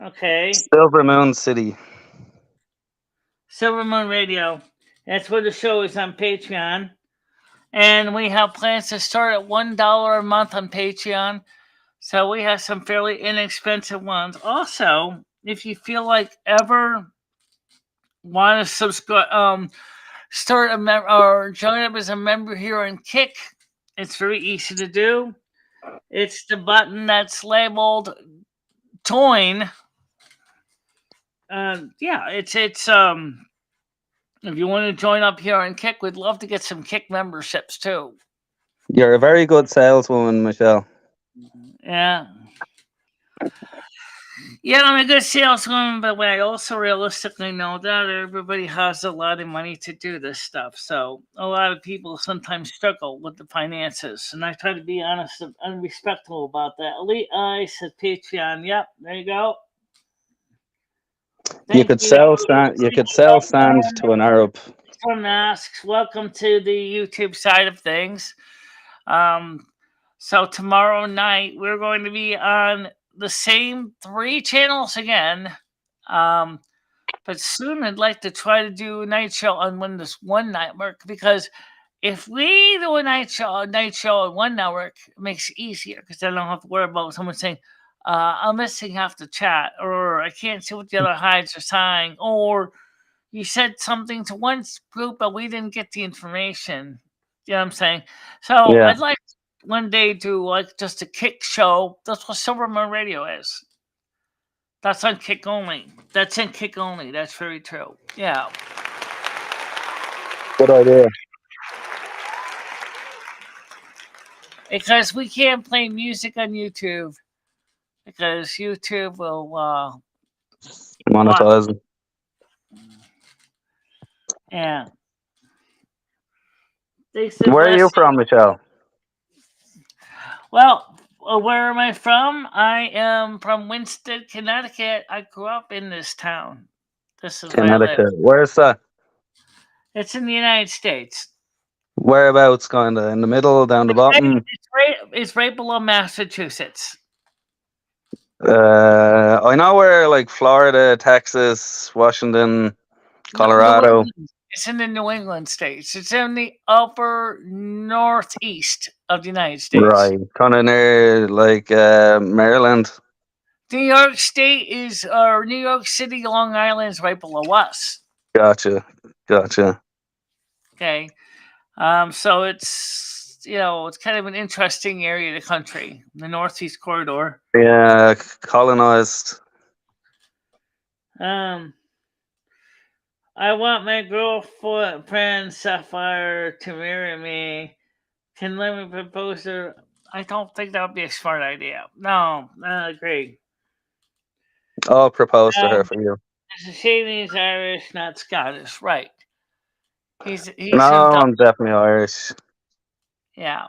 Okay. Silver Moon City. Silver Moon Radio. That's where the show is on Patreon. And we have plans to start at $1 a month on Patreon. So we have some fairly inexpensive ones. Also, if you feel like ever want to subscribe, start or join up as a member here on Kick, it's very easy to do. It's the button that's labeled join. It's if you want to join up here on Kick, we'd love to get some Kick memberships too. You're a very good saleswoman, Michelle. Yeah. Yeah, I'm a good saleswoman, but I also realistically know that everybody has a lot of money to do this stuff. So a lot of people sometimes struggle with the finances, and I try to be honest and respectful about that. Elite Eyes said Patreon. Yep, there you go. You could sell sand to an Arab. For masks. Welcome to the YouTube side of things. So tomorrow night we're going to be on the same 3 channels again. But soon I'd like to try to do a night show on this one network because if we do a night show on one network, it makes it easier because I don't have to worry about someone saying, I'm missing half the chat, or I can't see what the other hides are saying, or you said something to one group but we didn't get the information. You know what I'm saying? So Yeah. I'd like one day do like just a Kick show. That's what Silver Moon Radio is. That's on Kick only. That's in Kick only. That's very true. Yeah. Good idea. Because we can't play music on YouTube. Because YouTube will monetize. Yeah. Where are you from, Michelle? Well, where am I from? I am from Winston, Connecticut. I grew up in this town. This is Connecticut. Where's that? It's in the United States. Whereabouts, kind of in the middle, down the bottom? It's right below Massachusetts. I know where, like Florida, Texas, Washington, Colorado. It's in the New England states. It's in the upper northeast of the United States. Right, kind of near like Maryland. New York State is, or New York City, Long Island is right below us. Gotcha. Okay. So it's it's kind of an interesting area of the country, the Northeast Corridor. Yeah, colonized. I want my girlfriend Sapphire to marry me. Can let me propose her. I don't think that would be a smart idea. No, I agree. I'll propose to her Um, for you. it's a shame he's Irish, not Scottish. Right. He's No, from I'm Dublin. definitely Irish. Yeah.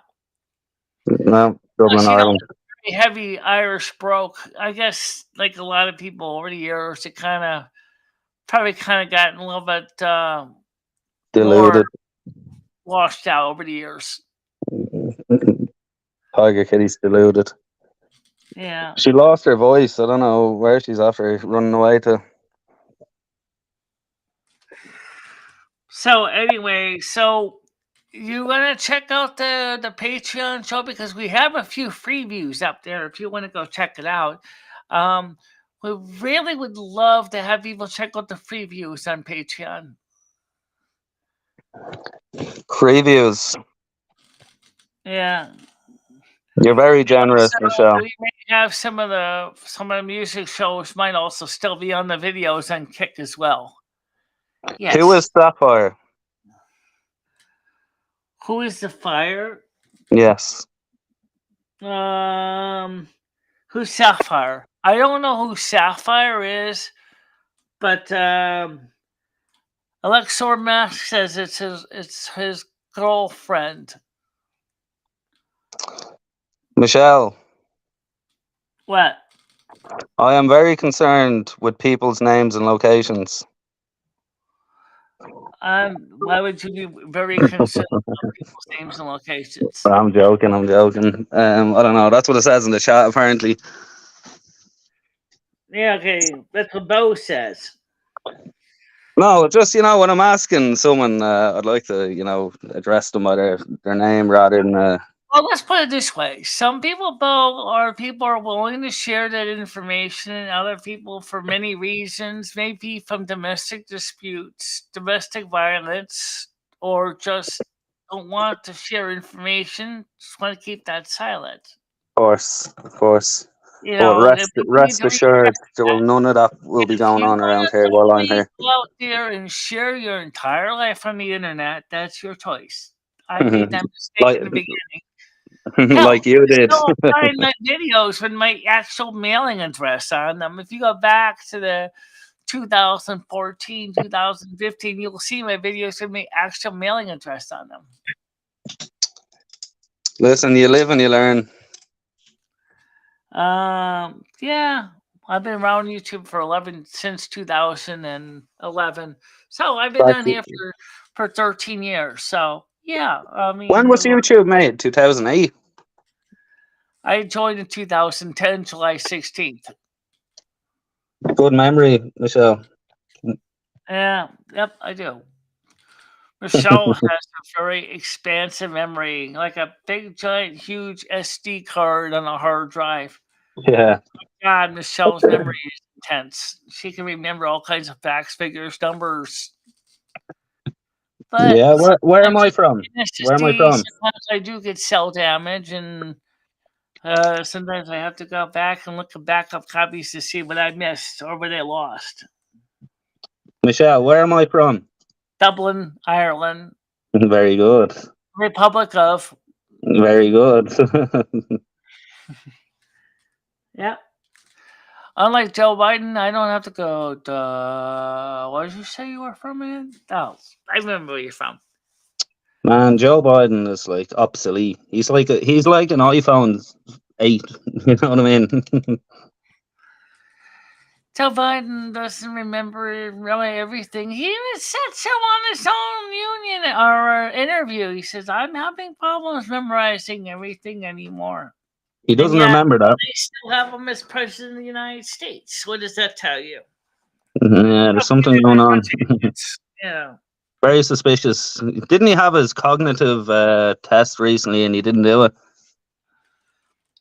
No, Dublin, Plus, Ireland. very heavy Irish broke. I guess, like a lot of people over the years, it probably gotten a little bit more Deluded. washed out over the years. Tiger Kitty's deluded. Yeah. She lost her voice. I don't know where she's after running away to. So anyway, you want to check out the Patreon show because we have a few freebies up there. If you want to go check it out, we really would love to have people check out the freebies on Patreon. Previews. Yeah. You're very generous, So Michelle. we may have some of the music shows might also still be on the videos on Kick as well. Yes. Who is Sapphire? Who is the fire? Yes. Who's Sapphire? I don't know who Sapphire is, but Alexor Mask says it's his girlfriend. Michelle, What? I am very concerned with people's names and locations. Why would you be very concerned about people's names and locations? I'm joking. I don't know. That's what it says in the chat, apparently. Yeah, okay. That's what Bo says. No, just, when I'm asking someone, I'd like to, address them by their name rather than... Well, let's put it this way. Some people, people are willing to share that information, and other people, for many reasons, maybe from domestic disputes, domestic violence, or just don't want to share information, just want to keep that silent. Of course. You But know, rest assured, none of that will be going on around here while I'm here. Go out there and share your entire life on the internet. That's your choice. I made that mistake in the beginning. Hell, like you did. Still find my videos with my actual mailing address on them. If you go back to the 2014, 2015, you'll see my videos with my actual mailing address on them. Listen, you live and you learn. Yeah, I've been around YouTube since 2011. So I've been on here for 13 years. So yeah, I mean, when was YouTube made? 2008. I joined in 2010, July 16th. Good memory, Michelle. Yeah, yep, I do. Michelle has a very expansive memory, like a big, giant, huge SD card on a hard drive. Yeah. God, Michelle's memory is intense. She can remember all kinds of facts, figures, numbers. But yeah, where am I from? Where am I from? Sometimes I do get cell damage, and sometimes I have to go back and look at backup copies to see what I missed or what I lost. Michelle, where am I from? Dublin, Ireland. Very good. Republic of. Very good. Yeah. Unlike Joe Biden, I don't have to go to... What did you say you were from again? Oh, I remember where you're from. Man, Joe Biden is like obsolete. He's like an iPhone 8. You know what I mean? Joe Biden doesn't remember really everything. He even said so on his own union or interview. He says, "I'm having problems memorizing everything anymore." He doesn't remember that. They still have him as president of the United States. What does that tell you? Yeah, there's something going on. Yeah. Very suspicious. Didn't he have his cognitive test recently and he didn't do it?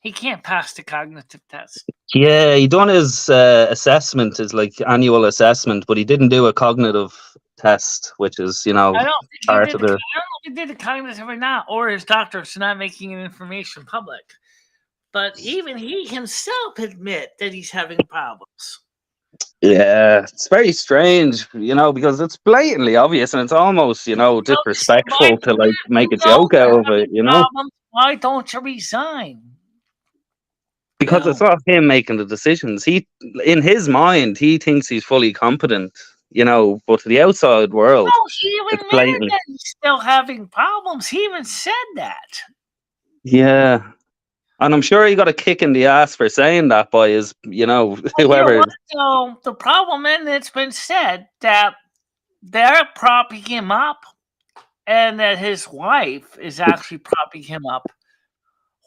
He can't pass the cognitive test. Yeah, he done his assessment, his like annual assessment, but he didn't do a cognitive test, which is I don't think he part did of the. I the. don't know if he did the cognitive or not, or his doctors not making information public. But even he himself admit that he's having problems. Yeah, it's very strange, because it's blatantly obvious and it's almost, So why disrespectful to like make you a know joke out you're of it, having problems? Why don't you resign? because it's not him making the decisions. In his mind, he thinks he's fully competent, but to the outside world, No, he even it's admitted blatant. that he's still having problems. He even said that. Yeah. And I'm sure he got a kick in the ass for saying that by his, Well, you know whoever. what? So the problem, and it's been said that they're propping him up, and that his wife is actually propping him up.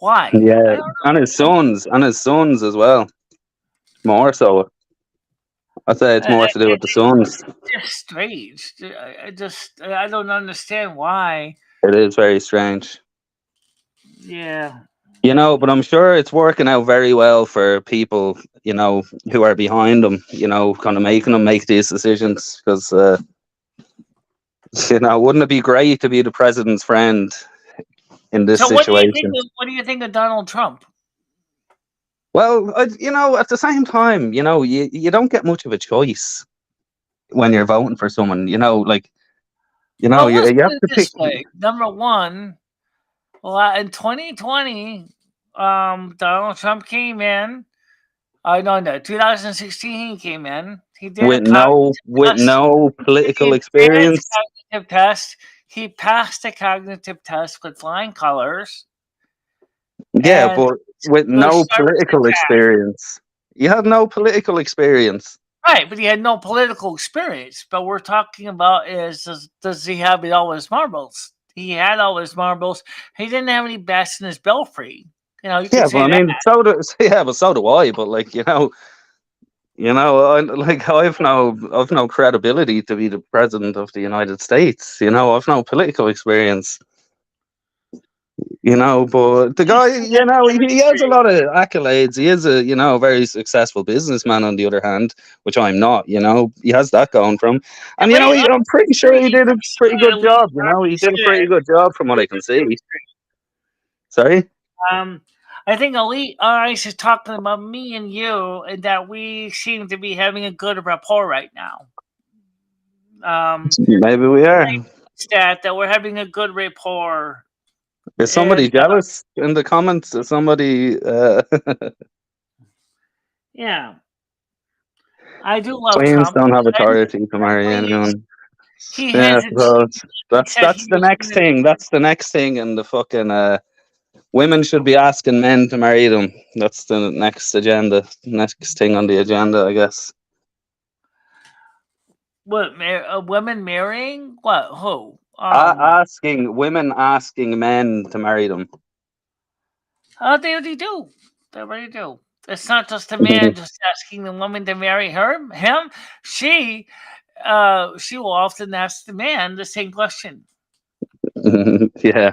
Why? I Yeah, don't know. and his sons as well. More so. I'd say it's more to do with the sons. It's just strange. I don't understand why. It is very strange. Yeah. But I'm sure it's working out very well for people, who are behind them, kind of making them make these decisions. Because, wouldn't it be great to be the president's friend in this So situation? what do you think of Donald Trump? Well, at the same time, you don't get much of a choice when you're voting for someone, like, Well, you let's have put it to pick. this way. Number one, well, in 2020, Donald Trump came in. No, 2016 he came in. He did With a cognitive test. no political He advanced experience. cognitive test. He passed the cognitive test with flying colors. Yeah, And but with the no sharpest political attack. experience. You had no political experience. Right, but he had no political experience. But we're talking about does he have all his marbles? He had all his marbles. He didn't have any bats in his belfry. You Yeah, could but say I that. mean, so do I. But like, I've no credibility to be the president of the United States. I've no political experience. But the guy, he has a lot of accolades. He is a, very successful businessman. On the other hand, which I'm not. He has that going from, and Yeah, but I'm pretty sure he did a pretty good job. He did a pretty good job from what I can see. Sorry. I think Elite Eyes is talking about me and you, and that we seem to be having a good rapport right now. Maybe we are. That we're having a good rapport. Is somebody jealous in the comments? Is somebody? Yeah, I do love Queens Trump. don't have authority to marry anyone. He Yeah, has. so that's the next thing. That's the next thing in the fucking. Women should be asking men to marry them. That's the next agenda. Next thing on the agenda, I guess. What? Women marrying? What? Who? Women asking men to marry them. They already do. They already do. It's not just a man just asking the woman to marry him. She will often ask the man the same question. Yeah.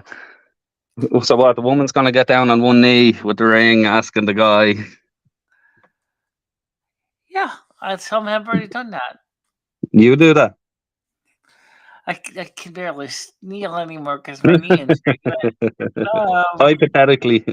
So what? The woman's gonna get down on one knee with the ring, asking the guy. Yeah, some have already done that. You do that. I can barely kneel anymore because my knee injury. Hypothetically.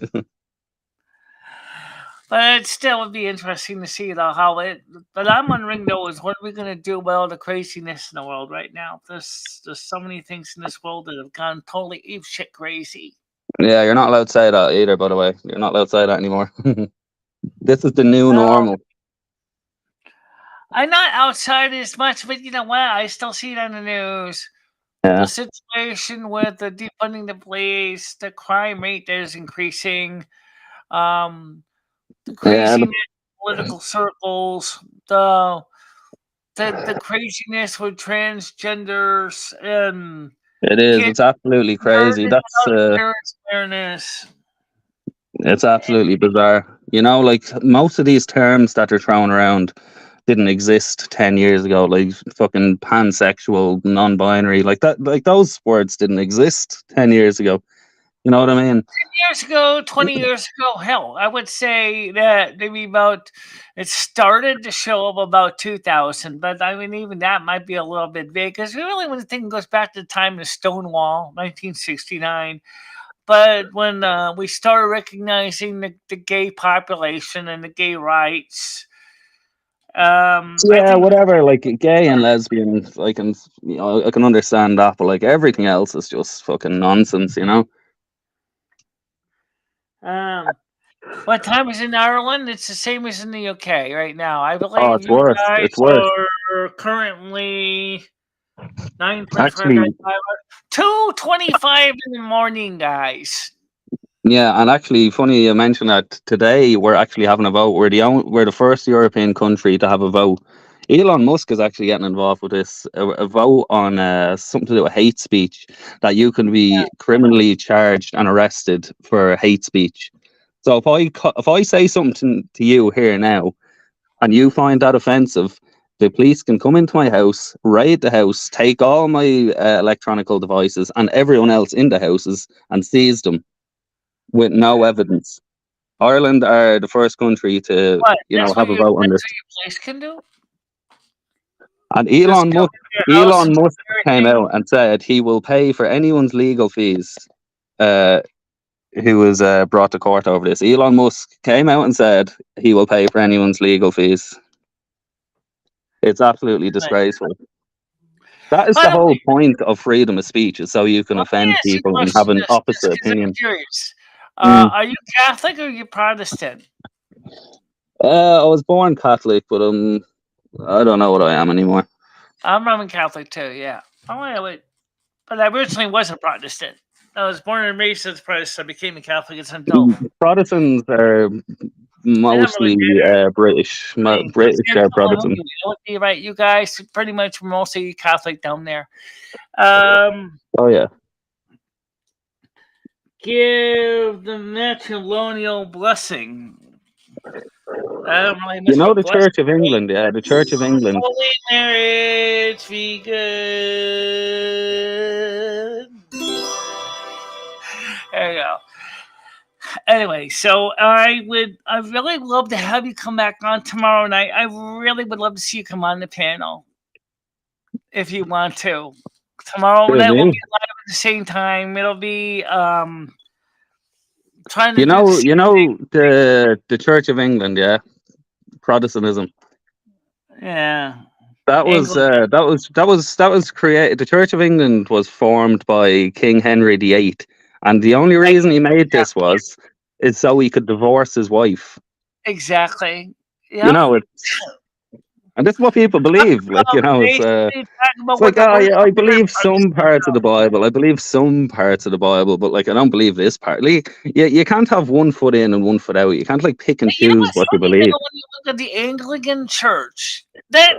But it still would be interesting to see how it. But I'm wondering though, is what are we going to do with all the craziness in the world right now? There's so many things in this world that have gone totally apeshit crazy. Yeah, you're not allowed to say that either. By the way, you're not allowed to say that anymore. This is the new normal. I'm not outside as much, but you know what? I still see it on the news. Yeah. The situation with the defunding the police, the crime rate that is increasing, the craziness in political circles, the craziness with transgenders, and it is. It's absolutely crazy. That's awareness. It's absolutely bizarre. Like most of these terms that are thrown around didn't exist 10 years ago, like fucking pansexual, non-binary, like that, like those words didn't exist 10 years ago. You know what I mean? Years ago, 20 years ago, hell, I would say that maybe about it started to show up about 2000, but I mean, even that might be a little bit vague because really, when the thing goes back to the time of Stonewall, 1969. But when we started recognizing the gay population and the gay rights, I Yeah, think whatever. Like gay and lesbians, I can understand that, but like everything else is just fucking nonsense. You know? um, what time is in Ireland? It's the same as in the UK right now. I Oh, believe it's you worse. guys It's worse. are currently 9:25, Actually, 2:25 in the morning, guys. yeah, and actually, funny you mentioned that. Today we're actually having a vote. We're the first European country to have a vote. Elon Musk is actually getting involved with this. A vote on something to do with hate speech, that you can be criminally charged and arrested for hate speech. So if I say something to you here now, and you find that offensive, the police can come into my house, raid the house, take all my electronical devices and everyone else in the houses and seize them with no evidence. Ireland are the first country to, What? That's what have a vote on this. your police can do? And Just come to your house Elon and Musk take came everything? out and said he will pay for anyone's legal fees uh, who was brought to court over this. Elon Musk came out and said he will pay for anyone's legal fees. It's absolutely disgraceful. That is By the the whole way, point of freedom of speech, is so you can let me offend ask you a people and have question an just opposite because I'm opinion. curious. Mm. Are you Catholic or are you Protestant? I was born Catholic, but I don't know what I am anymore. I'm Roman Catholic too, yeah. Oh, yeah, wait. But I originally was a Protestant. I was born and raised as a Protestant. I became a Catholic as an adult. Protestants are It doesn't really mostly matter. British. I mean, British are Protestant. you would be right. You guys pretty much mostly Catholic down there. Um, Oh yeah. give the matrimonial blessing. I don't really You miss know what the blessing. Church of England, yeah, the Church of England. Holy marriage be good. There you go. Anyway, so I really love to have you come back on tomorrow night. I really would love to see you come on the panel if you want to. Tomorrow Sure night we'll do. be live at the same time. It'll be trying to You do the know, same the Church of England, yeah, Protestantism. yeah. That was England. that was created. The Church of England was formed by King Henry VIII, and the only reason he made this is so he could divorce his wife. Exactly. You Yep. know, and this is what people believe. Like, Basically talking about it's what like, the oh word yeah, I believe some parts of the about. Bible. I believe some parts of the Bible, but like I don't believe this part. Like, you can't have one foot in and one foot out. You can't like pick and You know choose what's what you funny though, believe. when you look at the Anglican Church, that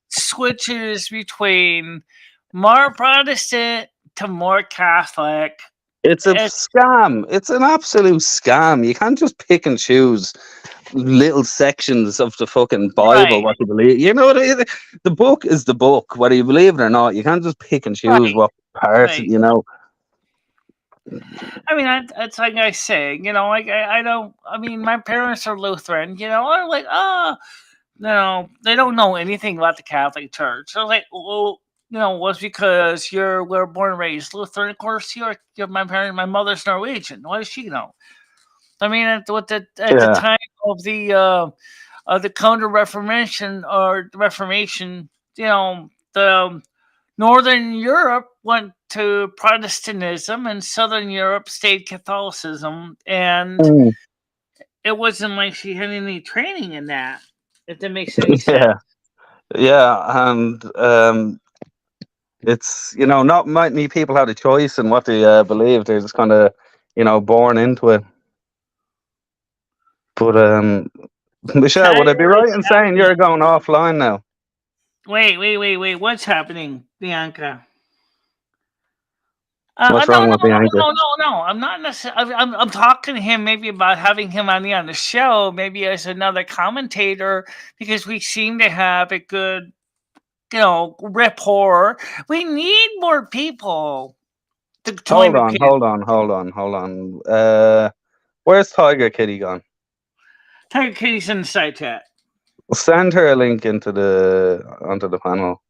switches between more Protestant to more Catholic. It's a It's scam. It's an absolute scam. You can't just pick and choose little sections of the fucking Bible right, what you believe. The book is the book, whether you believe it or not. You can't just pick and choose right, what part. right. I mean, it's like I say, like I don't. I mean, my parents are Lutheran. I'm like, oh, no, they don't know anything about the Catholic Church. I was like, well, was because we're born and raised Lutheran. Of course, my mother's Norwegian. What does she know? I mean, at the Yeah. time of the Counter Reformation or the Reformation, the Northern Europe went to Protestantism and Southern Europe stayed Catholicism, and Mm. it wasn't like she had any training in that. If that makes any sense. Yeah. Yeah. And it's not many people had a choice in what they believe. They're just kind of born into it. But Michelle, would I be right in saying you're going offline now? Wait. What's happening, Bianca? What's No, wrong with the anchor? no. I'm not necessarily. I'm talking to him maybe about having him on the show, maybe as another commentator, because we seem to have a good, rapport. We need more people to join Hold the on, panel. hold on. Where's Tiger Kitty gone? Tiger Kitty's in the side chat. Send her a link onto the panel.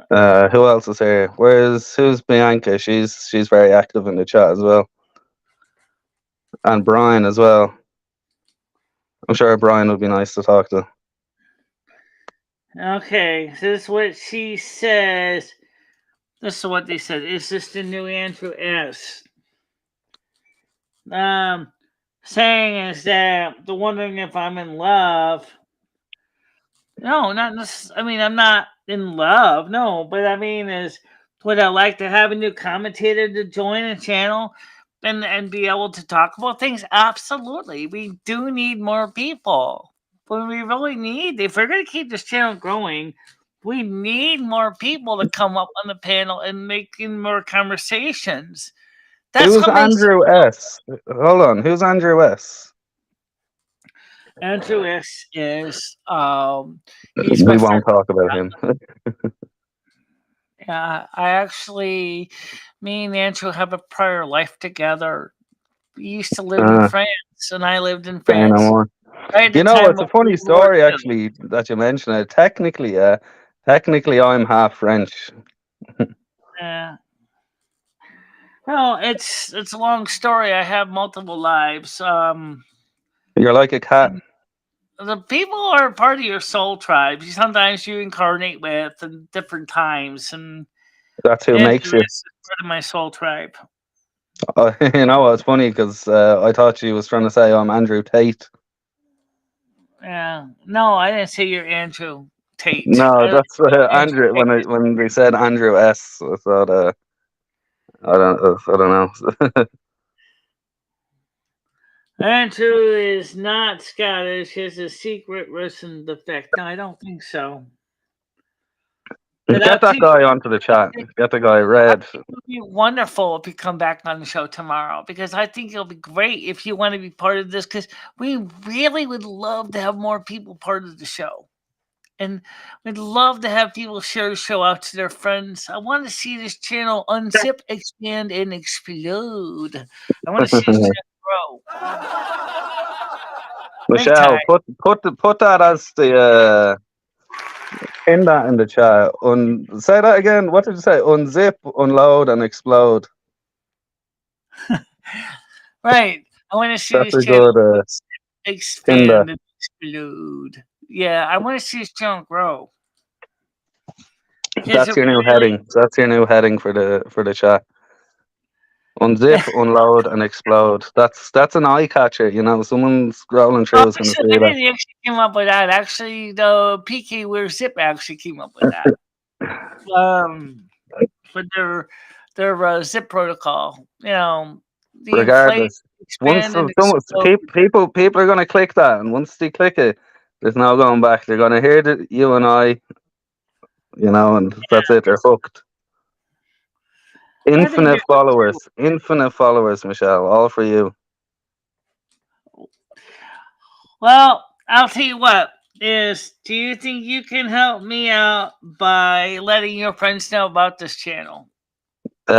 Who else is here? Who's Bianca? She's very active in the chat as well, and Brian as well. I'm sure Brian would be nice to talk to. Okay, so this is what she says. This is what they said. Is this the new Andrew S? Saying is that the wondering if I'm in love. No, not necessarily. I mean, I'm not in love. No, but I mean, is would I like to have a new commentator to join a channel and be able to talk about things? Absolutely, we do need more people. But we really need, if we're going to keep this channel growing, we need more people to come up on the panel and making more conversations. That's Who's what makes Andrew S? Hold on, who's Andrew S? Andrew is he's my We friend. won't talk about him. Yeah, I actually, me and Andrew have a prior life together. We used to live in France, and I lived in Say no France. more. Right at the You know, time it's a of funny World War story II. actually that you mentioned it. Technically, I'm half French. Yeah. Well, it's a long story. I have multiple lives. You're like a cat. The people are part of your soul tribe. Sometimes you incarnate with in different times, and That's who Andrew makes you. is part of my soul tribe. You know, it's funny because I thought she was trying to say I'm Andrew Tate. Yeah. No, I didn't say you're Andrew Tate. No, I that's Andrew Andrew. Tate. When they said Andrew S, I thought I don't know. Andrew is not Scottish. He has a secret Russian defect. No, I don't think so. But I'll Get tell that you, guy onto the chat. Get the guy I red. think it would be wonderful if you come back on the show tomorrow because I think it'll be great if you want to be part of this because we really would love to have more people part of the show. And we'd love to have people share the show out to their friends. I want to see this channel unzip, expand, and explode. I want to see this channel grow. Big time. Michelle, put that as the pin that in the chat. Say that again. What did you say? Unzip, unload, and explode. Right. I want to see That's this a channel good pin that. expand and explode. Yeah, I want to see this channel grow. Because That's it your new really, heading. That's your new heading for the chat. Unzip, unload, and explode. That's an eye catcher. You know, someone scrolling through is going to actually, see I that. didn't actually came up with that. Actually, the PK Wear Zip actually came up with that. For their zip protocol. You know, the inflate, Regardless, once expand, and explode. people are going to click that, and once they click it, there's no going back. They're going to hear that you and I, you know, and that's it. They're hooked. I think Infinite followers, Michelle, all for you. well, I'll tell you what. Do you think you can help me out by letting your friends know about this channel? You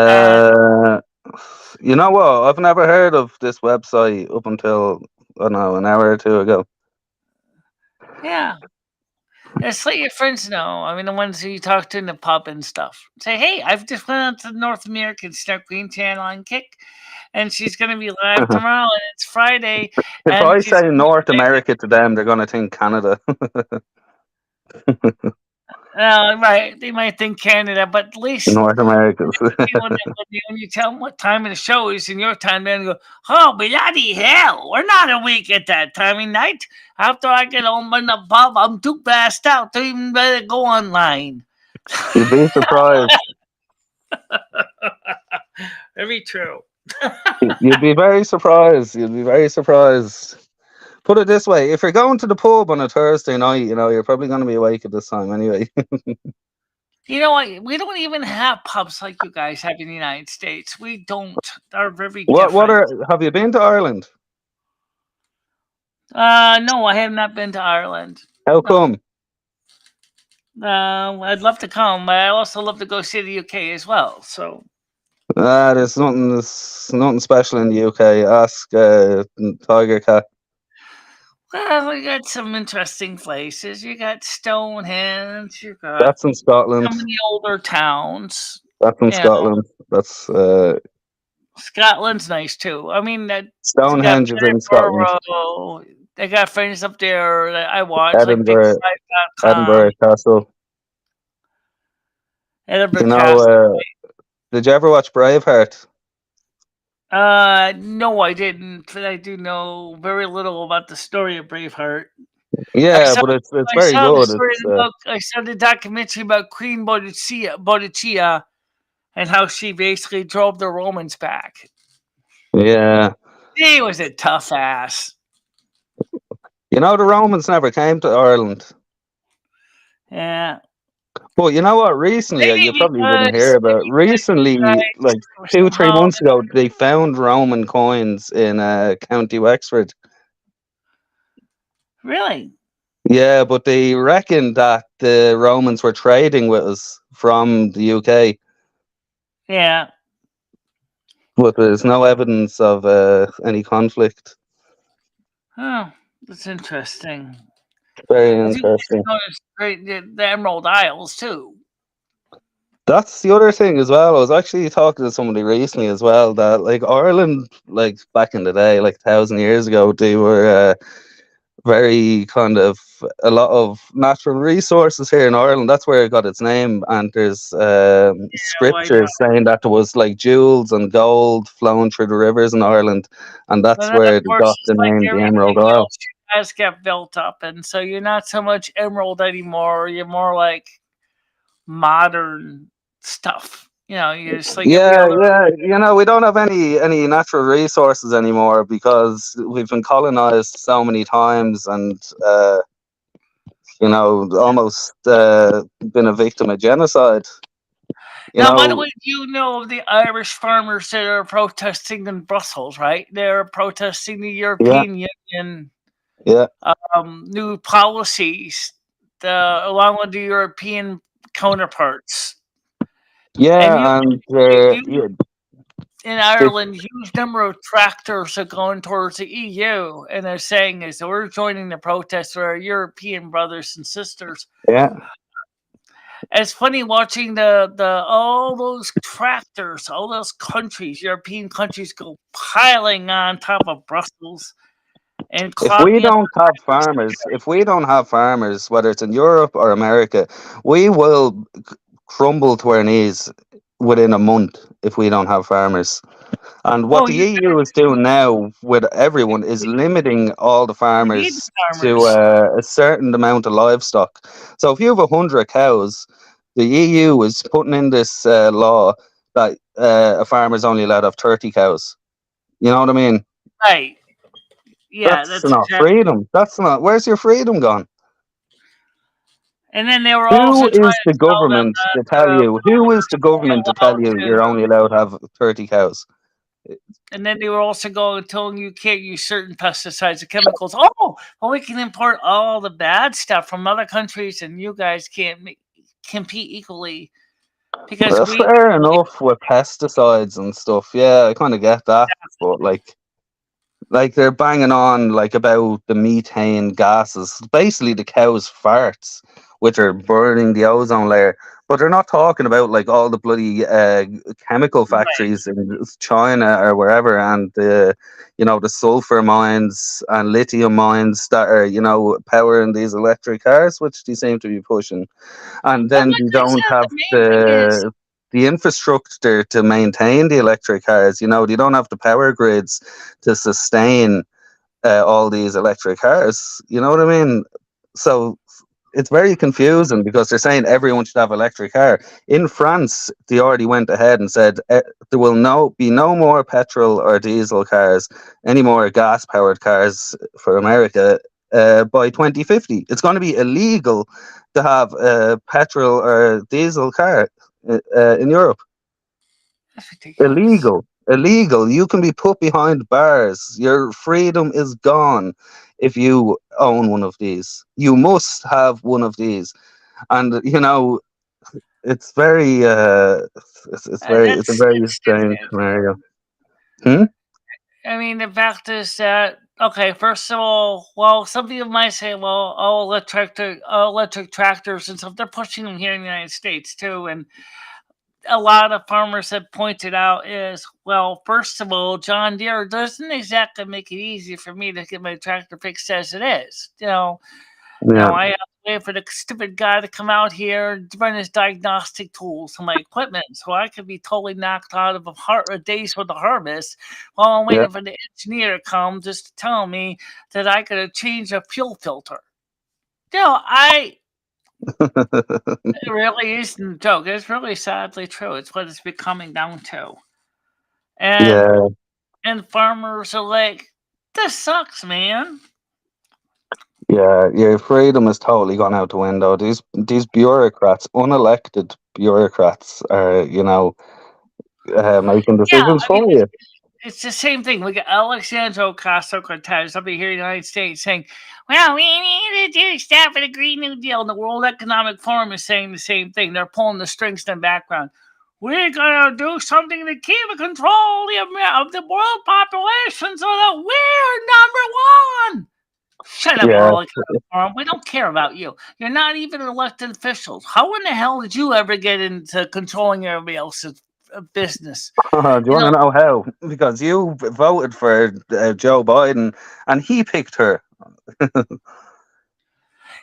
know what? I've never heard of this website up until I don't know, an hour or two ago. Yeah. Just let your friends know. I mean, the ones who you talk to in the pub and stuff. Say, hey, I've just went on to the North American Star Queen channel on Kick, and she's going to be live tomorrow, and it's Friday. If And I she's say North America to them, they're going to think Canada. right. They might think Canada, but at least North Americans. when you tell them what time of the show is in your time, then go, oh, bloody hell, we're not awake at that time of night. After I get home in the pub, I'm too passed out to even better go online. You'd be surprised. Very true. You'd be very surprised. You'd be very surprised. Put it this way: if you're going to the pub on a Thursday night, you know you're probably going to be awake at this time anyway. You know what? We don't even have pubs like you guys have in the United States. We don't. They're very different. Have you been to Ireland? No, I have not been to Ireland. How come? I'd love to come, but I also love to go see the UK as well. So There's nothing special in the UK. Ask Tiger Cat. Well, we got some interesting places. You got Stonehenge. You got That's in Scotland. some of the older towns. That's in You know, Scotland. That's Scotland's nice too. I mean, that you got Stonehenge is in Scotland. Peterborough. They got friends up there that I watch, like Edinburgh, BigSight.com, Edinburgh Castle. Edinburgh You know, Castle. did you ever watch Braveheart? No, I didn't. But I do know very little about the story of Braveheart. Yeah, but it's I very saw the good. story It's of the book. I saw the documentary about Queen Boadicea and how she basically drove the Romans back. yeah. He was a tough ass. You know, the Romans never came to Ireland. Yeah. But you know what? Recently, you probably didn't hear about. Recently, like were 2-3 somehow months ago, they found Roman coins in County Wexford. really. Yeah, but they reckon that the Romans were trading with us from the UK, Yeah. but there's no evidence of any conflict. Oh, that's interesting. Very I think interesting. noticed the Emerald Isles too. That's the other thing as well. I was actually talking to somebody recently as well that like Ireland, like back in the day, like 1,000 years ago, they were very kind of a lot of natural resources here in Ireland. That's where it got its name. And there's I know. scriptures saying that there was like jewels and gold flowing through the rivers in Ireland, and But that's then, of where they course, got it's the like name the Emerald everything Isle. else, your has got built up, and so you're not so much emerald anymore. You're more like modern stuff. You're just like every Yeah, other. yeah. You know, we don't have any natural resources anymore because we've been colonized so many times, and you know, almost been a victim of genocide. You Now, by the know, way, you know of the Irish farmers that are protesting in Brussels, right? They're protesting the yeah, European Union yeah, new policies, along with the European counterparts. And yeah, and yeah, in they, Ireland, huge number of tractors are going towards the EU, and they're saying is that we're joining the protests with our European brothers and sisters. yeah. It's funny watching the all those tractors, all those countries, European countries, go piling on top of Brussels and If we clogging up don't have the highways. farmers, if we don't have farmers, whether it's in Europe or America, we will crumble to our knees within a month if we don't have farmers. And what Oh, the you EU is doing now with everyone is limiting all the we need the farmers to farmers. a certain amount of livestock. So if you have 100 cows, the EU is putting in this law that a farmer's only allowed to have 30 cows. You know what I mean? Right. Yeah, That's that's not exactly. freedom. That's not. Where's your freedom gone? And then they were Who also trying is the to tell them government to tell that you? Who is the you're government to tell allowed you to. you're only allowed to have 30 cows? And then they were also going telling you can't use certain pesticides and chemicals. Oh, well, we can import all the bad stuff from other countries, and you guys can't compete equally because we. Fair enough with pesticides and stuff. Yeah, I kind of get that, but like they're banging on like about the methane gases, basically the cow's farts, which are burning the ozone layer. But they're not talking about like all the bloody chemical Right. factories in China or wherever, and the the sulfur mines and lithium mines that are powering these electric cars, which they seem to be pushing. And Well, then like they I don't said, have the main thing is the infrastructure to maintain the electric cars. They don't have the power grids to sustain all these electric cars. You know what I mean? So it's very confusing because they're saying everyone should have electric car. In France, they already went ahead and said there will be no more petrol or diesel cars, any more gas powered cars for America by 2050. It's going to be illegal to have a petrol or diesel car in Europe. that's ridiculous. Illegal. You can be put behind bars. Your freedom is gone if you own one of these. You must have one of these. And it's very it's a very It's strange scenario. Hmm? I mean, the fact is that okay. First of all, well, some people might say, well, all electric tractors and stuff. They're pushing them here in the United States too, and a lot of farmers have pointed out is well, first of all, John Deere doesn't exactly make it easy for me to get my tractor fixed as it is. Yeah, I have to wait for the stupid guy to come out here and run his diagnostic tools on my equipment, so I could be totally knocked out of a days worth of harvest while I'm yeah. waiting for the engineer to come just to tell me that I gotta change a fuel filter. I it really isn't a joke. It's really sadly true. It's what it's becoming down to. And Yeah, and farmers are like, this sucks, man. yeah, yeah. Freedom has totally gone out the window. These bureaucrats, unelected bureaucrats, are making Yeah, decisions I mean, for you. it's the same thing. We got Alexandro Ocasio Cortez up here in the United States saying, well, we need to do stuff for the Green New Deal. And the World Economic Forum is saying the same thing. They're pulling the strings in the background. We're going to do something to keep control of the world population so that we're number one. Shut up, Yeah, World Economic Forum. We don't care about you. You're not even elected officials. How in the hell did you ever get into controlling everybody else's business? do you You want to know, know how? Because you voted for Joe Biden, and he picked her.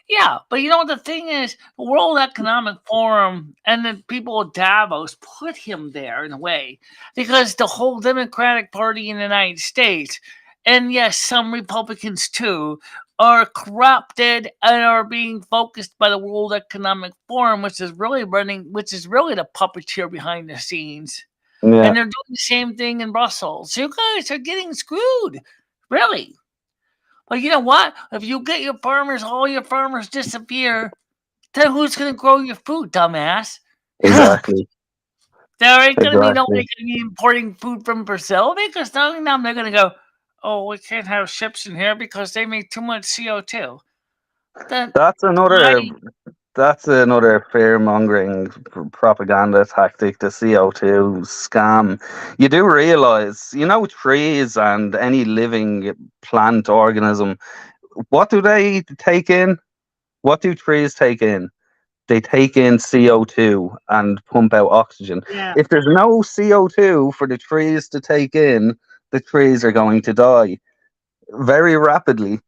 yeah, but the thing is, the World Economic Forum and the people of Davos put him there in a way because the whole Democratic Party in the United States, and yes, some Republicans too, are corrupted and are being focused by the World Economic Forum, which is really the puppeteer behind the scenes. Yeah, And they're doing the same thing in Brussels. You guys are getting screwed. Really. But you know what? If you get all your farmers disappear, then who's going to grow your food, dumbass? there exactly, ain't going to be nobody exactly. going to be importing food from Brazil because knowing them, they're going to go, oh, we can't have ships in here because they make too much CO2. Then That's why? another That's another fear mongering propaganda tactic, the CO2 scam. You do realize, trees and any living plant organism, what do they take in? What do trees take in? They take in CO2 and pump out oxygen. Yeah. If there's no CO2 for the trees to take in, the trees are going to die very rapidly.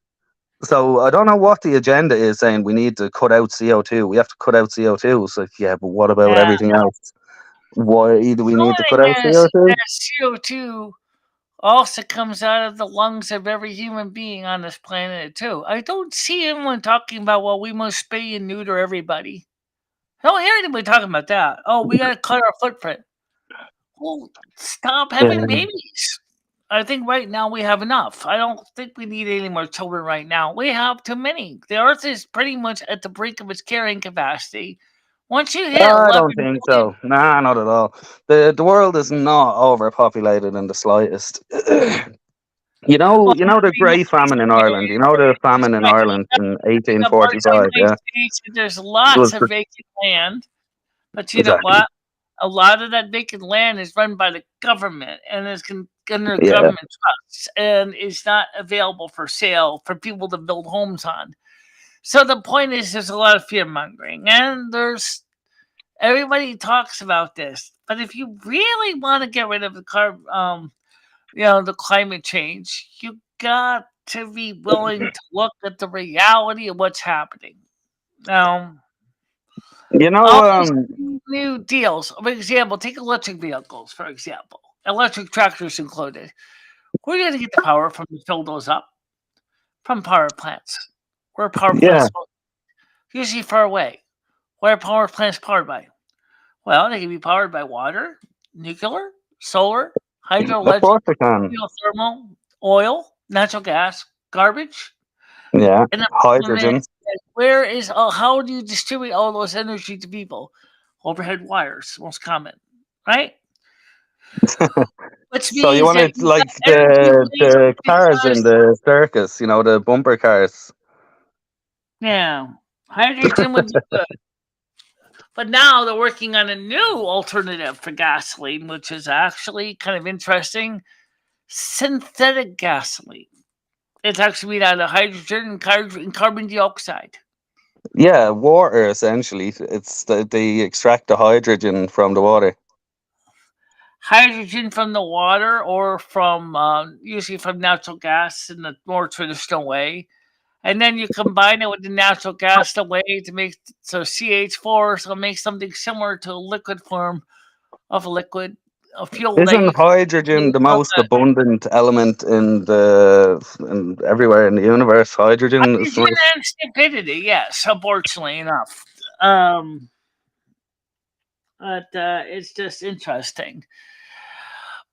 So I don't know what the agenda is saying we need to cut out CO2. We have to cut out CO2. It's like, yeah, but what about Yeah. everything else? Why do we The need to cut only out thing is CO2? that CO2 also comes out of the lungs of every human being on this planet, too. I don't see anyone talking about, well, we must spay and neuter everybody. I don't hear anybody talking about that. Oh, we got to cut our footprint. Well, stop having Yeah. babies. I think right now we have enough. I don't think we need any more children right now. We have too many. The Earth is pretty much at the brink of its carrying capacity. Once you hit I 11 don't think billion, so. Nah, not at all. The world is not overpopulated in the slightest. well, You know the the United Great Famine in Ireland. You know the States, famine in right, Ireland in you got parts of the 1845. United Yeah, States, and there's it lots was of vacant land. But you know exactly. what? A lot of that vacant land is run by the government and is under Yeah, government trusts and is not available for sale for people to build homes on. So the point is, there's a lot of fear mongering, and there's everybody talks about this. But if you really want to get rid of the climate change, you got to be willing to look at the reality of what's happening. Um, you know. all these new deals. For example, take electric vehicles, for example. Electric tractors included. Where are you going to get the power from to fill those up? From power plants. Where are power Yeah, plants usually far away. Where are power plants powered by? Well, they can be powered by water, nuclear, solar, of hydroelectric, course I can. geothermal, oil, natural gas, garbage. Yeah, And the problem hydrogen. is, how do you distribute all those energy to people? Overhead wires, most common, right? Which So you means want that it you got like energy waste the cars in because the circus, the bumper cars. yeah, hydrogen would be good. But now they're working on a new alternative for gasoline, which is actually kind of interesting. Synthetic gasoline. It's actually made out of hydrogen and carbon dioxide. Yeah, water essentially. They extract the hydrogen from the water. Hydrogen from the water, or from usually from natural gas in the more traditional way, and then you combine it with the natural gas the way to make so CH4, so make something similar to a liquid form of a liquid, a fuel that you Isn't can hydrogen use the from most the abundant element in everywhere in the universe? Hydrogen is hydrogen most. and stupidity. Yes, unfortunately enough. Um, but it's just interesting.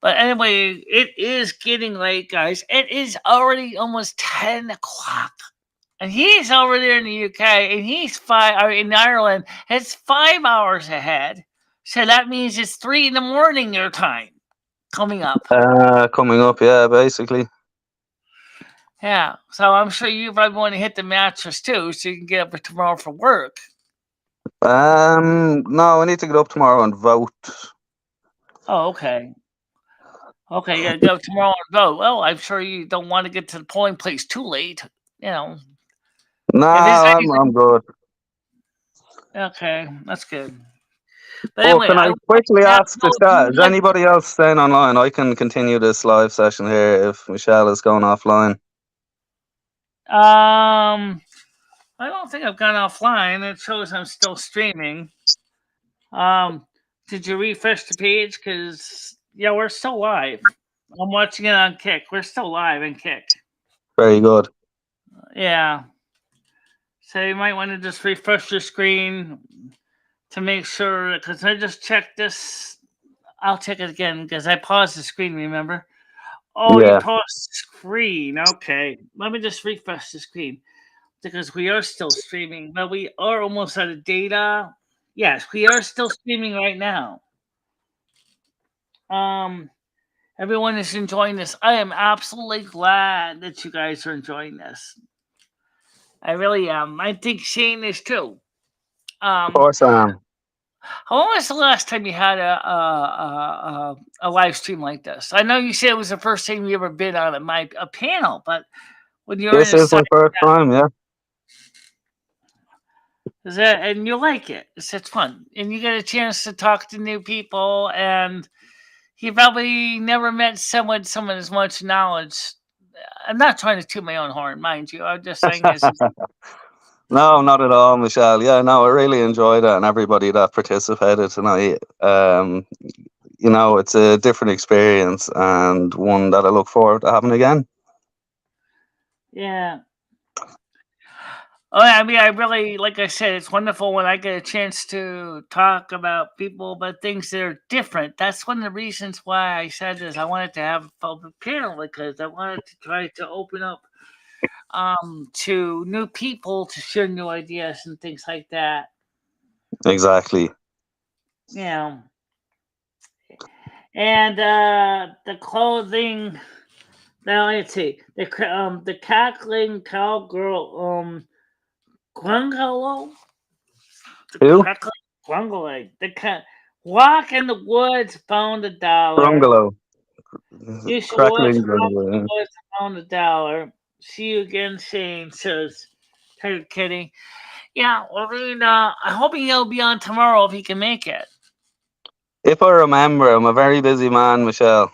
But anyway, it is getting late, guys. It is already almost 10 o'clock. And he's over there in the UK, and he's or in Ireland. It's 5 hours ahead. So that means it's 3 in the morning your time coming up. Coming up, yeah, basically. Yeah. So I'm sure you probably want to hit the mattress too, so you can get up tomorrow for work. No, I need to get up tomorrow and vote. Oh, okay. Okay, you gotta go tomorrow and vote. Well, I'm sure you don't want to get to the polling place too late. You know, No, if there's I'm good. okay, that's good. But Oh, anyway, can I I would like quickly to ask the know if you chat? would Is like. anybody else staying online? I can continue this live session here if Michelle is going offline. I don't think I've gone offline. It shows I'm still streaming. Um, did you refresh the page? Cause yeah, we're still live. I'm watching it on Kick. We're still live in Kick. Very good. Yeah. So you might want to just refresh your screen to make sure. Cause I just checked this. I'll check it again because I paused the screen. Remember? Oh, you Yeah, paused the screen. Okay. Let me just refresh the screen because we are still streaming, but we are almost out of data. Yes, we are still streaming right now. Um, Everyone is enjoying this. I am absolutely glad that you guys are enjoying this. I really am. I think Shane is too. of Um, course I am. how long was the last time you had a live stream like this? I know you said it was the first time you ever been on a panel, but when you're in This a is my side, first time, yeah. and you like it, it's fun, and you get a chance to talk to new people, and you probably never met someone as much knowledge. I'm not trying to toot my own horn, mind you. I'm just saying this. No, not at all, Michelle. Yeah, no, I really enjoyed it, and everybody that participated tonight. It's a different experience and one that I look forward to having again. Yeah. Oh, I mean, I really, like I said, it's wonderful when I get a chance to talk about people, but things that are different. That's one of the reasons why I said this. I wanted to have a public panel because I wanted to try to open up to new people to share new ideas and things like that. Exactly. You know, and the clothing. Now let's see the cackling cowgirl Grungalo, the Who? crackling Grungalo, the cat walk in the woods found $1. Brungalow. You should watch Crackling walk in the Brungalow. woods found $1. See you again, Shane says. Hey, Kitty. Yeah, well, I mean, I'm hoping he'll be on tomorrow if he can make it. If I remember, I'm a very busy man, Michelle.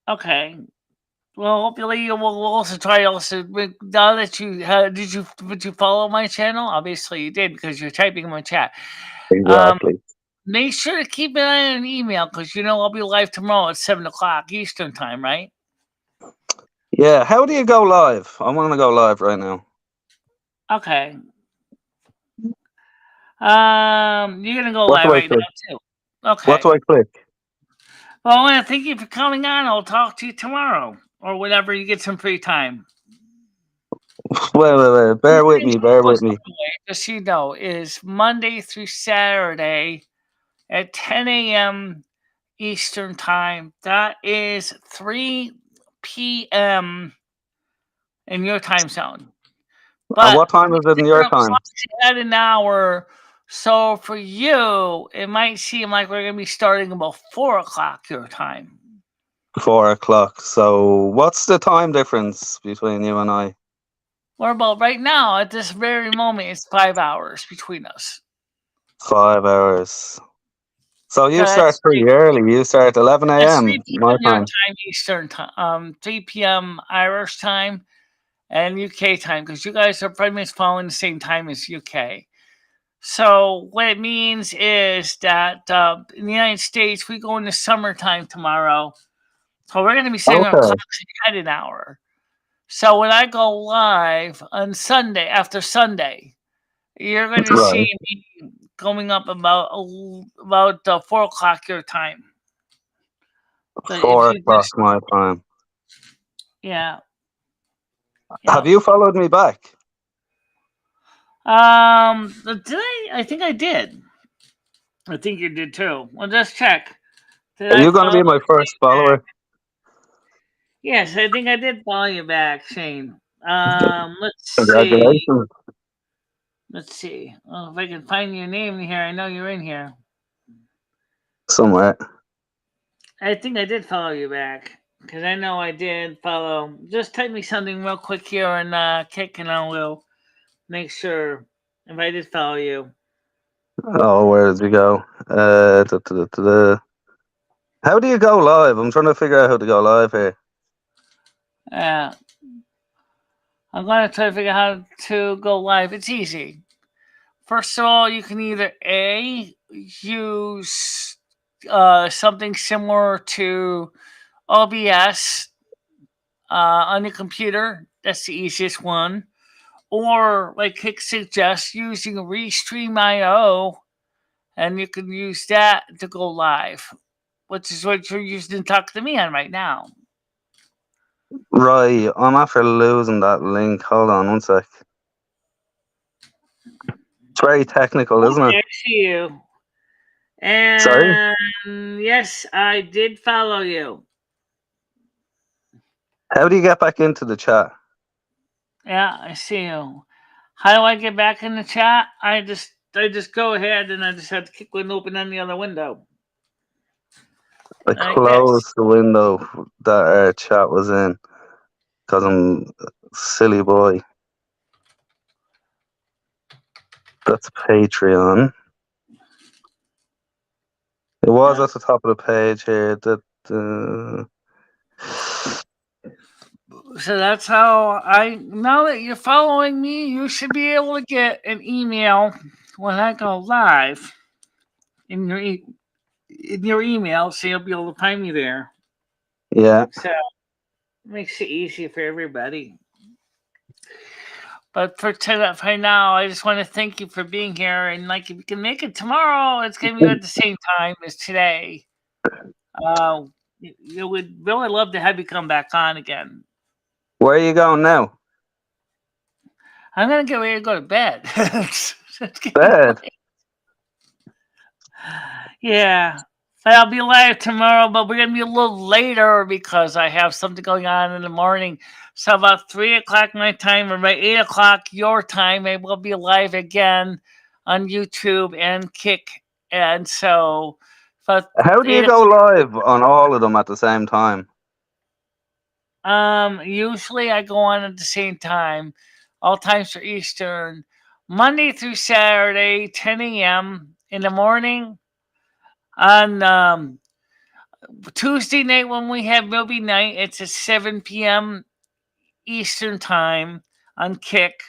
Okay. Well, hopefully you will also try also now that you did you follow my channel? Obviously you did because you're typing in my chat. Exactly. Make sure to keep an eye on an email because I'll be live tomorrow at 7 o'clock Eastern time, right? Yeah, how do you go live? I want to go live right now. Okay. You're gonna go What live do I right now click? too. What Okay. do I click? Well, I want to thank you for coming on. I'll talk to you tomorrow or whenever you get some free time. Wait. Bear with me. Bear with me. Just so you know, is Monday through Saturday at 10 a.m. Eastern time. That is 3 p.m. in your time zone. And But what time is it in your time? add an hour So for you, it might seem like we're going to be starting about 4 o'clock your time. 4 o'clock. So what's the time difference between you and I? We're about right now at this very moment. It's 5 hours between us. 5 hours. So you So start that's pretty early. You start 11 that's 3 a.m. my p.m. your time. time, Eastern time, 3 p.m. Irish time, and UK time, because you guys are pretty much following the same time as UK. So what it means is that in the United States, we go into summertime tomorrow. So we're going to be setting our Okay. clocks ahead an hour. So when I go live on Sunday, after Sunday, you're going to Right. see me going up about 4 o'clock your time. But if 4 you o'clock just, my time. yeah. Have you followed me back? Did I? I think I did. I think you did too. Well, just check. Did Are I you going to follow be my you first back? follower? Yes, I think I did follow you back, Shane. Let's see. Congratulations. Let's see. Oh, if I can find your name in here, I know you're in here. Somewhere. I think I did follow you back because I know I did follow. Just type me something real quick here and Kick, and I will make sure if I did follow you. Oh, where did you go? How do you go live? I'm trying to figure out how to go live here. Yeah, I'm gonna try to figure out how to go live. It's easy. First of all, you can either A, use something similar to OBS on your computer. That's the easiest one. Or, like Kick suggests, using Restream.io, and you can use that to go live, which is what you're using to talk to me on right now. Right, I'm after losing that link. Hold on one sec. It's very technical, isn't it? Okay, I see you. Sorry? And yes, I did follow you. How do you get back into the chat? Yeah, I see you. How do I get back in the chat? I just go ahead and I just have to kick one open on the other window. I Like this. closed the window that our chat was in because I'm a silly boy. That's Patreon. It was Yeah. at the top of the page here. So that's how now that you're following me, you should be able to get an email when I go live in your email, so you'll be able to find me there. Yeah. So it makes it easy for everybody. But for today, for now, I just want to thank you for being here. And like, if you can make it tomorrow, it's going to be at the same time as today. You would really love to have you come back on again. Where are you going now? I'm going to get ready to go to bed. It's getting Bed. late. Yeah. But I'll be live tomorrow, but we're going to be a little later because I have something going on in the morning. So about 3 o'clock my time, or about 8 o'clock your time, I will be live again on YouTube and Kick. And so, but How do you 8 go live on all of them at the same time? usually I go on at the same time. All times for Eastern. Monday through Saturday, 10 a.m. in the morning. On Tuesday night when we have movie night, it's at 7 p.m. Eastern time on Kick.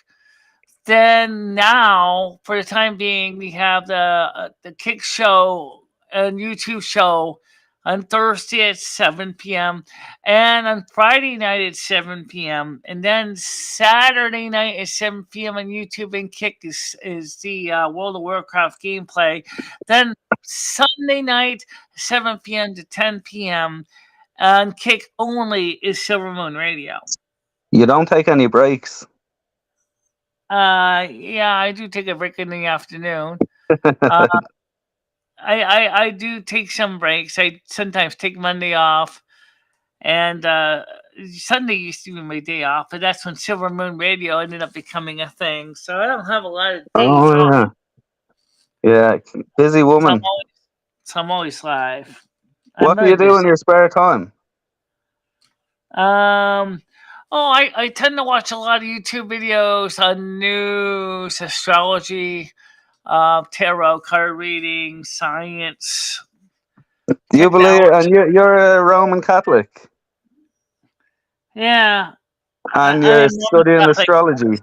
Then now, for the time being, we have the Kick show and YouTube show on Thursday at 7 p.m. and on Friday night at 7 p.m. And then Saturday night at 7 p.m. on YouTube and Kick is the World of Warcraft gameplay. Then Sunday night, 7 p.m. to 10 p.m. on Kick only is Silver Moon Radio. You don't take any breaks. Yeah, I do take a break in the afternoon. Uh, I do take some breaks. I sometimes take Monday off, and Sunday used to be my day off, but that's when Silver Moon Radio ended up becoming a thing. So I don't have a lot of days Oh off. yeah. Yeah, busy So woman. I'm always live. I'm What do very you do busy. in your spare time? I tend to watch a lot of YouTube videos on news, astrology, tarot card reading, science, Do you believe? And technology. you're a Roman Catholic, Yeah, and I you're am Roman studying Catholic. astrology.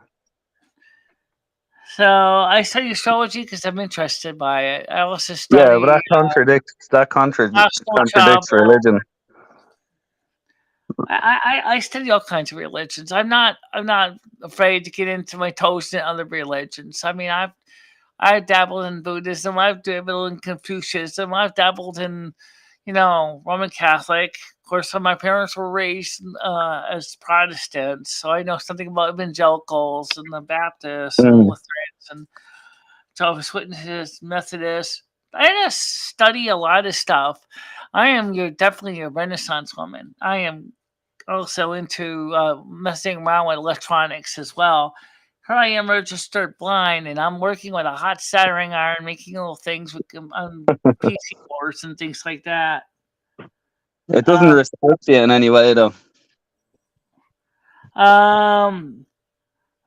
So I study astrology because I'm interested by it. I also Yeah, but study that gospel contradicts travel. religion. I study all kinds of religions. I'm not afraid to get into my toes in other religions. I mean, I've dabbled in Buddhism. I've dabbled in Confucianism. I've dabbled in, Roman Catholic. Of course, my parents were raised as Protestants, so I know something about evangelicals and the Baptists and the Mm. Lutherans and Jehovah's Witnesses, Methodists. I just study a lot of stuff. I am definitely a Renaissance woman. I am also into messing around with electronics as well. Here I am registered blind, and I'm working with a hot soldering iron, making little things with on PC boards and things like that. It doesn't Um, restrict you in any way, though. um,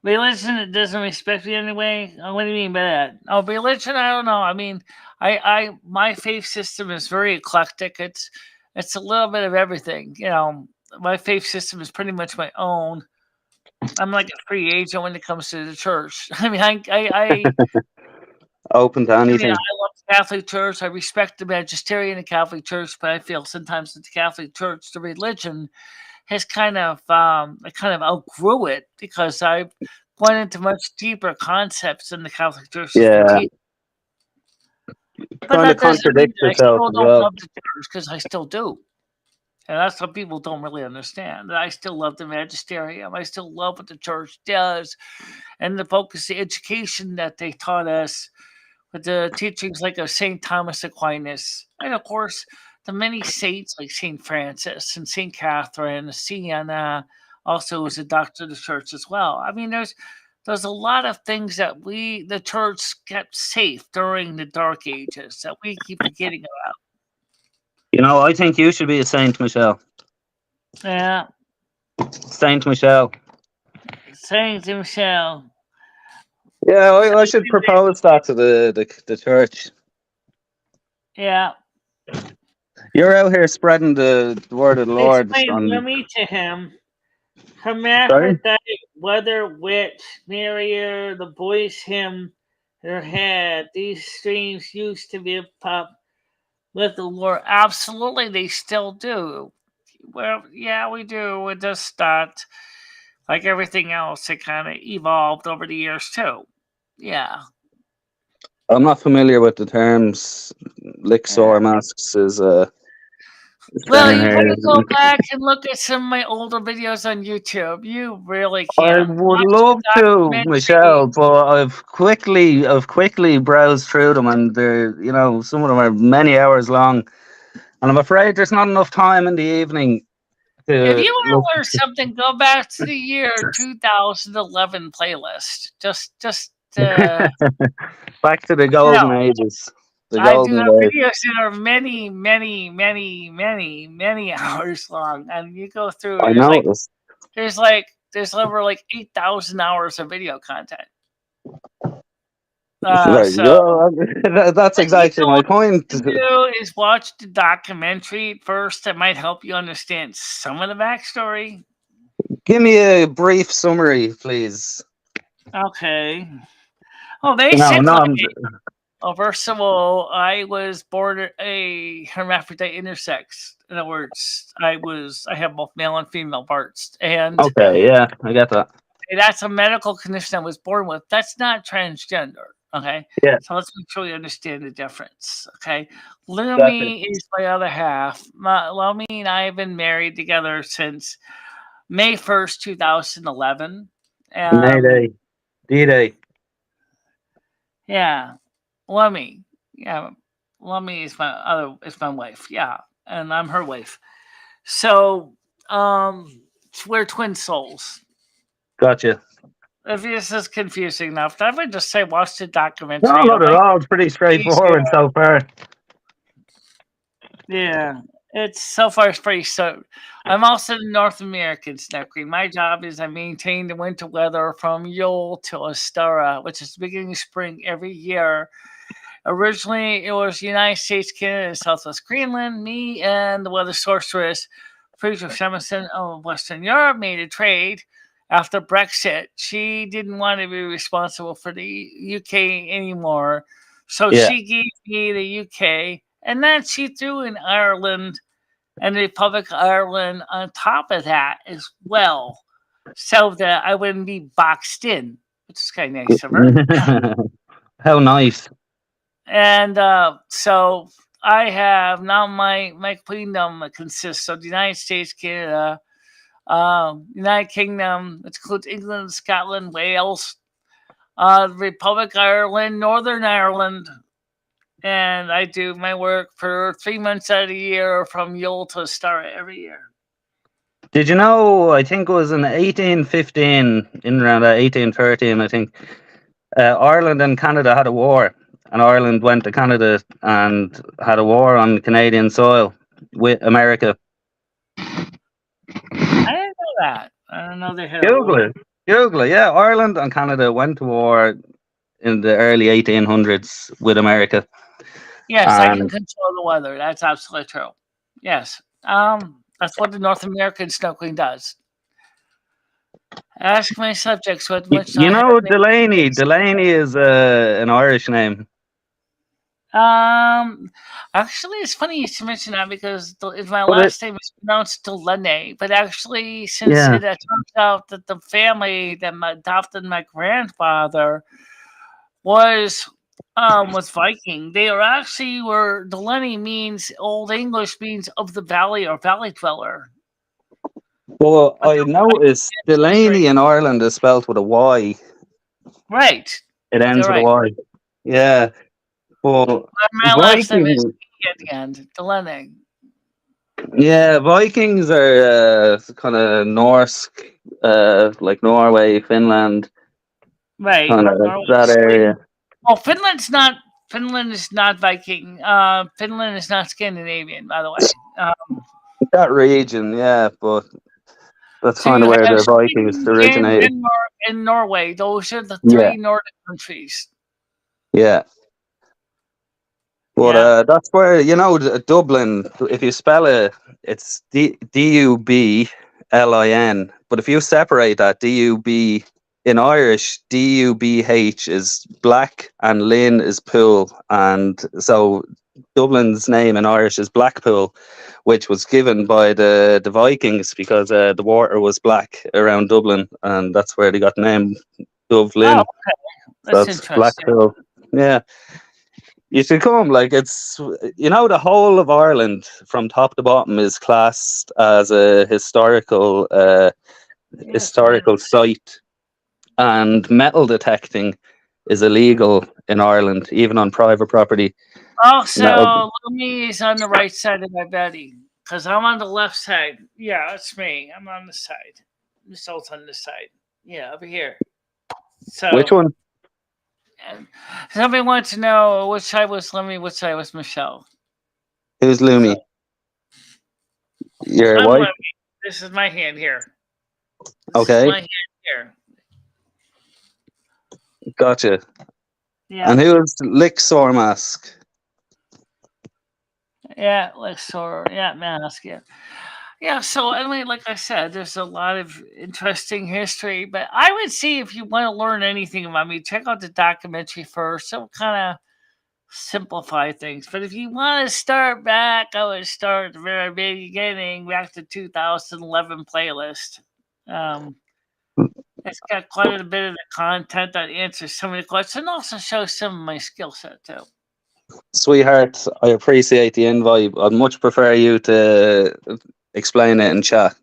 Religion that doesn't respect me anyway. What do you mean by that? Oh, religion. I don't know. I mean, my faith system is very eclectic. It's a little bit of everything. My faith system is pretty much my own. I'm like a free agent when it comes to the church. I mean, Open to I anything. love the Catholic Church. I respect the magisterium of the Catholic Church, but I feel sometimes that the Catholic Church, the religion, has I kind of outgrew it because I've gone into much deeper concepts than the Catholic Church has been Yeah, teaching. But kind of that doesn't mean contradicts that I yourself still as don't well. love the church because I still do. And that's what people don't really understand. That I still love the magisterium. I still love what the church does and the focus, the education that they taught us with the teachings like of St. Thomas Aquinas. And of course, the many saints like St. Francis and St. Catherine, Sienna also was a doctor of the church as well. I mean, there's a lot of things that the church, kept safe during the dark ages that we keep forgetting about. I think you should be a saint, Michelle. Yeah, Saint Michelle. Saint Michelle. Yeah, So I should anyway, propose that to the church. yeah. You're out here spreading the word of the Lord Explain on. Lumi to him. Sorry? Hermaphrodite, whether witch, Marier, the voice hymn, her head. These streams used to be a pop with the Lord. Absolutely, they still do. Well, yeah, we do. It just not like everything else. It kind of evolved over the years too. Yeah. I'm not familiar with the terms. Yeah. Lixor masks is Well, saying you gotta go here. back and look at some of my older videos on YouTube. You really I can would watch love the to, documentary. Michelle, but I've quickly browsed through them, and some of them are many hours long, and I'm afraid there's not enough time in the evening If to you want look. to learn something, go back to the year 2011 playlist. Back to the You know, golden ages, the I do golden have days. videos that are many, many, many, many, many hours long, and you go through. I noticed. There's over like 8,000 hours of video content. There you So go. That's what you exactly know my what point. you can do is watch the documentary first. That might help you understand some of the backstory. Give me a brief summary, please. Okay. Well, No, basically, well, first of all, I was born a hermaphrodite intersex. In other words, I have both male and female parts, and okay, yeah, I get that. that's a medical condition I was born with. That's not transgender. Okay, Yeah, so let's make sure we understand the difference. Okay, gotcha. Lumi is my other half. Lumi and I have been married together since May 1st, 2011. Um, Mayday, D-Day. yeah, Lumi. Yeah, Lumi is my wife. Yeah, and I'm her wife. So, we're twin souls. Gotcha. if this is confusing enough, I would just say watch the No, documentary. not at all. It's pretty straightforward so far. Yeah, it's so far it's pretty so. I'm also the North American snow queen. My job is I maintain the winter weather from Yule to Ostara, which is the beginning of spring every year. Originally, it was United States, Canada, and Southwest Greenland. Me and the weather sorceress, Friedrich Shemerson of Western Europe, made a trade after Brexit. She didn't want to be responsible for the UK anymore, so Yeah. she gave me the UK, and then she threw in Ireland and the Republic of Ireland on top of that as well, so that I wouldn't be boxed in, which is kind of nice of her. How nice. And so I have now my queendom consists of the United States, Canada, United Kingdom, which includes England, Scotland, Wales, the Republic of Ireland, Northern Ireland, and I do my work for 3 months out of the year from Yule to start every year. Did you know? I think it was in 1815, in around 1813. I think Ireland and Canada had a war, and Ireland went to Canada and had a war on Canadian soil with America. I didn't know that. I don't know they had a Google war. it. Google it. Yeah, Ireland and Canada went to war in the early 1800s with America. Yes, I can And control the weather. That's absolutely true. Yes. That's what the North American snow queen does. Ask my subjects what much I you have know made Delaney. mistakes. Delaney is an Irish name. Um, Actually, it's funny you should mention that because if my But it, last name is pronounced Delaney, but actually, since yeah. it turns out that the family that adopted my grandfather was Viking. They are actually were Delaney means Old English means of the valley or valley dweller. Well, But I noticed they're Delaney in Ireland is spelled with a Y. right. It ends They're with a right. Y. Yeah. Well, My last name is Viking. E at the end. Delaney. Yeah, Vikings are kind of Norse, like Norway, Finland, Right. kind of Norway, that area. Sweden. Oh, Finland's not. Finland is not Viking. Finland is not Scandinavian, by the way. That region, yeah, but that's So kind you of where have the Vikings Sweden, originated. Denmark, and Norway. Those are the Yeah, three Nordic countries. yeah. But Yeah. that's where Dublin. If you spell it, it's Dublin. But if you separate that Dub in Irish, Dubh is black and Lynn is pool, and so Dublin's name in Irish is Blackpool, which was given by the Vikings because the water was black around Dublin, and that's where they got the name Oh, Dublin. okay. So That's that's interesting. Blackpool. Yeah. You should come. Like the whole of Ireland from top to bottom is classed as a historical Yes, it is. site, and metal detecting is illegal in Ireland, even on private property. Metal. Also, Lumi is on the right side of my body because I'm on the left side. Yeah, that's me. I'm on the side. Michelle's on the side. Yeah, over here. Which So, one? and somebody wants to know which side was Lumi, which side was Michelle. Who's Lumi? Your I'm wife? Lumi. This is my hand here. This is Okay, my hand here. gotcha. Yeah. And who's Lick-Sore Mask? Yeah, like so. Yeah, mask. Yeah. Yeah, so I mean, like I said, there's a lot of interesting history, but I would say if you want to learn anything about me, check out the documentary first. It'll kind of simplify things. But if you want to start back, I would start at the very beginning, back to 2011 playlist. Um, it's got quite a bit of the content that answers some of the questions and also shows some of my skill set too. Sweetheart, I appreciate the invite. I'd much prefer you to explain it in chat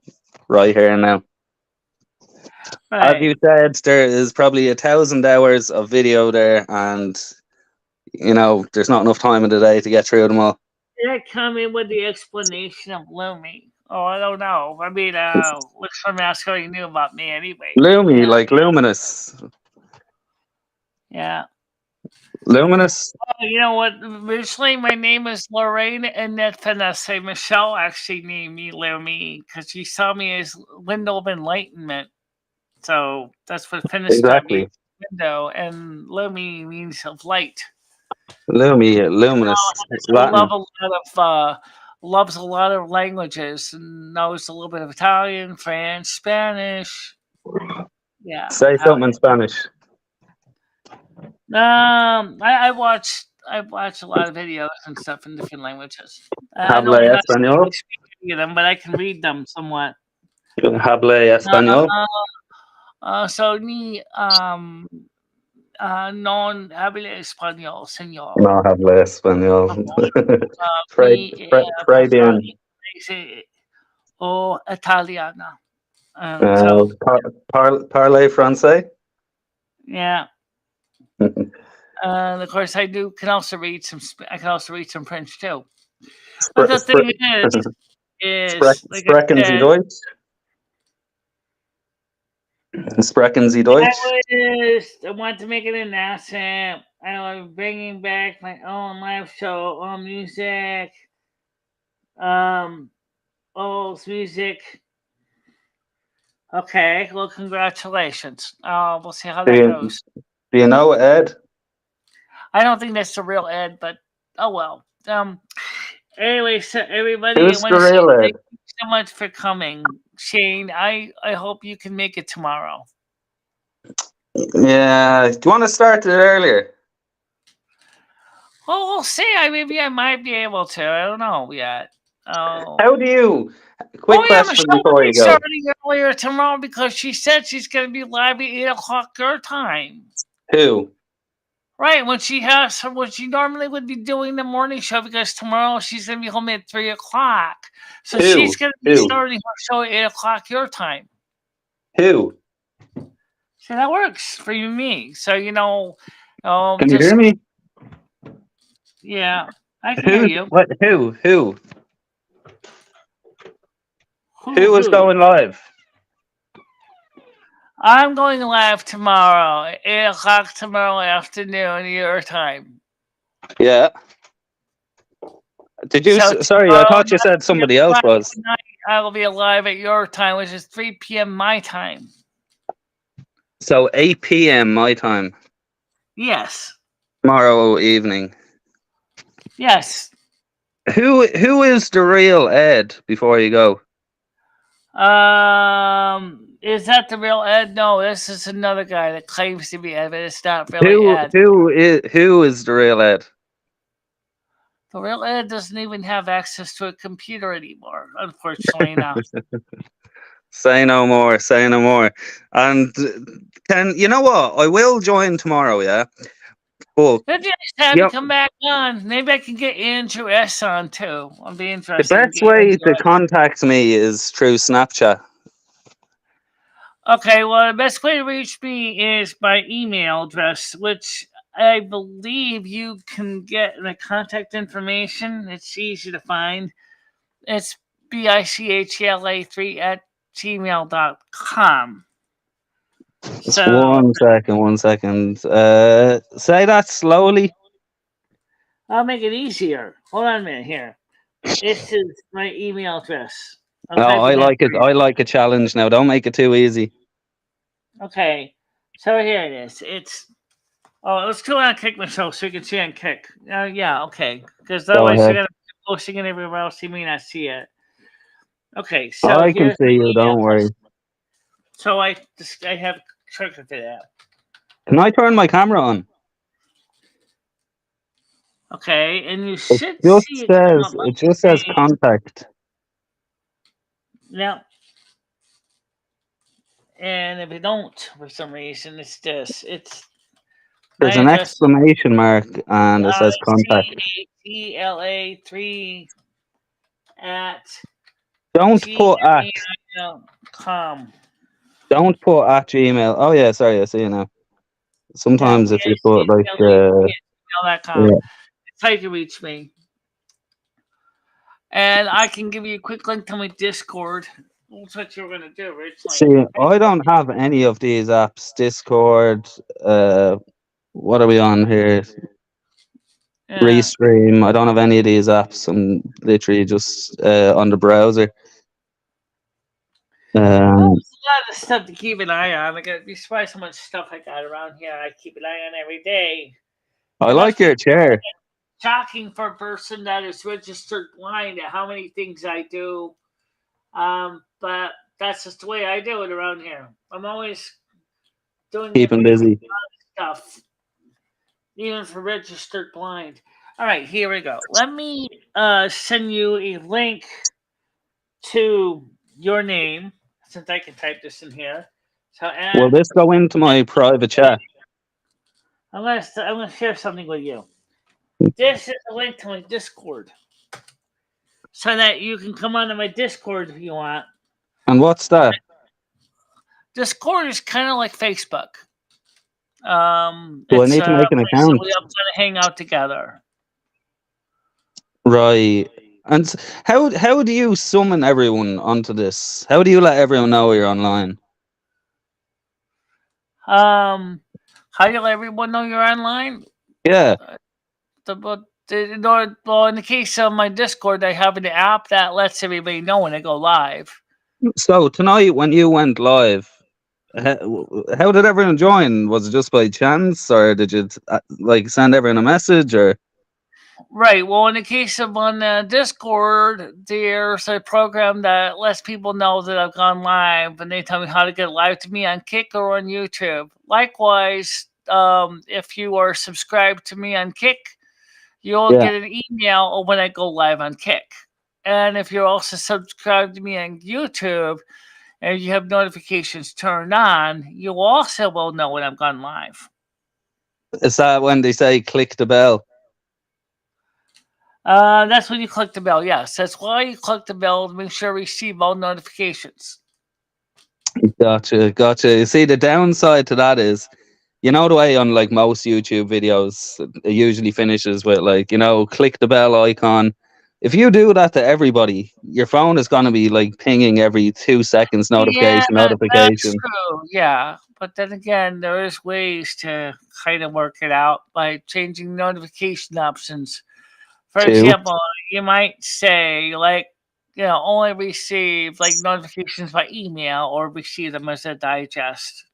right here and now. As Right. you said, there is probably 1,000 hours of video there, and there's not enough time in the day to get through them all. Did I come in with the explanation of Lumi? Oh, I don't know. I mean, looks from ask how you knew about me anyway. Lumi, Yeah, like luminous. yeah. Luminous. Oh, you know what? Originally, my name is Lorraine, and that Vanessa Michelle actually named me Lumi because she saw me as window of enlightenment. So that's what Finistra means, Exactly. window, and Lumi means of light. Lumi, luminous. It's I love Latin. a lot of loves a lot of languages and knows a little bit of Italian, French, Spanish. Yeah, Say something in Spanish. I watch a lot of videos and stuff in different languages. I Habla don't cannot español. speak any of them, but I can read them somewhat. Habla español. So ni non habla español, señor. No habla español. Mi Fray prefer bien. inglés o italiana. So Parle français. yeah. Of course, I do can also read some. I can also read some French too. But the thing is like I Sprechen Sie said, Deutsch? Sprechen Sie Deutsch? I want to make it an asset. I'm bringing back my own live show, own music, old music. Okay, well, congratulations. We'll see how Do that you, goes. do you know Ed? I don't think that's the real Ed, but oh well. Anyway, so everybody, I Who's want the to say real thank Ed? you so much for coming, Shane. I hope you can make it tomorrow. Yeah. Do you want to start it earlier? Well, we'll see. Maybe I might be able to. I don't know yet. How do Oh. you? Oh Quick yeah, question Michelle will before be you go. starting earlier tomorrow because she said she's going to be live at 8 o'clock your time. Who? Right, when she normally would be doing the morning show because tomorrow she's going to be home at 3 o'clock. So she's Who? going to be Who? starting her show at 8 o'clock your time. Who? So that works for you and me. So, Can you just, hear me? yeah, I can hear you. What? Who? Who is Who? going live? I'm going live tomorrow at 8 o'clock tomorrow afternoon your time. Yeah. Did you? So Sorry, I tomorrow thought you said somebody else was. night, I will be alive at your time, which is 3 p.m. my time. So 8 p.m. my time Yes. tomorrow evening. Yes. Who is the real Ed? Before you go. Is that the real Ed? No, this is another guy that claims to be Ed, but it's not really Ed. Who is the real Ed? The real Ed doesn't even have access to a computer anymore, unfortunately enough. Say no more. Say no more. And you know what? I will join tomorrow. Yeah. But If you just have you yep. come back on, maybe I can get Andrew S on too. I'll be The interested in best getting way Andrew to S. contact me is through Snapchat. Okay, well, the best way to reach me is by email address, which I believe you can get the contact information. It's easy to find. It's bichala3@gmail.com. Just So one second. 1 second. Say that slowly. I'll make it easier. Hold on a minute here. This is my email address. I'll Oh, type I it in like it. for you. I like a challenge now. Don't make it too easy. Okay, so here it is. Let's go on Kick Michelle so you can see on Kick. Yeah, okay. Because Go otherwise you're ahead. going to be posting it everywhere else. You may not see it. Okay, so I can here's see my you. email Don't address. worry. So I have a trick for that. Can I turn my camera on? Okay, and you It should just see it come says. up on It the just says screen. contact. Now, and if you don't, for some reason, it's this. It's my There's an address exclamation mark and it says contact. ICATLA3 at Don't put at. gmail.com. Don't put at Gmail. Oh yeah, sorry, I see you now. Yeah, Sometimes if you put like ICATLA3 at gmail.com. yeah. It's how you can reach me. and I can give you a quick link to my Discord. That's what you're gonna do, Rich. Like, See, I don't have any of these apps. Discord. What are we on here? yeah. Restream. I don't have any of these apps. I'm literally just on the browser. Well, Um, there's a lot of stuff to keep an eye on. Like, you'd be surprised how much stuff I got around here. I keep an eye on every day. I It like must be your chair. shocking for a person that is registered blind at how many things I do. But that's just the way I do it around here. I'm always doing Keeping different busy. stuff, even for registered blind. All right, here we go. Let me send you a link to your name since I can type this in here. So, Will and this go into my private chat? I'm gonna share something with you. This is a link to my Discord, so that you can come onto my Discord if you want. And what's that? Discord is kind of like Facebook. Do I It's need to a make an place that account? we all kind of hang out together. Right. And how do you summon everyone onto this? How do you let everyone know you're online? How do you let everyone know you're online? Yeah. Well, in the case of my Discord, I have an app that lets everybody know when I go live. So tonight when you went live, how did everyone join? Was it just by chance, or did you like send everyone a message, or? Right. Well, in the case of on Discord, there's a program that lets people know that I've gone live, and they tell me how to get live to me on Kick or on YouTube. Likewise, if you are subscribed to me on Kick, you'll Yeah. get an email when I go live on Kick. And if you're also subscribed to me on YouTube and you have notifications turned on, you also will know when I've gone live. Is that when they say click the bell? That's when you click the bell. Yes, that's why you click the bell to make sure you receive all notifications. Gotcha, gotcha. You see, the downside to that is, you know, the way on like most YouTube videos, it usually finishes with like, click the bell icon. If you do that to everybody, your phone is going to be like pinging every 2 seconds, Yeah, notification, that's notification. true. Yeah, but then again, there is ways to kind of work it out by changing notification options. For Too. example, you might say like, only receive like notifications by email or receive them as a digest.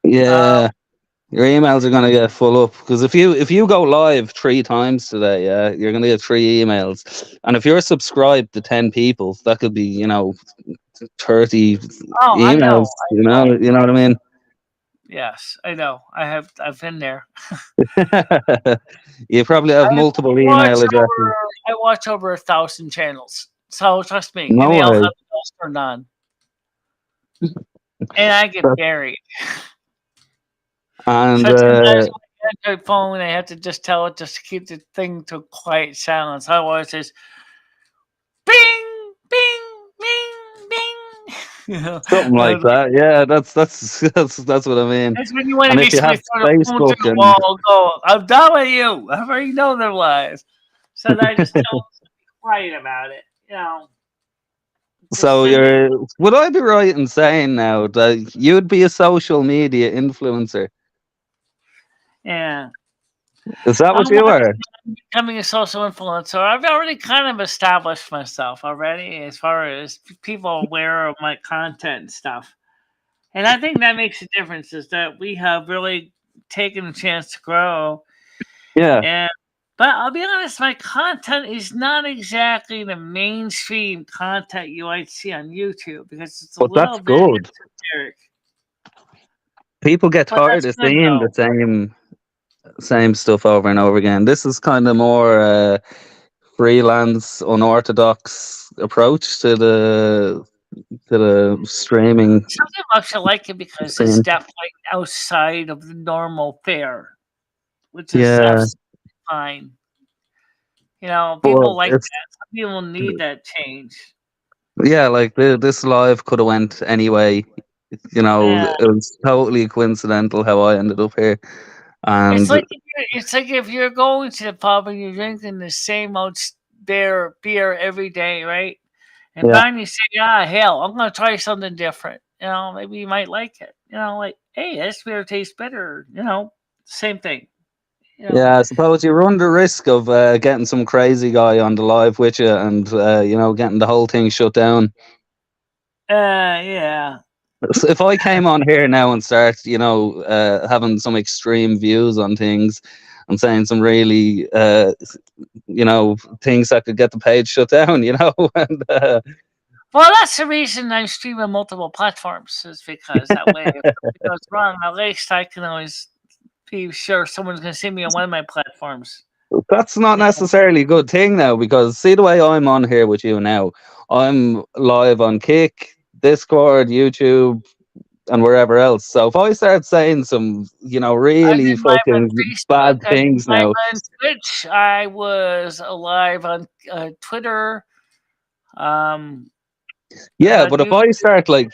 Yeah, your emails are going to get full up because if you go live 3 times today, yeah, you're going to get 3 emails, and if you're subscribed to 10 people, that could be 30 Oh, I know. emails. You know what I mean. Yes, I know. I've been there. You probably have I multiple watch email addresses. over I watch over 1,000 channels. So trust me, and No they all have way. bells turned on. And I get buried. And So sometimes with my Android phone, I have to just tell it just to keep the thing to quiet silence. Otherwise, it's bing, bing, bing, bing. something like that. Yeah, that's what I mean. That's when you want to And if you basically have throw the phone to Facebook the and wall. Go, I'm done with you. I already know their lies. So then I just tell them to be quiet about it. Just so send it. would I be right in saying now that you'd be a social media influencer? Yeah. Is that what I'm you are? becoming a social influencer. I've already kind of established myself already as far as people aware of my content and stuff. And I think that makes a difference is that we have really taken a chance to grow. Yeah. And but I'll be honest, my content is not exactly the mainstream content you might see on YouTube because it's a But little that's bit good. esoteric. People get But tired that's of good seeing the though. same stuff over and over again. This is kind of more freelance, unorthodox approach to the streaming Something about you like it because it's scene. definitely outside of the normal fare, which is Yeah, absolutely fine. but People like it's that. Some people need that change. yeah, like this live could have went anyway. Yeah. It was totally coincidental how I ended up here, It's and like if you're going to the pub and you're drinking the same old beer every day, right? And Yeah. finally say, "Ah, hell, I'm gonna try something different. You know, maybe you might like it. You know, like, hey, this beer tastes better. You know, same thing. You know, Yeah, I suppose you run the risk of getting some crazy guy on the live with you, and getting the whole thing shut down. yeah, So if I came on here now and start, having some extreme views on things and saying some really, things that could get the page shut down, and well, that's the reason I'm streaming multiple platforms, is because that way, if something goes wrong, at least I can always be sure someone's going to see me on one of my platforms. that's not You know? necessarily a good thing now, because see the way I'm on here with you now, I'm live on Kick, Discord, YouTube, and wherever else. So if I start saying some, I've really been live on fucking Facebook. bad I've been things live now. on Twitch. I was live on Twitter. Um, Yeah, but if YouTube, I start like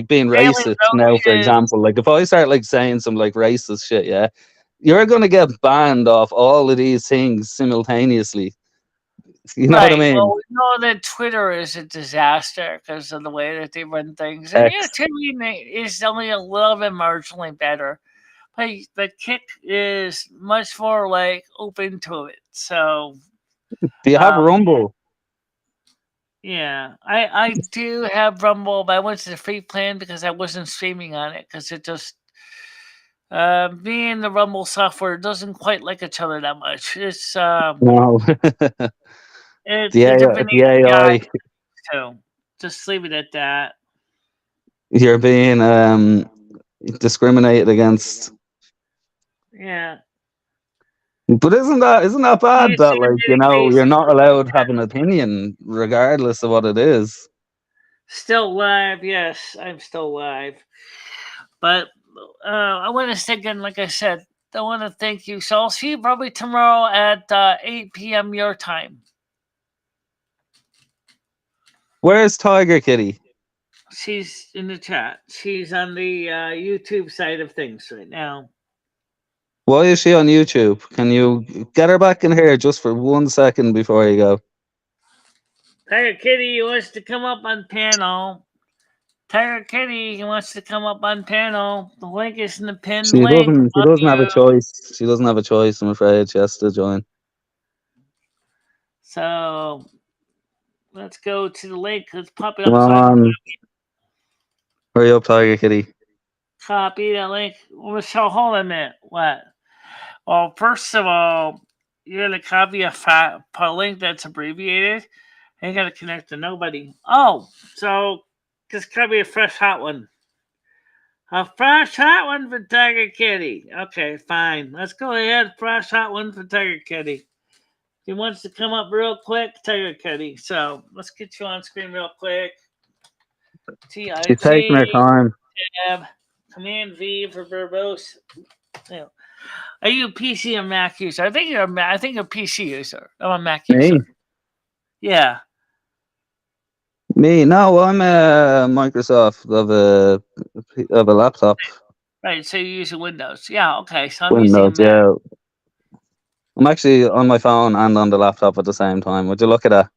being Railing racist now, for Roaches. example, like if I start like saying some like racist shit, yeah, you're gonna get banned off all of these things simultaneously. You know what I Right. mean? Well, we know that Twitter is a disaster because of the way that they run things, and yeah, X. TV is only a little bit marginally better. But Kick is much more like open to it. So Do you have um, Rumble? yeah, I do have Rumble, but I went to the free plan because I wasn't streaming on it because it just me and the Rumble software doesn't quite like each other that much. No. It's the a AI, different the API, AI, so just leave it at that. you're being discriminated against. Yeah, But isn't that bad he's that saying like that you're not basically allowed to have an opinion regardless of what it is? still live. Yes, I'm still live. But I want to say again, like I said, I want to thank you. So I'll see you probably tomorrow at 8 p.m. your time. Where's Tiger Kitty? She's in the chat. She's on the YouTube side of things right now. Why is she on YouTube? Can you get her back in here just for 1 second before you go? Tiger Kitty wants to come up on panel. Tiger Kitty wants to come up on panel. The link is in the pinned She link. doesn't. She Love doesn't have a you. choice. She doesn't have a choice. I'm afraid she has to join. So let's go to the link. Let's pop it Come up so I can on, hurry up, Tiger Kitty. copy that link. Well, so hold on a minute. What? Well, first of all, you're gonna copy a link that's abbreviated. Ain't gonna connect to nobody. Oh, so just copy a fresh hot one. A fresh hot one for Tiger Kitty. Okay, fine. Let's go ahead. Fresh hot one for Tiger Kitty. He wants to come up real quick, Tiger Kitty. So let's get you on screen real quick. She's taking her TIG time. tab Command V for verbose. Yeah. Are you a PC or Mac user? I think you're a PC user. I'm a Mac Me, user. Yeah. me. No, I'm a Microsoft of a laptop. Right. So you're using Windows. Yeah. Okay. So I'm using a Windows. Mac. Yeah, I'm actually on my phone and on the laptop at the same time. Would you look at that?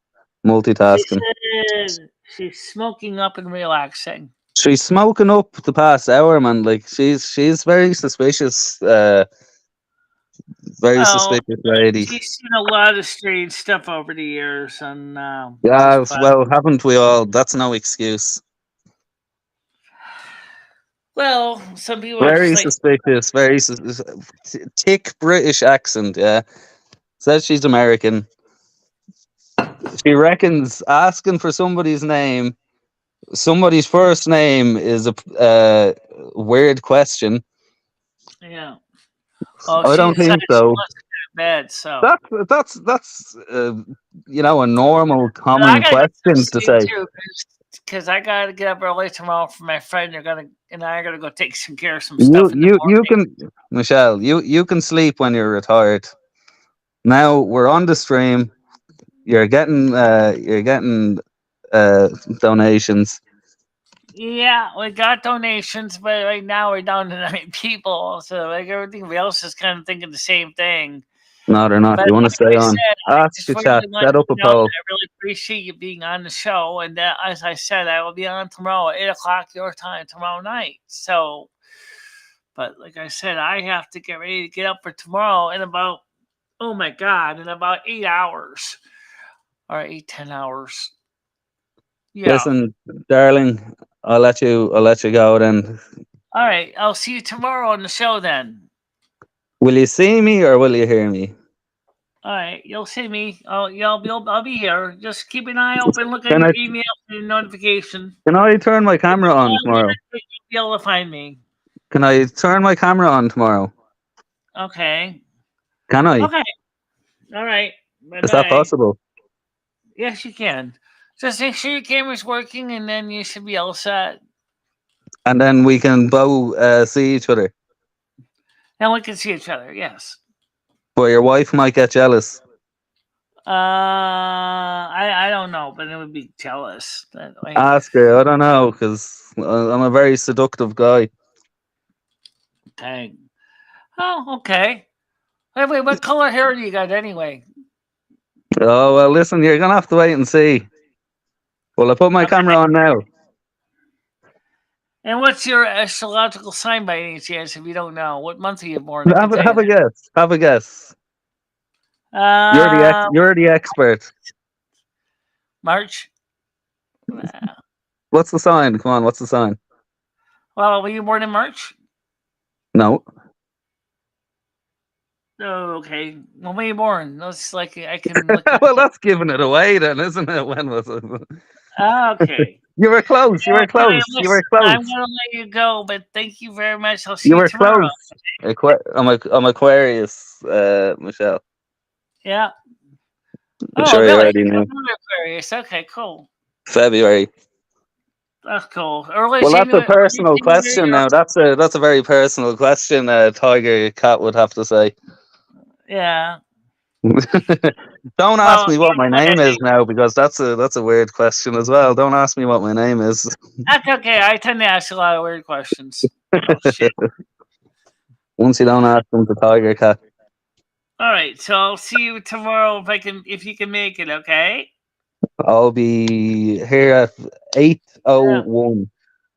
She Multitasking. said she's smoking up and relaxing. She's smoking up the past hour, man. Like she's very suspicious. Very Well, suspicious lady. she's seen a lot of strange stuff over the years on this Yeah, platform. well, haven't we all? That's no excuse. Well, some people are just Very like, suspicious. Thick British accent. Yeah, says she's American. She reckons asking for somebody's first name is a weird question. yeah. Oh, I she don't decided think she so. wants to go to bed, so. That's a normal, But I common gotta get some question to sleep say. too, because I gotta get up early tomorrow for my friend. And I gotta go take some care of some You stuff in the you you morning. can, Michelle. You can sleep when you're retired. Now we're on the stream. You're getting uh donations. Yeah, we got donations, but right now we're down to 9 people, so like everything else is kind of thinking the same thing. No, they're not. But You want to like stay I on? said, I Ask just the really chat. want Set you up a to know that poll. I really appreciate you being on the show. And that, as I said, I will be on tomorrow at 8 o'clock your time tomorrow night. So, but like I said, I have to get ready to get up for tomorrow in about, oh my God, in about 8 hours or 10 hours. Yeah. Listen, darling, I'll let you go then. All right. I'll see you tomorrow on the show then. Will you see me or will you hear me? All right. You'll see me. I'll be here. Just keep an eye open. Look at Can your I email and your notification. turn my camera on tomorrow? You'll be able to find me. Can I turn my camera on tomorrow? Okay. Can I? Okay. All right. Bye Is that bye. possible? Yes, you can. Just make sure your camera's working, and then you should be all set. And then we can both see each other. And we can see each other. Yes. But your wife might get jealous. I don't know, but it would be jealous. Ask her. I don't know, because I'm a very seductive guy. Dang. Oh, okay. Wait, what color hair do you got anyway? Oh, well, listen, you're going to have to wait and see. Well, I put my camera on now. And what's your astrological sign by any chance? If you don't know, what month are you born? I can tell Have you a guess. Have a guess. that. You're the expert. March. What's the sign? Come on, what's the sign? Well, were you born in March? No. Oh, okay. When were you born? That's like I can look. Well, that's giving it away then, isn't it? When was it? Okay. You were close. You were close. You were I'm close. gonna let you go, but thank you very much. I'll see You you were tomorrow. close. I'm Aquarius, Michelle. Yeah. I'm Oh, sure you really? already knew. I'm Aquarius. Okay, cool. February. That's cool. Early Well, that's a January. personal question now. That's a very personal question. Tiger Cat would have to say. Yeah. Don't ask Well, me what my name okay. is now, because that's a weird question as well. Don't ask me what my name is. That's okay. I tend to ask a lot of weird questions. Oh shit. Once you don't ask them to Tiger Cat. All right, so I'll see you tomorrow if you can make it. Okay. I'll be here at 8:01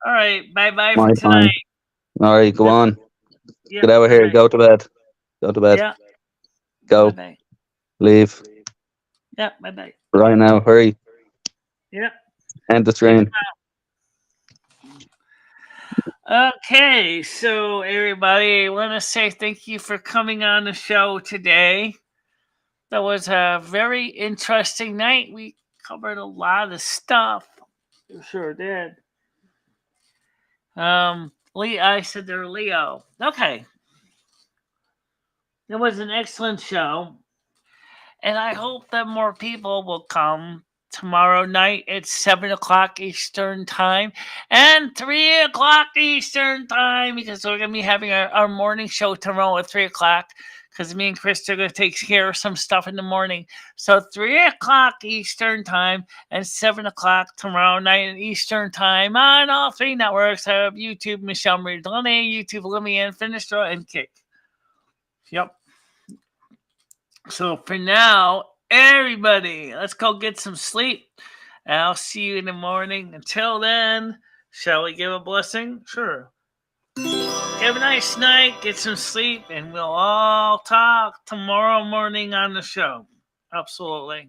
All right. Bye bye for my tonight. time. All right, go on. Yep, Get out of here. bye-bye. Go to bed. Go to bed. Yeah. Go. Bye bye. Leave. Yeah. Bye bye. Right now. Hurry. Yep. End the stream. Okay, so everybody, I want to say thank you for coming on the show today. That was a very interesting night. We covered a lot of stuff. We sure did. I said they're Leo. Okay. It was an excellent show. And I hope that more people will come tomorrow night at 7 o'clock Eastern Time and 3 o'clock Eastern Time, because we're going to be having our morning show tomorrow at 3 o'clock, because me and Chris are going to take care of some stuff in the morning. So 3 o'clock Eastern Time and 7 o'clock tomorrow night in Eastern Time on all three networks. I have YouTube, Michele Marie Delaney, YouTube, Lumi, and Finistra, and Kick. Yep. So for now, everybody, let's go get some sleep. And I'll see you in the morning. Until then, shall we give a blessing? Sure. Have a nice night, get some sleep, and we'll all talk tomorrow morning on the show. Absolutely.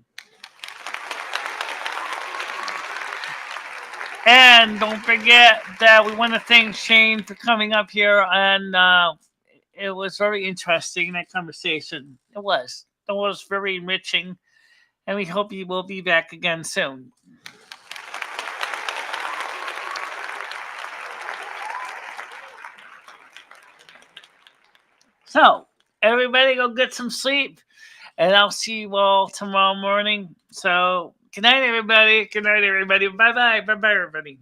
And don't forget that we want to thank Shane for coming up here, and it was very interesting, that conversation. It was very enriching, and we hope you will be back again soon. So, everybody go get some sleep, and I'll see you all tomorrow morning. So, good night, everybody. Good night, everybody. Bye-bye. Bye-bye, everybody.